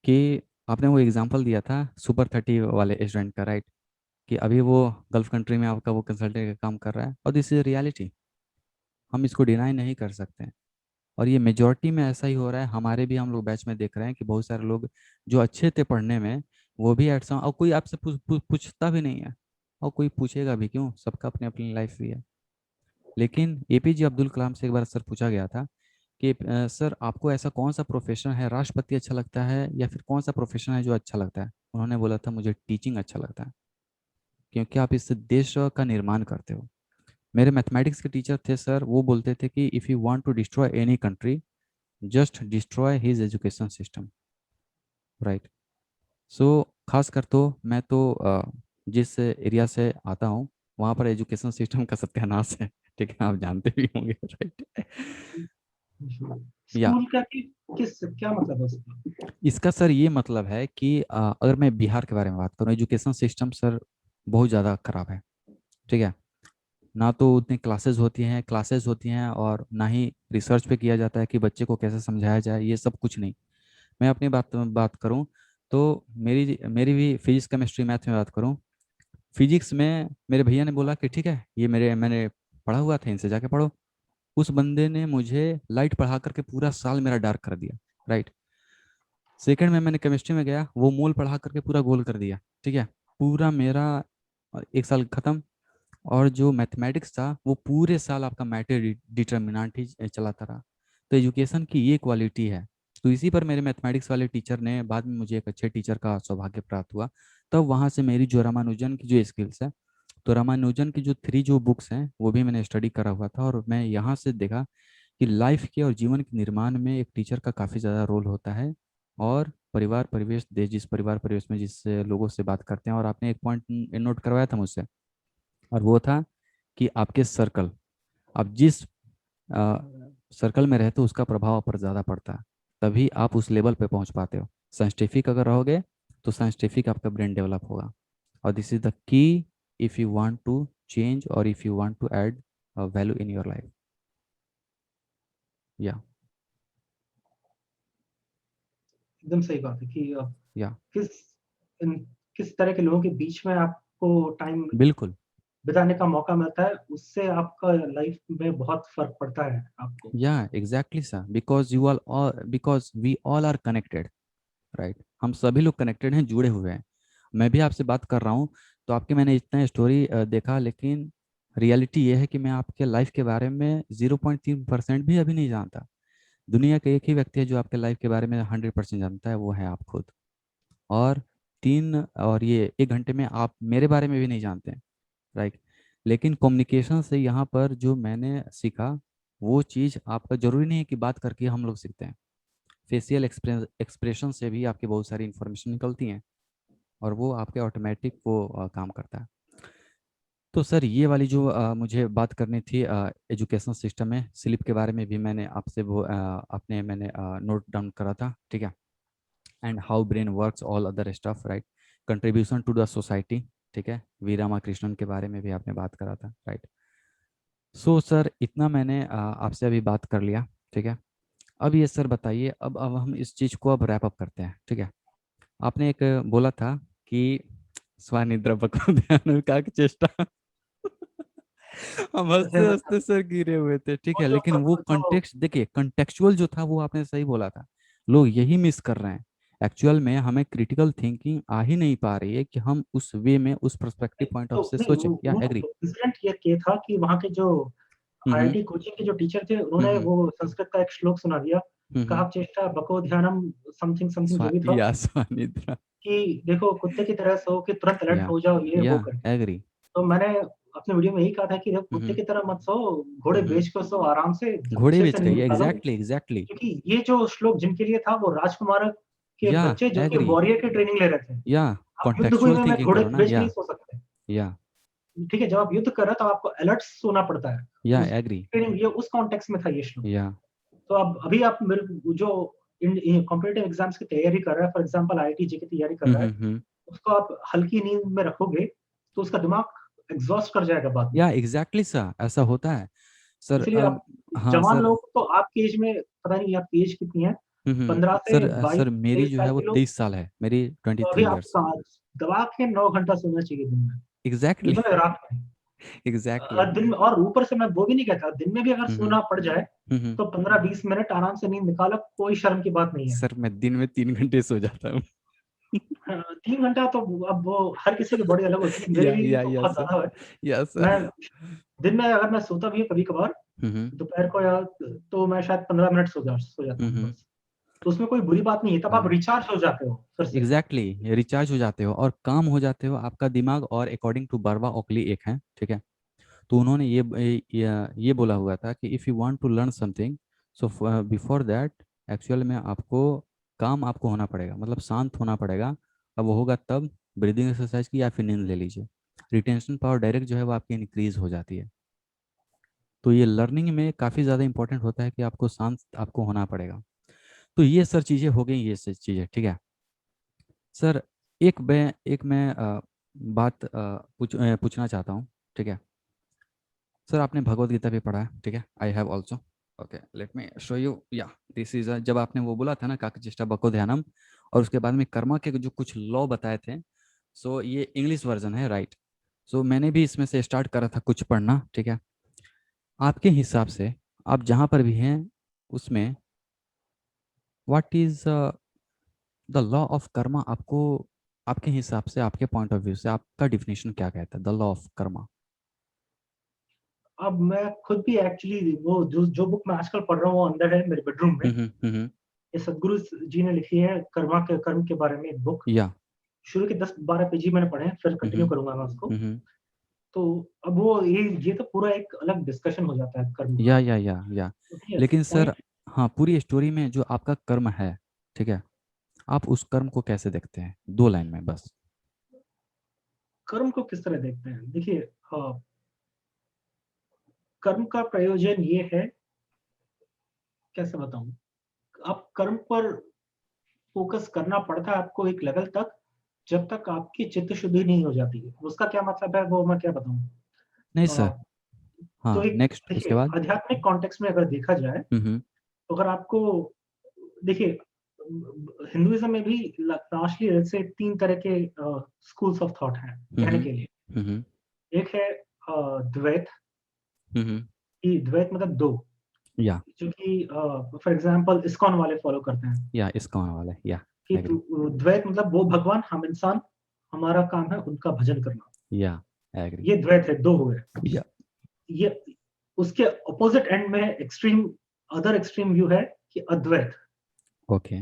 कि आपने वो एग्जांपल दिया था सुपर 30 वाले स्टूडेंट का, राइट, कि अभी वो गल्फ कंट्री में आपका वो कंसल्टेंट का काम कर रहा है, और दिस इज रियलिटी, हम इसको डिनाई नहीं कर सकते हैं। और ये मेजोरिटी में ऐसा ही हो रहा है, हमारे भी हम लोग बैच में देख रहे हैं कि बहुत सारे लोग जो अच्छे थे पढ़ने में, वो भी एट सम, और कोई आपसे पूछता भी नहीं है, और कोई पूछेगा भी क्यों, सबका अपनी अपनी लाइफ भी है। लेकिन एपीजे अब्दुल कलाम से एक बार सर पूछा गया था कि सर आपको ऐसा कौन सा प्रोफेशन है, राष्ट्रपति अच्छा लगता है या फिर कौन सा प्रोफेशन है जो अच्छा लगता है? उन्होंने बोला था मुझे टीचिंग अच्छा लगता है, क्योंकि आप इससे देश का निर्माण करते हो। मेरे मैथमेटिक्स के टीचर थे सर, वो बोलते थे कि if you want to destroy any country, just destroy his education system, right? So खास कर तो मैं तो जिस एरिया से आता हूँ वहाँ पर एजुकेशन सिस्टम का सत्यानाश है। ठीक है, आप जानते भी होंगे, राइट? या स्कूल का किस क्या मतलब है उसका? इसका सर ये मतलब है कि अगर मैं बिहार के बारे में बात करूँ, एजुकेशन सिस्टम सर बहुत ज़्यादा खराब है। ठीक है, ना तो उतनी क्लासेस होती हैं और ना ही रिसर्च पे किया जाता है कि बच्चे को कैसे समझाया जाए, ये सब कुछ नहीं। मैं अपनी बात करूं तो मेरी भी फिजिक्स केमिस्ट्री मैथ में बात करूं, फिजिक्स में मेरे भैया ने बोला कि ठीक है, ये मैंने पढ़ा हुआ था, इनसे जाके पढ़ो। उस बंदे ने मुझे लाइट पढ़ा करके पूरा साल मेरा डार्क कर दिया, राइट? सेकंड में मैंने केमिस्ट्री में गया, वो मोल पढ़ा करके पूरा गोल कर दिया। ठीक है, पूरा मेरा एक साल खत्म। और जो मैथमेटिक्स था वो पूरे साल आपका मैटर डिटर्मिनेंट ही चलाता रहा। तो एजुकेशन की ये क्वालिटी है। तो इसी पर मेरे मैथमेटिक्स वाले टीचर ने बाद में मुझे एक अच्छे टीचर का सौभाग्य प्राप्त हुआ। तब वहाँ से मेरी जो रामानुजन की जो स्किल्स है, तो रामानुजन की जो 3 जो बुक्स हैं वो भी मैंने स्टडी करा हुआ था। और मैं यहाँ से देखा कि लाइफ के और जीवन के निर्माण में एक टीचर का काफ़ी ज़्यादा रोल होता है। और परिवार परिवेश, देश जिस परिवार परिवेश में जिस लोगों से बात करते हैं, और आपने एक पॉइंट नोट करवाया था मुझसे, और वो था कि आपके सर्कल, आप जिस सर्कल में रहते हो उसका प्रभाव आप पर ज़्यादा पड़ता है, तभी आप उस लेवल पे पहुंच पाते हो। साइंटिफिक अगर रहोगे तो साइंटिफिक आपका ब्रेन डेवलप होगा। और this is the key if you want to change और if you want to add value in your life. या एकदम सही बात है कि या किस इन किस तरह के लोगों के बीच में आपको टाइम बिल्कुल। बिताने का मौका मिलता है, उससे आपका लाइफ में बहुत फ़र्क पड़ता है आपको। या exactly sir, because we all are connected, right? हम सभी लोग कनेक्टेड हैं, जुड़े हुए हैं। मैं भी आपसे बात कर रहा हूँ तो आपके मैंने इतना स्टोरी देखा, लेकिन रियलिटी ये है कि मैं आपके लाइफ के बारे में 0.3% भी अभी नहीं जानता। दुनिया के एक ही व्यक्ति है जो आपके लाइफ के बारे में 100% जानता है, वो है आप खुद। और ये 1 घंटे में आप मेरे बारे में भी नहीं जानते हैं, राइट? लेकिन कम्युनिकेशन से यहाँ पर जो मैंने सीखा, वो चीज़ आपका जरूरी नहीं है कि बात करके हम लोग सीखते हैं। फेशियल एक्सप्रेशन से भी आपकी बहुत सारी इंफॉर्मेशन निकलती हैं, और वो आपके ऑटोमेटिक वो काम करता है। तो सर ये वाली जो मुझे बात करनी थी एजुकेशन सिस्टम में स्लिप के बारे में भी मैंने आपसे वो आपने मैंने नोट डाउन करा था। ठीक है, and how brain works all other stuff, right? Contribution to the society. ठीक है, वी रामाकृष्णन के बारे में भी आपने बात करा था, राइट? सो सर इतना मैंने आपसे अभी बात कर लिया। ठीक है, अब ये सर बताइए, अब हम इस चीज़ को अब रैप अप करते हैं। ठीक है, आपने एक बोला था कि स्वानिद्रा पको ध्यान का चेष्टा। हम जैसे हंसते मतलब हंसते सर गिरे हुए थे। ठीक वो है, जो लेकिन वो वो जो कंटेक्स्ट देखिए, कंटेक्चुअल जो था वो आपने सही बोला था। लोग यही मिस कर रहे हैं। एक्चुअल में हमें क्रिटिकल थिंकिंग आ ही नहीं पा रही है कि हम उस वे में, उस पर्सपेक्टिव पॉइंट ऑफ तो से नहीं सोचें। या वो एग्री? इंसिडेंट ये था कि वहाँ के जो हम्म आईआईटी कोचिंग के जो टीचर थे, हम्म उन्होंने हम्म वो संस्कृत का एक श्लोक सुना दिया, हम्म। "काप चेष्टा बको ध्यानम" समथिंग समथिंग जो भी था, स्वानिद्रा। कि देखो कुत्ते की तरह सो के तुरंत अलर्ट या हो जाओ, ये या वो करके। एग्री। तो मैंने अपने वीडियो में यही कहा था कि देखो कुत्ते हम्म की तरह मत सो, घोड़े हम्म। बेच के सो आराम से, घोड़े अच्छे बेच से के, नींद निकालो। Exactly exactly. क्योंकि ये जो श्लोक जिनके लिए था वो राजकुमार के या बच्चे जो कि एग्री। वॉरियर की ट्रेनिंग ले रहे थे। या आप युद्ध कॉन्टेक्चुअल भूमि में थिंकिंग घोड़े करो ना। बेच के नहीं सो सकते। या ठीक है, जब आप युद्ध कर रहे हो तो आपको अलर्ट सोना पड़ता है। या उस एग्री। ट्रेनिंग ये उस कॉन्टेक्स्ट में था ये श्लोक। या तो अब अभी आप मेरे जो कॉम्पिटिटिव एग्जाम्स की तैयारी कर रहा है, फॉर एग्जांपल आईआईटी जी की तैयारी कर रहा है, हम्म। उसको आप हल्की नींद में रखोगे, तो उसका दिमाग एग्ज़ॉस्ट कर जाएगा बाद में। या एग्जैक्टली सर, ऐसा होता है सर। इसलिए आप हाँ जवान सर। लोग तो आपकी एज में पता नहीं आपकी एज कितनी है? 15 से सर 22 सर मेरी 23 जो है साल वो के लोग, 23 साल है, मेरी ट्वेंटी तो अभी थ्री आपको ईयर्स कहाँ दबा के 9 घंटा सोना चाहिए दिन में। एग्जैक्टली। दिन में, रात में। एग्जैक्टली। दिन में, और ऊपर से मैं वो भी नहीं कहता, दिन में भी अगर हम्म सोना पड़ जाए, हम्म। तो 15-20 मिनट आराम से नींद निकालो, कोई शर्म की बात नहीं है। सर मैं दिन में 3 घंटे सो जाता हूँ। 3 घंटा तो अब वो हर किसी की बॉडी अलग होती है, मेरे लिए तो या बहुत सर। ज़्यादा है। या सर। मैं दिन में अगर मैं सोता भी हूँ कभी-कभार, हम्म दोपहर को या तो मैं शायद 15 मिनट सो जाता हूँ हम्म। बस। तो उसमें कोई बुरी बात नहीं है, तब आप रिचार्ज हो जाते हो फिर से। एग्जैक्टली, रिचार्ज हो जाते हो और काम हो जाते हो आपका दिमाग। और अकॉर्डिंग टू बर्वा ओकली एक है, ठीक है, तो उन्होंने ये बोला हुआ था कि if you want to learn something, so before that actual में आपको काम आपको होना पड़ेगा, मतलब शांत होना पड़ेगा। अब वो होगा तब ब्रीदिंग एक्सरसाइज की या फिर नींद ले लीजिए। रिटेंशन पावर डायरेक्ट जो है वो आपकी इंक्रीज हो जाती है। तो ये लर्निंग में काफ़ी ज़्यादा इंपॉर्टेंट होता है कि आपको शांत आपको होना पड़ेगा। तो ये सर चीज़ें हो गई, ये सब चीज़ें ठीक है। सर एक मैं बात पूछना चाहता हूँ, ठीक है। सर आपने भगवत गीता भी पढ़ा है, ठीक है, I have also. Okay, let me show you, या दिस इज, जब आपने वो बोला था ना काकचेष्टा बको ध्यानम, और उसके बाद में कर्मा के जो कुछ लॉ बताए थे, सो ये इंग्लिश वर्जन है, राइट। सो मैंने भी इसमें से स्टार्ट करा था कुछ पढ़ना, ठीक है। आपके हिसाब से आप जहाँ पर भी हैं उसमें what is the law of Karma, आपको आपके हिसाब से, आपके पॉइंट ऑफ व्यू से आपका डिफिनेशन क्या कहता है द लॉ ऑफ कर्मा? अब मैं खुद भी एक्चुअली वो जो जो बुक मैं आजकल पढ़ रहा हूँ वो अंदर है मेरे बेडरूम में। हम्म। ये सदगुरु जी ने लिखी है कर्म के बारे में एक बुक। या शुरू के 10-12 पेज ही मैंने पढ़े हैं, फिर कंटिन्यू हम्म करूंगा मैं उसको। हम्म तो अब वो ये तो पूरा एक अलग डिस्कशन हो जाता है कर्म का। या तो ठीक है, लेकिन सर, पॉइंट हाँ, पूरी स्टोरी में जो आपका कर्म है, ठीक है, आप उस कर्म को कैसे देखते हैं, 2 लाइन में बस। कर्म को किस तरह देखते हैं? देखिए, कर्म का प्रयोजन ये है, कैसे बताऊँ? आप कर्म पर फ़ोकस करना पड़ता है आपको एक लेवल तक, जब तक आपकी चित्त शुद्धि नहीं हो जाती है। उसका क्या मतलब है वो मैं क्या बताऊँ? नहीं सर, अ, तो हाँ, एक नेक्स्ट उसके देखिए बाद। आध्यात्मिक कॉन्टेक्स्ट में अगर देखा जाए, हम्म तो अगर आपको देखिए हिंदुइज़्म में भी लार्जली ऐसे 3 तरह के स्कूल्स ऑफ थॉट हैं कहने हम्म के लिए। हम्म एक है द्वैत, हम्म कि द्वैत मतलब 2, या जो कि फॉर एग्ज़ाम्पल इस्कॉन वाले फॉलो करते हैं, इसका होने वाला है, या कि एग्री, द्वैत मतलब वो भगवान, हम इंसान, हमारा काम है उनका भजन करना। या एग्री, ये द्वैत है, 2 हो गए। या ये उसके अपोज़िट एंड में अदर एक्सट्रीम व्यू है कि अद्वैत, ओके,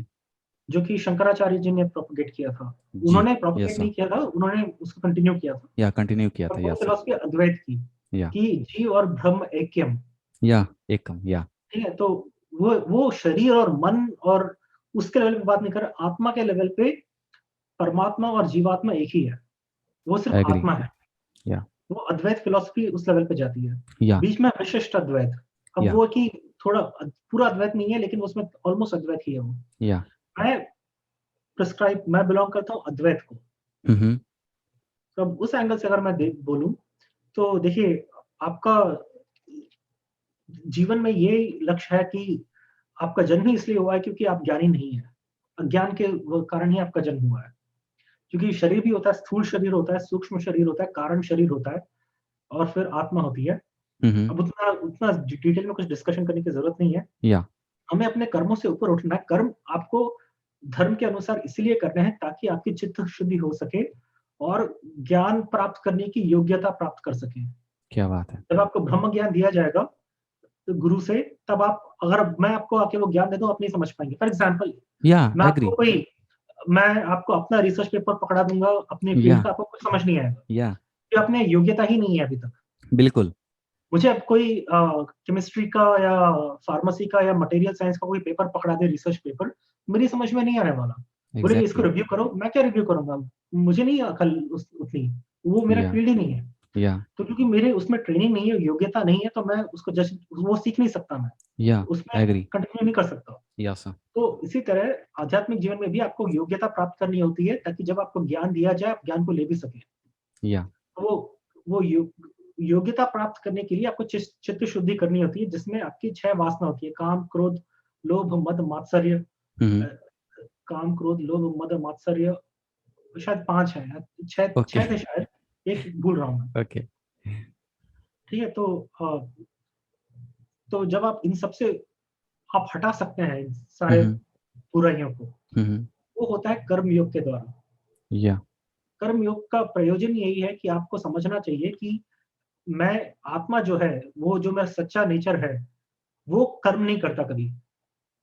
जो कि शंकराचार्य जी ने प्रोपेगेट किया था। जी, उन्होंने यस प्रोपेगेट सर, नहीं किया था, उन्होंने उसको कंटिन्यू किया था। या कंटिन्यू किया और था, वो यस सर, फिलॉसफी अद्वैत की, या कि जीव और ब्रह्म ऐक्यम, या एकम, या ठीक है? तो वो शरीर और मन और उसके लेवल पे बात नहीं कर रहा, आत्मा के लेवल पे परमात्मा और जीवात्मा एक ही है। वो सिर्फ़ एग्री, आत्मा है। या वो अद्वैत फिलॉसफी उस लेवल पे जाती है। या बीच में विशिष्ट अद्वैत। अब या वो कि थोड़ा पूरा अद्वैत नहीं है, लेकिन उसमें ऑलमोस्ट अद्वैत ही है वो। या मैं मैं बिलॉन्ग करता हूँ अद्वैत को। हम्म तो अब उस एंगल से अगर मैं बोलूँ, तो देखिए आपका जीवन में ये लक्ष्य है कि आपका जन्म ही इसलिए हुआ है क्योंकि आप ज्ञानी नहीं हैं। अज्ञान के वो कारण ही आपका जन्म हुआ है। क्योंकि शरीर भी होता है, स्थूल शरीर होता है, सूक्ष्म शरीर होता है, कारण शरीर होता है और फिर आत्मा होती है। हम्म अब उतना उतना डिटेल में कुछ डिस्कशन करने की ज़रूरत नहीं है। या हमें अपने कर्मों से ऊपर उठना है। कर्म आपको धर्म के अनुसार इसलिए करने हैं ताकि आपकी चित्त शुद्धि हो सके और ज्ञान प्राप्त करने की योग्यता प्राप्त कर सकें। क्या बात है, जब आपको ब्रह्म ज्ञान दिया जाएगा तो गुरु से, तब आप, अगर मैं आपको आके वो ज्ञान दे दूँ, आप नहीं समझ पाएँगे। फॉर एग्ज़ाम्पल या एग्री, मैं आपको अपना रिसर्च पेपर पकड़ा दूँगा अपने या फ़ील्ड का, आपको कुछ समझ नहीं आएगा। या क्योंकि आपने योग्यता ही नहीं है अभी तक। बिल्कुल, मुझे अब कोई केमिस्ट्री का या फार्मेसी का या मटेरियल साइंस का कोई पेपर पकड़ा दे, रिसर्च पेपर, मेरी समझ में नहीं आने वाला। बोलेंगे इसको एग्जैक्टली, रिव्यू करो, मैं क्या रिव्यू करूँगा? मुझे नहीं अकल उस उतनी, वो मेरा या फील्ड ही नहीं है। या तो क्योंकि मेरे उसमें ट्रेनिंग नहीं है, योग्यता नहीं है, तो मैं उसको जस्ट वो सीख नहीं सकता मैं, या उसमें एग्री, कंटिन्यू नहीं कर सकता। यस सर, तो इसी तरह आध्यात्मिक जीवन में भी आपको योग्यता प्राप्त करनी होती है, ताकि जब आपको ज्ञान दिया जाए, आप ज्ञान को ले भी सकें। या वो वो योग्यता प्राप्त करने के लिए आपको चित्त शुद्धि करनी होती है, जिसमें आपकी 6 वासना होती है, काम, क्रोध, लोभ, मद, मात्सर्य। हम्म अ, काम, क्रोध, लोभ, मद, मात्सर्य, शायद 5 हैं, 6 ओके 6 थे शायद, 1 भूल रहा हूँ मैं। ओके, ठीक है? तो जब आप इन सब से आप हटा सकते हैं इन सारे हम्म बुराइयों को, हम्म वो होता है कर्म योग के द्वारा। या कर्म योग का प्रयोजन यही है कि आपको समझना चाहिए कि मैं आत्मा जो है, वो जो मेरा सच्चा नेचर है, वो कर्म नहीं करता कभी।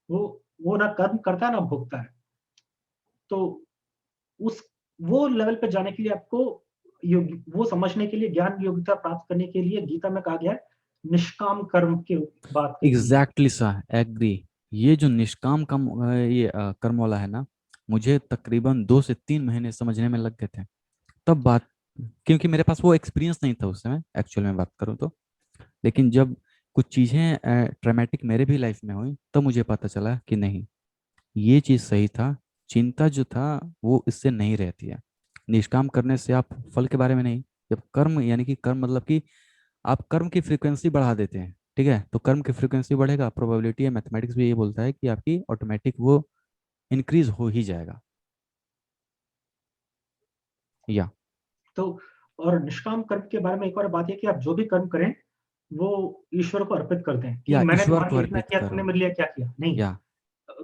वो वो ना कर्म करता है, ना भोगता है। तो उस वो लेवल पे जाने के लिए आपको वो समझने के लिए, ज्ञान योग्यता प्राप्त करने के लिए गीता में कहा गया है, निष्काम कर्म की बात कही गई है। एग्जैक्टली सर, एग्री, ये जो निष्काम कर्म वाला है ना, मुझे तकरीबन 2 से 3 महीने समझने में लग गए थे तब बात, क्योंकि मेरे पास वो एक्सपीरियंस नहीं था उस समय एक्चुअल में बात करूँ तो। लेकिन जब कुछ चीज़ें ट्रमेटिक मेरे भी लाइफ में हुई तब मुझे पता चला कि नहीं, ये चीज़ सही था। चिंता जो था वो इससे नहीं रहती है। निष्काम करने से आप फल के बारे में नहीं, जब कर्म यानी कि कर्म मतलब कि आप कर्म की फ्रीक्वेंसी बढ़ा देते हैं, ठीक है, तो कर्म की फ्रीक्वेंसी बढ़ेगा, प्रोबेबिलिटी है, मैथमेटिक्स भी ये बोलता है कि आपकी ऑटोमेटिक वो इंक्रीज हो ही जाएगा। या तो और निष्काम कर्म के बारे में एक और बात है कि आप जो भी कर्म करें, वो ईश्वर को अर्पित कर दें कि या मैंने ईश्वर तुम्हारे को लिए इतना अर्पित किया, तुमने करो। मेरे लिए क्या किया? नहीं। या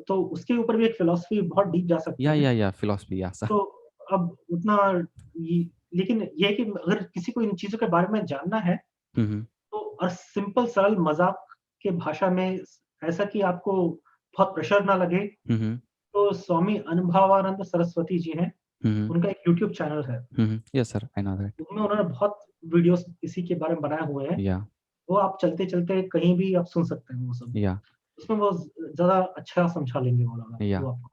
तो उसके ऊपर भी एक फिलॉसफी बहुत डीप जा सकते हैं। या फिलोसफी या तो अब उतना ये, लेकिन ये है कि अगर किसी को इन चीज़ों के बारे में जानना है, हम्म तो और सिंपल सरल मज़ाक के भाषा में ऐसा कि आपको बहुत प्रेशर ना लगे, हम्म तो स्वामी अनुभवानंद सरस्वती जी हैं, हम्म उनका एक यूट्यूब चैनल है। Yes sir, I know that. उसमें उन्होंने बहुत वीडियोज़ इसी के बारे में बनाए हुए हैं। या वो आप चलते-चलते कहीं भी आप सुन सकते हैं वो सब। या उसमें वो ज़्यादा अच्छा समझा लेंगे वो लोग या वो आपको।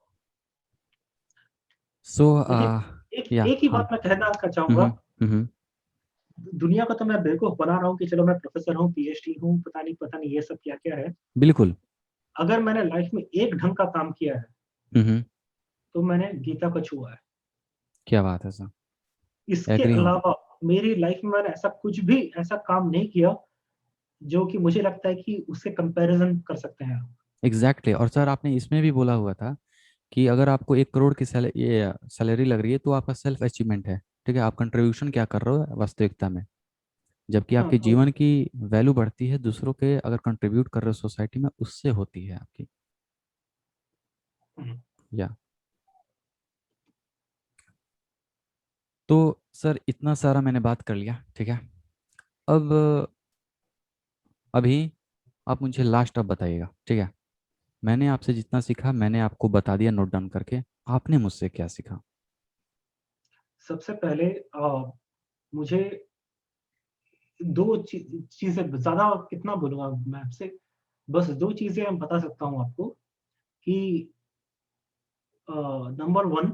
सो लेकिन एक या एक ही हाँ। बात मैं कहना चाहूँगा, हम्म हम्म दुनिया को तो मैं बेवकूफ़ बना रहा हूँ कि चलो मैं प्रोफ़ेसर हूँ, पीएचडी हूँ, पता नहीं ये सब क्या-क्या है। बिल्कुल। अगर मैंने लाइफ़ में एक ढंग का काम किया है, हम्म तो मैंने गीता को छुआ है। क्या बात है सर, इसके एग्री हूँ। अलावा मेरी लाइफ़ में मैंने ऐसा कुछ भी ऐसा काम नहीं किया, जो कि मुझे लगता है कि उससे कंपैरिज़न कर सकते हैं आप। एग्जैक्टली और सर आपने इसमें भी बोला हुआ था कि अगर आपको 1 करोड़ की सैलरी लग रही है तो आपका सेल्फ अचीवमेंट है, ठीक है, आप कंट्रीब्यूशन क्या कर रहे हो वास्तविकता में। जबकि हाँ, आपके तो जीवन की वैल्यू बढ़ती है दूसरों के अगर कंट्रीब्यूट कर रहे हो सोसाइटी में, उससे होती है आपकी। हुँ, या तो सर इतना सारा मैंने बात कर लिया, ठीक है। अब अभी आप मुझे लास्ट अब बताइएगा, ठीक है। मैंने आपसे जितना सीखा मैंने आपको बता दिया नोट डाउन करके, आपने मुझसे क्या सीखा। सबसे पहले मुझे 2 चीज़ें, ज़्यादा कितना बोलूँगा मैं आपसे, बस 2 चीज़ें मैं बता सकता हूँ आपको कि अ, नंबर 1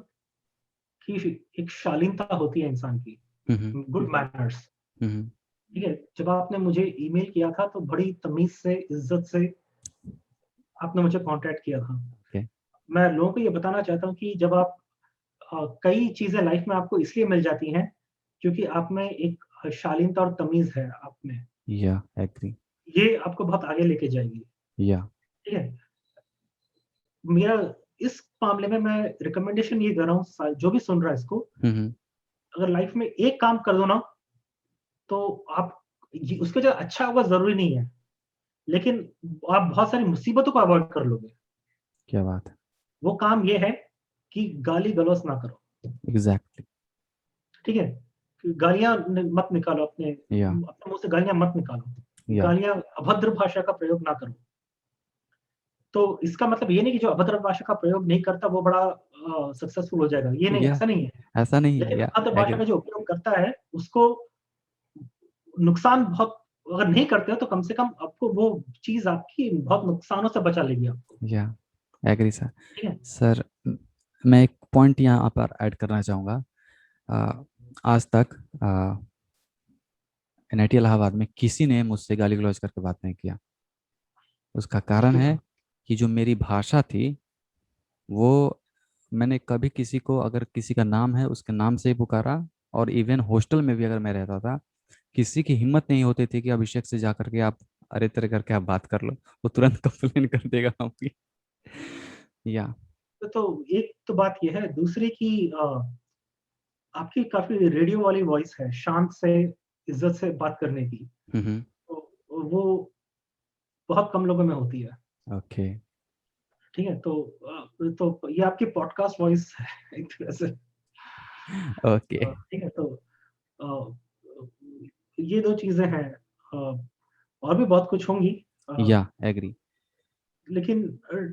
कि एक शालीनता होती है इंसान की, हम्म गुड मैनर्स, हम्म ठीक है? जब आपने मुझे ईमेल किया था तो बड़ी तमीज़ से, इज़्ज़त से आपने मुझे कॉन्टैक्ट किया था। ओके। मैं लोगों को ये बताना चाहता हूँ कि जब आप कई चीज़ें लाइफ़ में आपको इसलिए मिल जाती हैं, क्योंकि आप में एक शालीनता और तमीज़ है आप में। या एग्री। ये आपको बहुत आगे लेके जाएगी, या ठीक है? मेरा इस मामले में मैं रिकमेंडेशन ये दे रहा हूँ जो भी सुन रहा है इसको, हम्म अगर लाइफ़ में एक काम कर दो ना, तो आप जी उसके जो अच्छा होगा ज़रूरी नहीं है, लेकिन आप बहुत सारी मुसीबतों को अवॉइड कर लोगे। क्या बात है। वो काम ये है कि गाली-गलौच ना करो, एग्जैक्टली। ठीक है? गालियाँ मत निकालो अपने या अपने मुँह से गालियाँ मत निकालो। या गालियाँ अभद्र भाषा का प्रयोग ना करो। तो इसका मतलब ये नहीं कि जो अभद्र भाषा का प्रयोग नहीं करता वो बड़ा सक्सेसफुल हो जाएगा, ये नहीं, या ऐसा नहीं है। ऐसा नहीं है। लेकिन या अभद्र भाषा एग्री। का जो उपयोग करता है, उसको नुकसान बहुत, अगर नहीं करते हो तो कम से कम आपको वो चीज़ आपकी बहुत नुकसानों से बचा लेगी आपको, या एग्री सर। ठीक है? सर मैं एक पॉइंट यहाँ पर ऐड करना चाहूँगा। अ, आज तक एनआईटी इलाहाबाद में किसी ने मुझसे गाली गलौज करके बात नहीं किया। उसका कारण है कि जो मेरी भाषा थी वो, मैंने कभी किसी को अगर किसी का नाम है उसके नाम से ही पुकारा। और इवन हॉस्टल में भी अगर मैं रहता था, किसी की हिम्मत नहीं होती थी कि अभिषेक से जा करके आप अरे तेरे करके आप बात कर लो, वो तुरंत कंप्लेन कर देगा आपकी। या तो एक तो बात ये है, दूसरी कि आपकी काफ़ी रेडियो वाली वॉइस है, शांत से, इज़्ज़त से बात करने की, हम्म तो वो बहुत कम लोगों में होती है, ओके। ठीक है? तो ये आपकी पॉडकास्ट वॉइस है एक तरह से, ओके। ठीक है? तो अ, ये 2 चीज़ें हैं, और भी बहुत कुछ होंगी, अ, या एग्री। लेकिन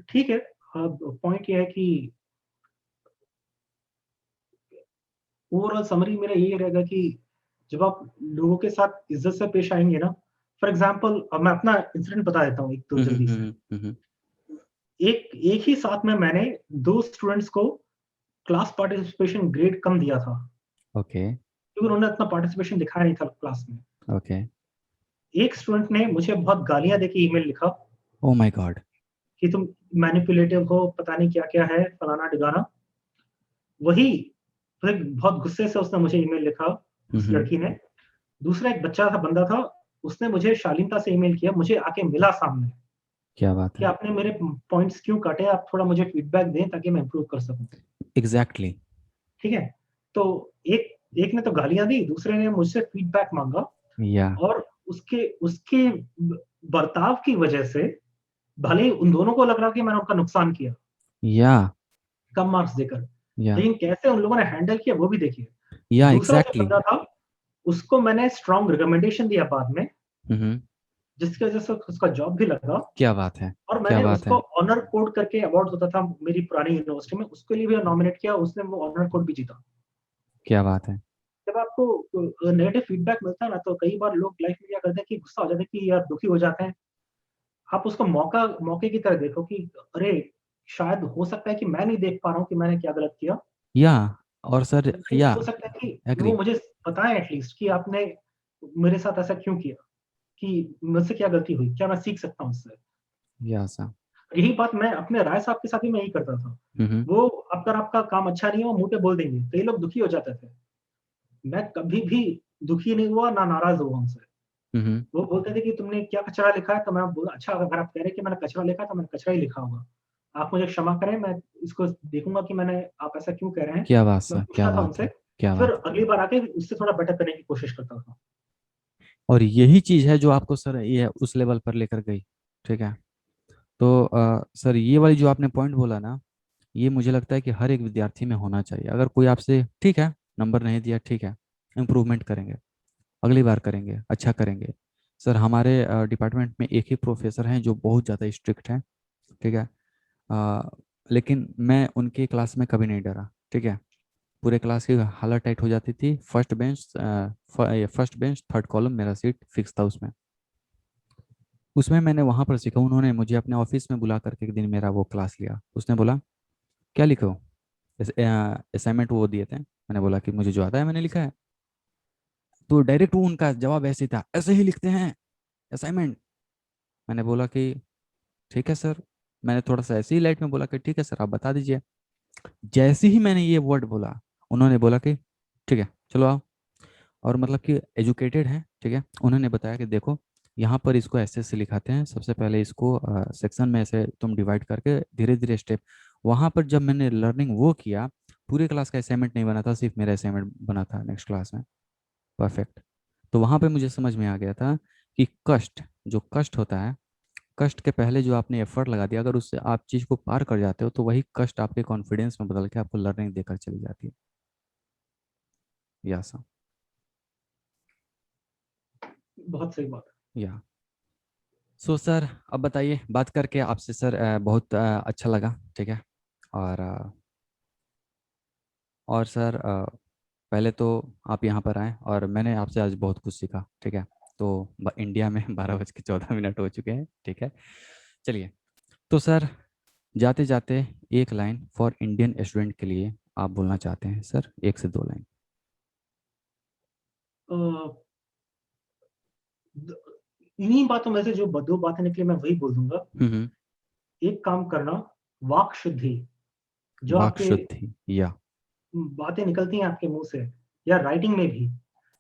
ठीक है, पॉइंट ये है कि ओवरऑल समरी मेरा यही रहेगा कि जब आप लोगों के साथ इज़्ज़त से पेश आएँगे ना, फॉर एग्ज़ाम्पल मैं अपना इंसिडेंट बता देता हूँ एक तो जल्दी से। हम्म एक एक ही साथ में मैंने 2 स्टूडेंट्स को क्लास पार्टिसिपेशन ग्रेड कम दिया था, ओके। क्योंकि उन्होंने इतना पार्टिसिपेशन दिखाया नहीं था क्लास में। ओके। एक स्टूडेंट ने मुझे बहुत गालियाँ देके ईमेल लिखा ओ माय गॉड। कि तुम मैनिपुलेटिव हो, पता नहीं क्या-क्या है, फलाना-ढिकाना। वही फिर बहुत गुस्से से उसने मुझे ईमेल लिखा, उस हम्म। लड़की ने। दूसरा एक बच्चा था, बंदा था, उसने मुझे शालीनता से ईमेल किया, मुझे आके मिला सामने क्या बात कि है। आपने मेरे पॉइंट्स क्यों काटे, आप थोड़ा मुझे फीडबैक दें ताकि मैं इम्प्रूव कर सकूँ। एग्जैक्टली। ठीक है? तो एक एक ने तो गालियाँ दी, दूसरे ने मुझसे फीडबैक माँगा या। और उसके उसके बर्ताव की वजह से भले ही उन दोनों को लग रहा कि मैंने उनका नुकसान किया, या। कम मार्क्स देकर, या। लेकिन कैसे उन लोगों ने हैंडल किया वो भी देखिए। या दूसरा जो एग्जैक्टली। बंदा था, उसको मैंने स्ट्रॉन्ग रिकमेंडेशन दिया बाद में, हम्म। जिसकी वजह से उसका जॉब भी लगा क्या बात है। और क्या मैंने बात उसको है। ऑनर कोड करके अवार्ड होता था मेरी पुरानी यूनिवर्सिटी में, उसके लिए भी नॉमिनेट किया, उसने वो ऑनर कोड भी जीता। क्या बात है। जब आपको नेगेटिव फीडबैक मिलता है ना, तो कई बार लोग लाइफ में क्या करते हैं कि गुस्सा हो जाते हैं कि यार दुखी हो जाते हैं। आप उसको मौके की तरह देखो कि अरे! शायद हो सकता है कि मैं नहीं देख पा रहा हूँ कि मैंने क्या गलत किया। या। और सर लेकिन या। हो सकता है कि वो एग्री। मुझे बताएँ एटलीस्ट कि आपने मेरे साथ ऐसा क्यों किया? कि मुझसे क्या गलती हुई? क्या मैं सीख सकता हूँ उससे? या सर। यही बात मैं अपने राय साहब के साथ भी मैं यही करता था। हम्म। वो अगर आपका काम अच्छा नहीं है, वो मुँह पे बोल देंगे। कई लोग दुखी हो जाते थे। मैं कभी भी दुखी नहीं हुआ, ना नाराज़ हुआ उनसे। हम्म। वो बोलते थे कि तुमने क्या कचरा लिखा है? तो मैं बोला अच्छा अगर आप कह रहे हैं कि मैंने कचरा लिखा है, तो मैंने कचरा ही लिखा होगा। आप मुझे क्षमा करें, मैं इसको देखूँगा कि मैंने आप ऐसा क्यों कह रहे हैं? क्या बात मैं सर, क्या पूछता था बात उनसे, है। क्या फिर बात है। अगली बार आके उससे थोड़ा बेटर करने की कोशिश करता था। और यही चीज है जो आपको सर ये उस लेवल पर लेकर गई। ठीक है। तो सर ये वाली जो आपने पॉइंट बोला ना, ये मुझे लगता है कि हर एक विद्यार्थी में होना चाहिए। अगर कोई आपसे ठीक है नंबर नहीं दिया, ठीक है, इम्प्रूवमेंट करेंगे, अगली बार करेंगे, अच्छा करेंगे। सर हमारे डिपार्टमेंट में एक ही प्रोफेसर हैं जो बहुत ज़्यादा स्ट्रिक्ट हैं। ठीक है। अ, लेकिन मैं उनकी क्लास में कभी नहीं डरा। ठीक है। पूरे क्लास की हालत टाइट हो जाती थी। फर्स्ट बेंच थर्ड कॉलम, मेरा सीट फिक्स था उसमें। उसमें मैंने वहाँ पर सीखा। उन्होंने मुझे अपने ऑफिस में बुला करके एक दिन मेरा वो क्लास लिया। उसने बोला क्या लिखो, असाइनमेंट वो दिए थे। मैंने बोला कि मुझे जो आता है मैंने लिखा है। तो डायरेक्ट वो उनका जवाब ऐसे ही था, ऐसे ही लिखते हैं असाइनमेंट। मैंने बोला कि ठीक है सर। मैंने थोड़ा सा ऐसे ही लाइट में बोला कि ठीक है सर आप बता दीजिए। जैसे ही मैंने ये वर्ड बोला, उन्होंने बोला कि ठीक है चलो आओ। और मतलब कि एजुकेटेड हैं। ठीक है। उन्होंने बताया कि देखो यहाँ पर इसको ऐसे ऐसे लिखाते हैं, सबसे पहले इसको सेक्शन में ऐसे तुम डिवाइड करके धीरे धीरे स्टेप। वहाँ पर जब मैंने लर्निंग वो किया, पूरे क्लास का असाइनमेंट नहीं बना था, सिर्फ मेरा असाइनमेंट बना था नेक्स्ट क्लास में। परफेक्ट। तो वहाँ पे मुझे समझ में आ गया था कि कष्ट, जो कष्ट होता है, कष्ट के पहले जो आपने एफर्ट लगा दिया, अगर उससे आप चीज़ को पार कर जाते हो तो वही कष्ट आपके कॉन्फिडेंस में बदल के आपको लर्निंग देकर चली जाती है। या बहुत सही बात है। या सो सर अब बताइए, बात करके आपसे सर बहुत अच्छा लगा। ठीक है। और और सर पहले तो आप यहाँ पर आए और मैंने आपसे आज बहुत कुछ सीखा। ठीक है। तो इंडिया में 12:14 हो चुके हैं। ठीक है। चलिए। तो सर जाते जाते एक लाइन फॉर इंडियन स्टूडेंट के लिए आप बोलना चाहते हैं सर, 1 से 2 लाइन। अ, द इन्हीं बातों में से जो 2 बातें निकली मैं वही बोल दूँगा। हम्म। एक काम करना, वाक शुद्धि, जो वाक आपके शुद्धि। या। बातें निकलती हैं आपके मुँह से या राइटिंग में भी,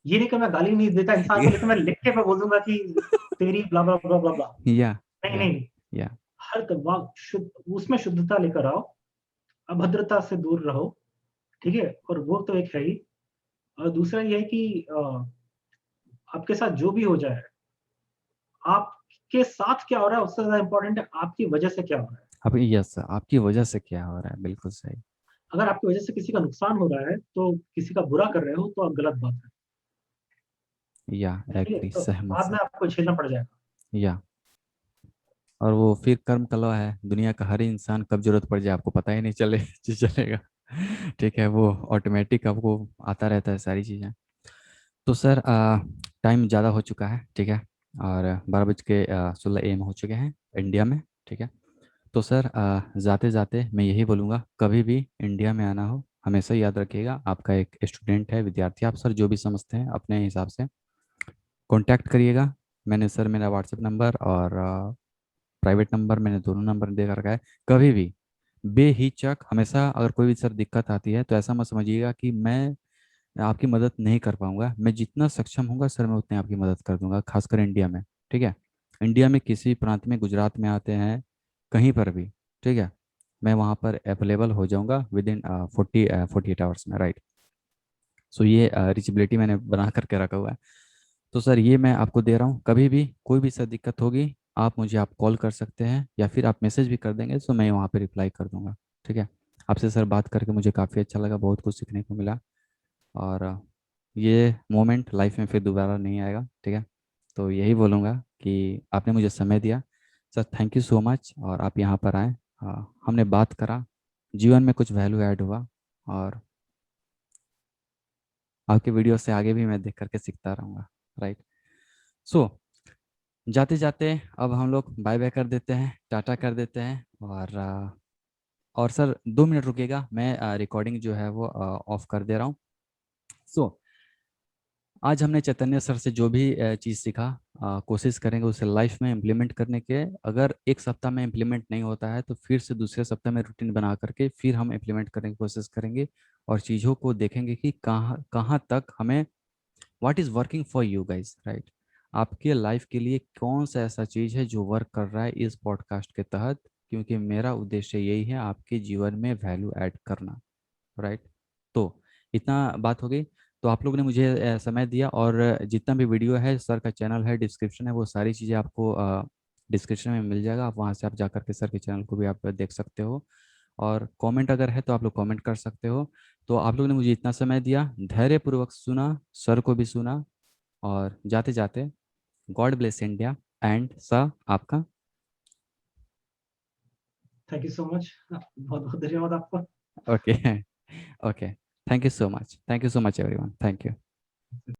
ये नहीं कि मैं गाली नहीं देता इंसान को, लेकिन मैं लिख के मैं बोल दूँगा कि तेरी ब्ला, ब्ला, ब्ला, ब्ला, ब्ला। या। नहीं, या। नहीं, या। हर क वाक शुद्ध, उसमें शुद्धता लेकर आओ, अभद्रता से दूर रहो, ठीक है? और वो तो एक है ही। और दूसरा ये है कि आपके साथ जो भी हो जाए, आपके साथ क्या हो रहा है उससे ज़्यादा इम्पोर्टेंट है आपकी वजह से क्या हो रहा है। अब यस, आपकी वजह से क्या हो रहा है, बिल्कुल सही। अगर आपकी वजह से किसी का नुकसान हो रहा है, तो किसी का बुरा कर रहे हो तो गलत बात है। या ठीक है? एग्री, तो सहमत बाद सर। में आपको झेलना पड़ जाएगा। या। और वो फिर कर्म कलवा है, दुनिया का हर इंसान कब जरूरत पड़ जाए आपको पता ही नहीं चले चलेगा। ठीक है। वो ऑटोमेटिक आपको आता रहता है सारी चीज़ें। तो सर टाइम ज़्यादा हो चुका है। ठीक है। और 12:16 AM हो चुके हैं इंडिया में। ठीक है। तो सर जाते जाते मैं यही बोलूँगा, कभी भी इंडिया में आना हो हमेशा याद रखिएगा, आपका एक स्टूडेंट है, विद्यार्थी, आप सर जो भी समझते हैं अपने हिसाब से कांटेक्ट करिएगा। मैंने सर मेरा व्हाट्सएप नंबर और प्राइवेट नंबर मैंने दोनों नंबर दे कर रखा है। कभी भी बेहिचक हमेशा अगर कोई भी सर दिक्कत आती है तो ऐसा मत समझिएगा कि मैं आपकी मदद नहीं कर पाऊंगा। मैं जितना सक्षम होऊंगा सर मैं उतनी आपकी मदद कर दूंगा, खासकर इंडिया में। ठीक है, इंडिया में किसी भी प्रांत में, गुजरात में आते हैं, कहीं पर भी, ठीक है, मैं वहाँ पर अवेलेबल हो जाऊंगा विद इन 48 आवर्स में, राइट। सो ये रिचेबिलिटी मैंने बना करके रखा हुआ है। तो सर ये मैं आपको दे रहा हूँ, कभी भी कोई भी सर दिक्कत होगी आप कॉल कर सकते हैं या फिर आप मैसेज भी कर देंगे तो मैं वहाँ पे रिप्लाई कर दूंगा। ठीक है, आपसे सर बात करके मुझे काफ़ी अच्छा लगा, बहुत कुछ सीखने को मिला। और ये मोमेंट लाइफ में फिर दोबारा नहीं आएगा। ठीक है, तो यही बोलूँगा कि आपने मुझे समय दिया sir, thank you so much. और आप यहाँ पर आए, हमने बात करा, जीवन में कुछ वैल्यू ऐड हुआ, और आपके वीडियो से आगे भी मैं देख करके सीखता रहूँगा, राइट। सो जाते जाते अब हम लोग बाय बाय कर देते हैं, टाटा कर देते हैं। और सर 2 मिनट रुकिएगा, मैं रिकॉर्डिंग जो है वो ऑफ कर दे रहा हूँ। सो आज हमने चैतन्य सर से जो भी चीज़ सीखा, कोशिश करेंगे उसे लाइफ में इम्प्लीमेंट करने के। अगर एक सप्ताह में इम्प्लीमेंट नहीं होता है तो फिर से दूसरे सप्ताह में रूटीन बना करके फिर हम इम्प्लीमेंट करने की कोशिश करेंगे, और चीज़ों को देखेंगे कि कहाँ कहाँ तक हमें, what is working for you guys, right. आपके लाइफ के लिए कौन सा ऐसा चीज़ है जो वर्क कर रहा है इस पॉडकास्ट के तहत, क्योंकि मेरा उद्देश्य यही है आपके जीवन में वैल्यू ऐड करना, राइट। तो इतना बात हो गई। तो आप लोगों ने मुझे समय दिया, और जितना भी वीडियो है, सर का चैनल है, डिस्क्रिप्शन है, वो सारी चीज़ें आपको डिस्क्रिप्शन में मिल जाएगा। आप वहाँ से आप जा करके सर के चैनल को भी आप देख सकते हो, और कमेंट अगर है तो आप लोग कमेंट कर सकते हो। तो आप लोगों ने मुझे इतना समय दिया, धैर्यपूर्वक सुना, सर को भी सुना, और जाते जाते God bless India. And sir आपका। थैंक यू सो मच, बहुत बहुत धन्यवाद आपका। Okay okay, thank you so much, thank you so much everyone, thank you.